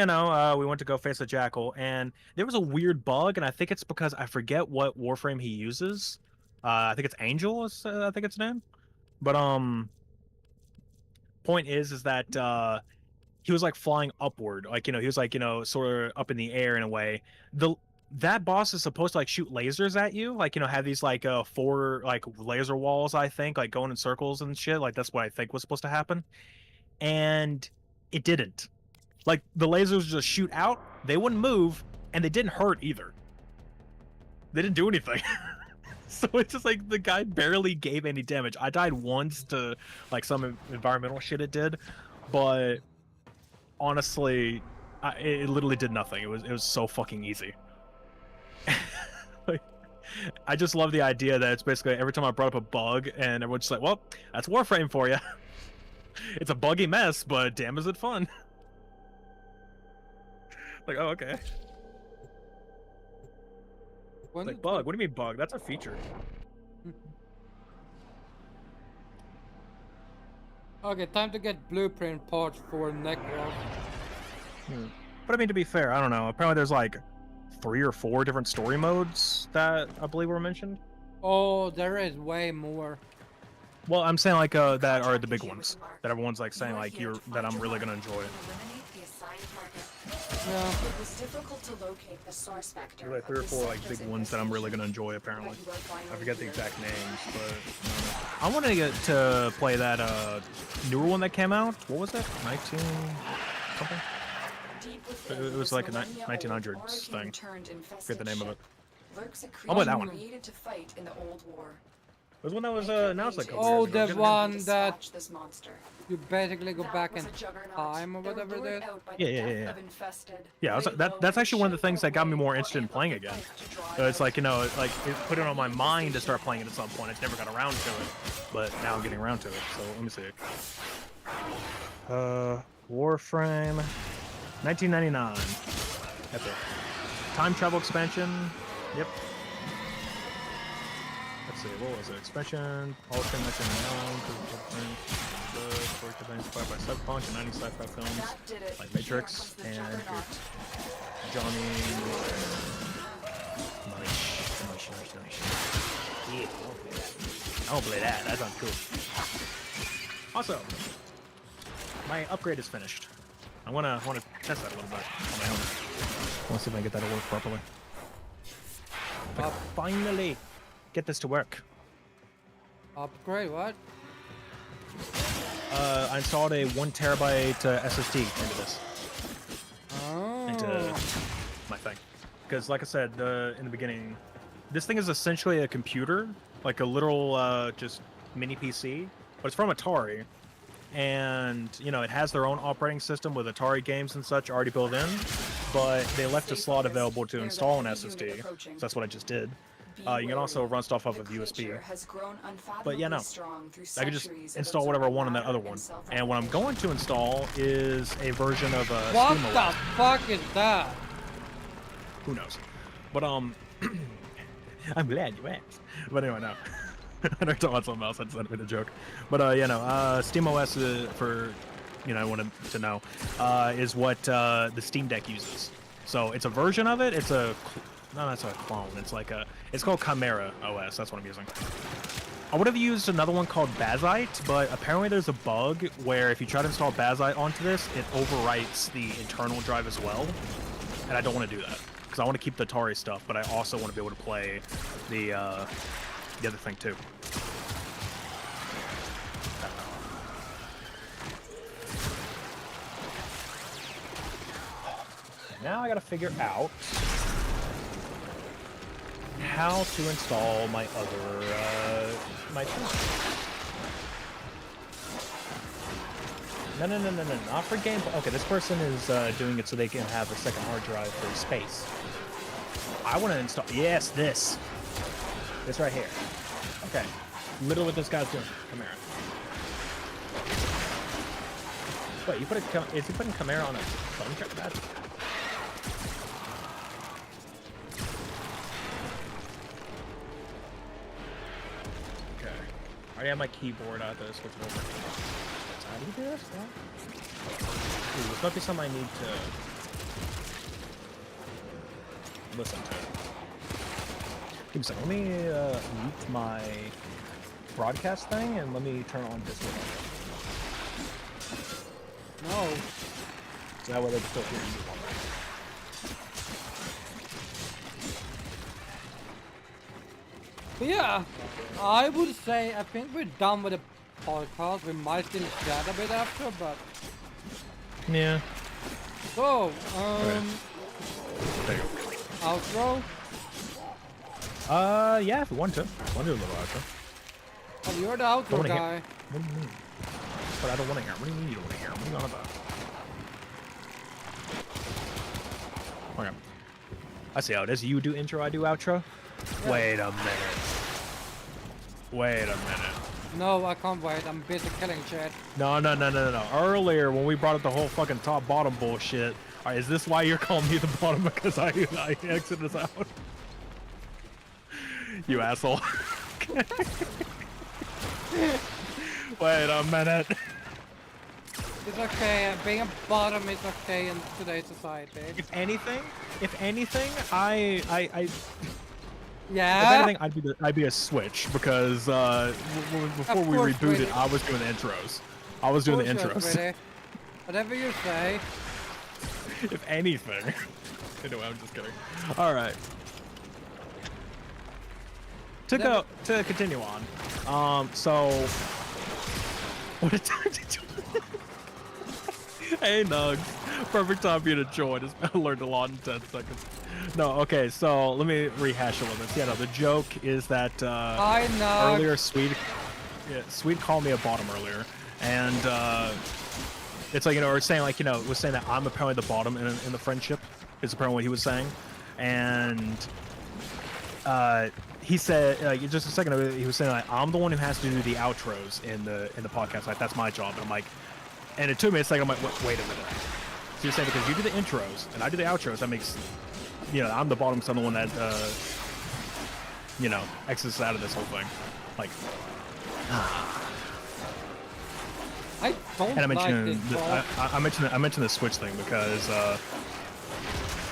we went to go face the Jackal, and there was a weird bug, and I think it's because I forget what Warframe he uses. I think it's Angel, I think it's name. But point is that he was like flying upward, like he was like sort of up in the air in a way. That boss is supposed to like shoot lasers at you, like have these like 4 like laser walls, I think, like going in circles and shit. Like that's what I think was supposed to happen, and it didn't. Like the lasers just shoot out, they wouldn't move, and they didn't hurt either. They didn't do anything. So it's just like the guy barely gave any damage. I died once to like some environmental shit it did, but honestly, it literally did nothing. It was so fucking easy. Like, I just love the idea that it's basically every time I brought up a bug and everyone's just like, well, that's Warframe for you. It's a buggy mess, but damn is it fun. Like, oh, okay. Like, bug? What do you mean bug? That's a feature. Okay, time to get blueprint parts for Necros. But I mean, to be fair, I don't know. Apparently there's like 3 or 4 different story modes that I believe were mentioned. Oh, there is way more. Well, I'm saying like that are the big ones that everyone's like saying like that I'm really gonna enjoy. Yeah. It was difficult to locate the source vector. There's like 3 or 4 like big ones that I'm really gonna enjoy. Apparently, I forget the exact names, but I want to get to play that newer one that came out. What was it? 19 something. It was like a 1900s thing. Forget the name of it. I'll play that one. It was one that was announced like a couple years ago. The one that you basically go back in time or whatever it is. Yeah, that's actually one of the things that got me more interested in playing again. It's like like it put it on my mind to start playing it at some point. I just never got around to it, but now I'm getting around to it. So let me see. Warframe, 1999. That's it. Time travel expansion. Yep. Let's see, what was it? Expansion, Ultimate 1999, story inspired by Cyberpunk and 90s sci-fi films like Matrix and Johnny. Nice. Yeah, I'll play that. That sounds cool. Also, my upgrade is finished. I wanna test that a little bit on my own. I wanna see if I can get that to work properly. But finally get this to work. Upgrade what? I installed a 1 terabyte SSD into this. Oh. Into my thing. Because like I said in the beginning, this thing is essentially a computer, like a literal just mini PC, but it's from Atari. And, it has their own operating system with Atari games and such already built in, but they left a slot available to install an SSD, so that's what I just did. You can also run stuff off of USB. But yeah, no. I can just install whatever I want on that other one. And what I'm going to install is a version of What SteamOS. the fuck is that? Who knows? But I'm glad you asked. But anyway, no. I know you're talking about something else. I just made a joke. But SteamOS for wanted to know is what the Steam Deck uses. So it's a version of it. It's a no, that's a clone. It's called Chimera OS. That's what I'm using. I would have used another one called Bazite, but apparently there's a bug where if you try to install Bazite onto this, it overwrites the internal drive as well, and I don't want to do that because I want to keep the Atari stuff, but I also want to be able to play the other thing too. Now I gotta figure out how to install my other my thing. No, not for game. Okay, this person is doing it so they can have a second hard drive for space. I want to install. Yes, this right here. Okay, literally what this guy's doing. Chimera. Wait, is he putting Chimera on a phone trackpad? I already have my keyboard out there, switch it over. How do you do this? Ooh, this might be something I need to listen to. Give me a second. Let me mute my broadcast thing, and let me turn on Discord. No. So that way they can still hear you. But yeah, I would say I think we're done with the podcast. We might still chat a bit after, but Yeah. so There you outro. go. Yeah, if you want to. Want to do a little outro. Oh, you're the outro wanna hear- guy. What do you mean? But I don't want to hear. What do you mean you don't want to hear? What are you on about? Okay. I see how it is. You do intro, I do outro. Yeah. Wait a minute. Wait a minute. No, I can't wait. I'm busy killing shit. No. Earlier, when we brought up the whole fucking top-bottom bullshit, is this why you're calling me the bottom? Because I exited us out? You asshole. Wait a minute. It's okay. Being a bottom is okay in today's society. If anything, I Yeah. if anything, I'd be a switch because before we course, rebooted, Brady. I was doing the intros. I was doing the Bullshit, intros. Brady. Whatever you say. If anything. Anyway, I'm just kidding. All right. To continue on. So what a time to do. Hey Nugs, perfect time for you to join. I learned a lot in 10 seconds. No, okay, so let me rehash a little bit. Yeah, no, the joke is that I know. earlier Swede called me a bottom earlier, and it's like, you know, or saying like, you know, was saying that I'm apparently the bottom in the friendship is apparently what he was saying, and he said just a second ago he was saying like I'm the one who has to do the outros in the podcast, like that's my job, and I'm like, and it took me a second, I'm like, wait a minute. So you're saying because you do the intros and I do the outros, that makes, you know, I'm the bottom, so I'm the one that you know, exits out of this whole thing, like. I don't And I mentioned like this I mentioned the Switch thing because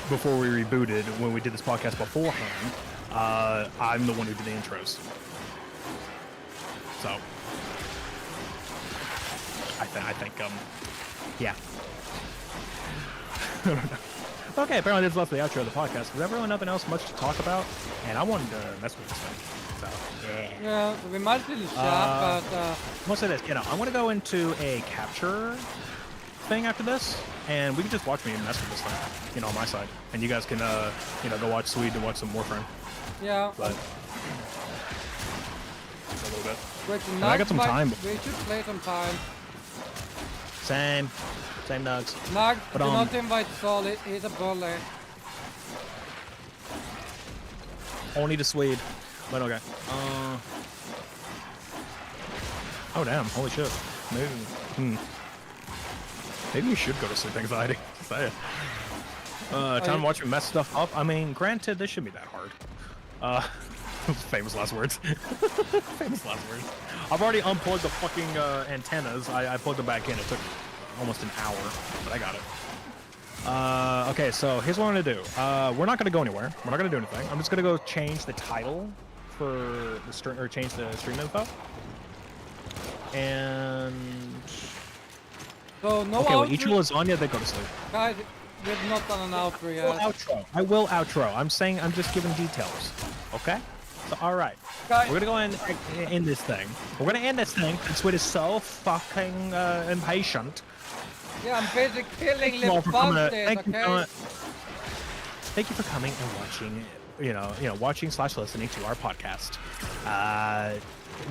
before we rebooted, when we did this podcast beforehand, I'm the one who did the intros. So I think yeah. I don't know. Okay, apparently this is left the outro of the podcast. Because there really nothing else much to talk about, and I wanted to mess with this thing. So yeah. Yeah, we might still chat, but Most of this, you know, I'm gonna go into a capture thing after this, and we can just watch me mess with this thing, you know, on my side, and you guys can, you know, go watch Swede and watch some Warframe. yeah. But a little bit. Wait, And I got some time. We should play some time. Same nugs. Nag, But, do not invite Solid. He's a bully. Only to Swede. But okay. Oh damn! Holy shit. Maybe you should go to sleep anxiety. Just saying. Time to watch me mess stuff up. I mean, granted, this shouldn't be that hard. Famous last words. Famous last words. I've already unplugged the fucking antennas. I plugged them back in. It took almost an hour, but I got it. Okay, so here's what I'm gonna do. We're not gonna go anywhere. We're not gonna do anything. I'm just gonna go change the title for the stream, or change the stream info. And So no okay, well, eat outro. your lasagna, then go to sleep. Guys, we've not done an outro Well, yet. outro. I will outro. I'm saying I'm just giving details. Okay? So, all right. Guys, We're gonna go and end this thing. We're gonna end this thing. And Swede is so fucking impatient. yeah, I'm busy killing Thank you all for coming. Lebastis, okay? Thank you for coming and watching. You know, watching/listening to our podcast.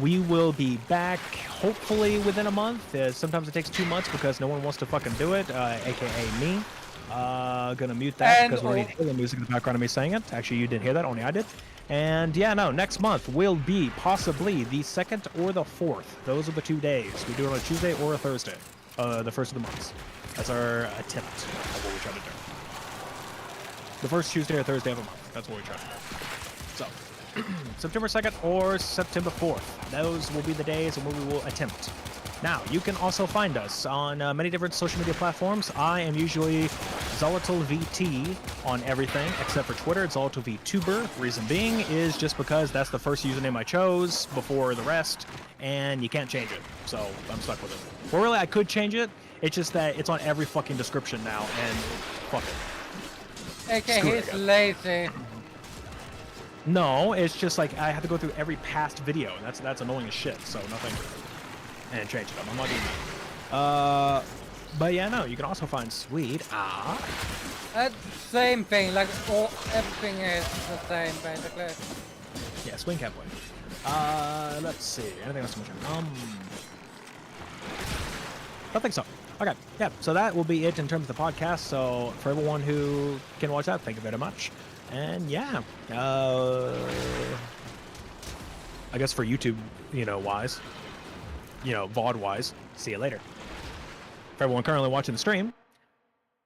We will be back hopefully within a month. Sometimes it takes 2 months because no one wants to fucking do it, aka me. Gonna mute that And because we're already hearing music in the background of me saying it. Actually, you didn't hear that, only I did. And yeah, no, next month will be possibly the 2nd or the 4th. Those are the 2 days. We do it on a Tuesday or a Thursday, the first of the months. That's our attempt of what we try to do. The first Tuesday or Thursday of a month. That's what we try to do. So, September 2nd or September 4th. Those will be the days when we will attempt. Now, you can also find us on many different social media platforms. I am usually ZolotylVT on everything except for Twitter. It's ZolotylVTuber. Reason being is just because that's the first username I chose before the rest, and you can't change it. So I'm stuck with it. Well, really, I could change it. It's just that it's on every fucking description now, and fuck it. Okay, Screw it, he's guys. lazy. No, it's just like I have to go through every past video, and that's annoying as shit. So nothing. And change it up. I'm not doing that. But yeah, no, you can also find Sweet. Same thing, like everything is the same basically. Yeah, swing cat boy. Let's see. Anything else to mention? I think so. Okay, yeah. So that will be it in terms of the podcast. So for everyone who can watch that, thank you very much. And yeah, I guess for YouTube, wise, VOD wise, see you later. For everyone currently watching the stream,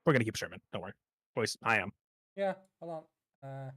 we're gonna keep streaming. Don't worry, boys. I am. Yeah, hold on.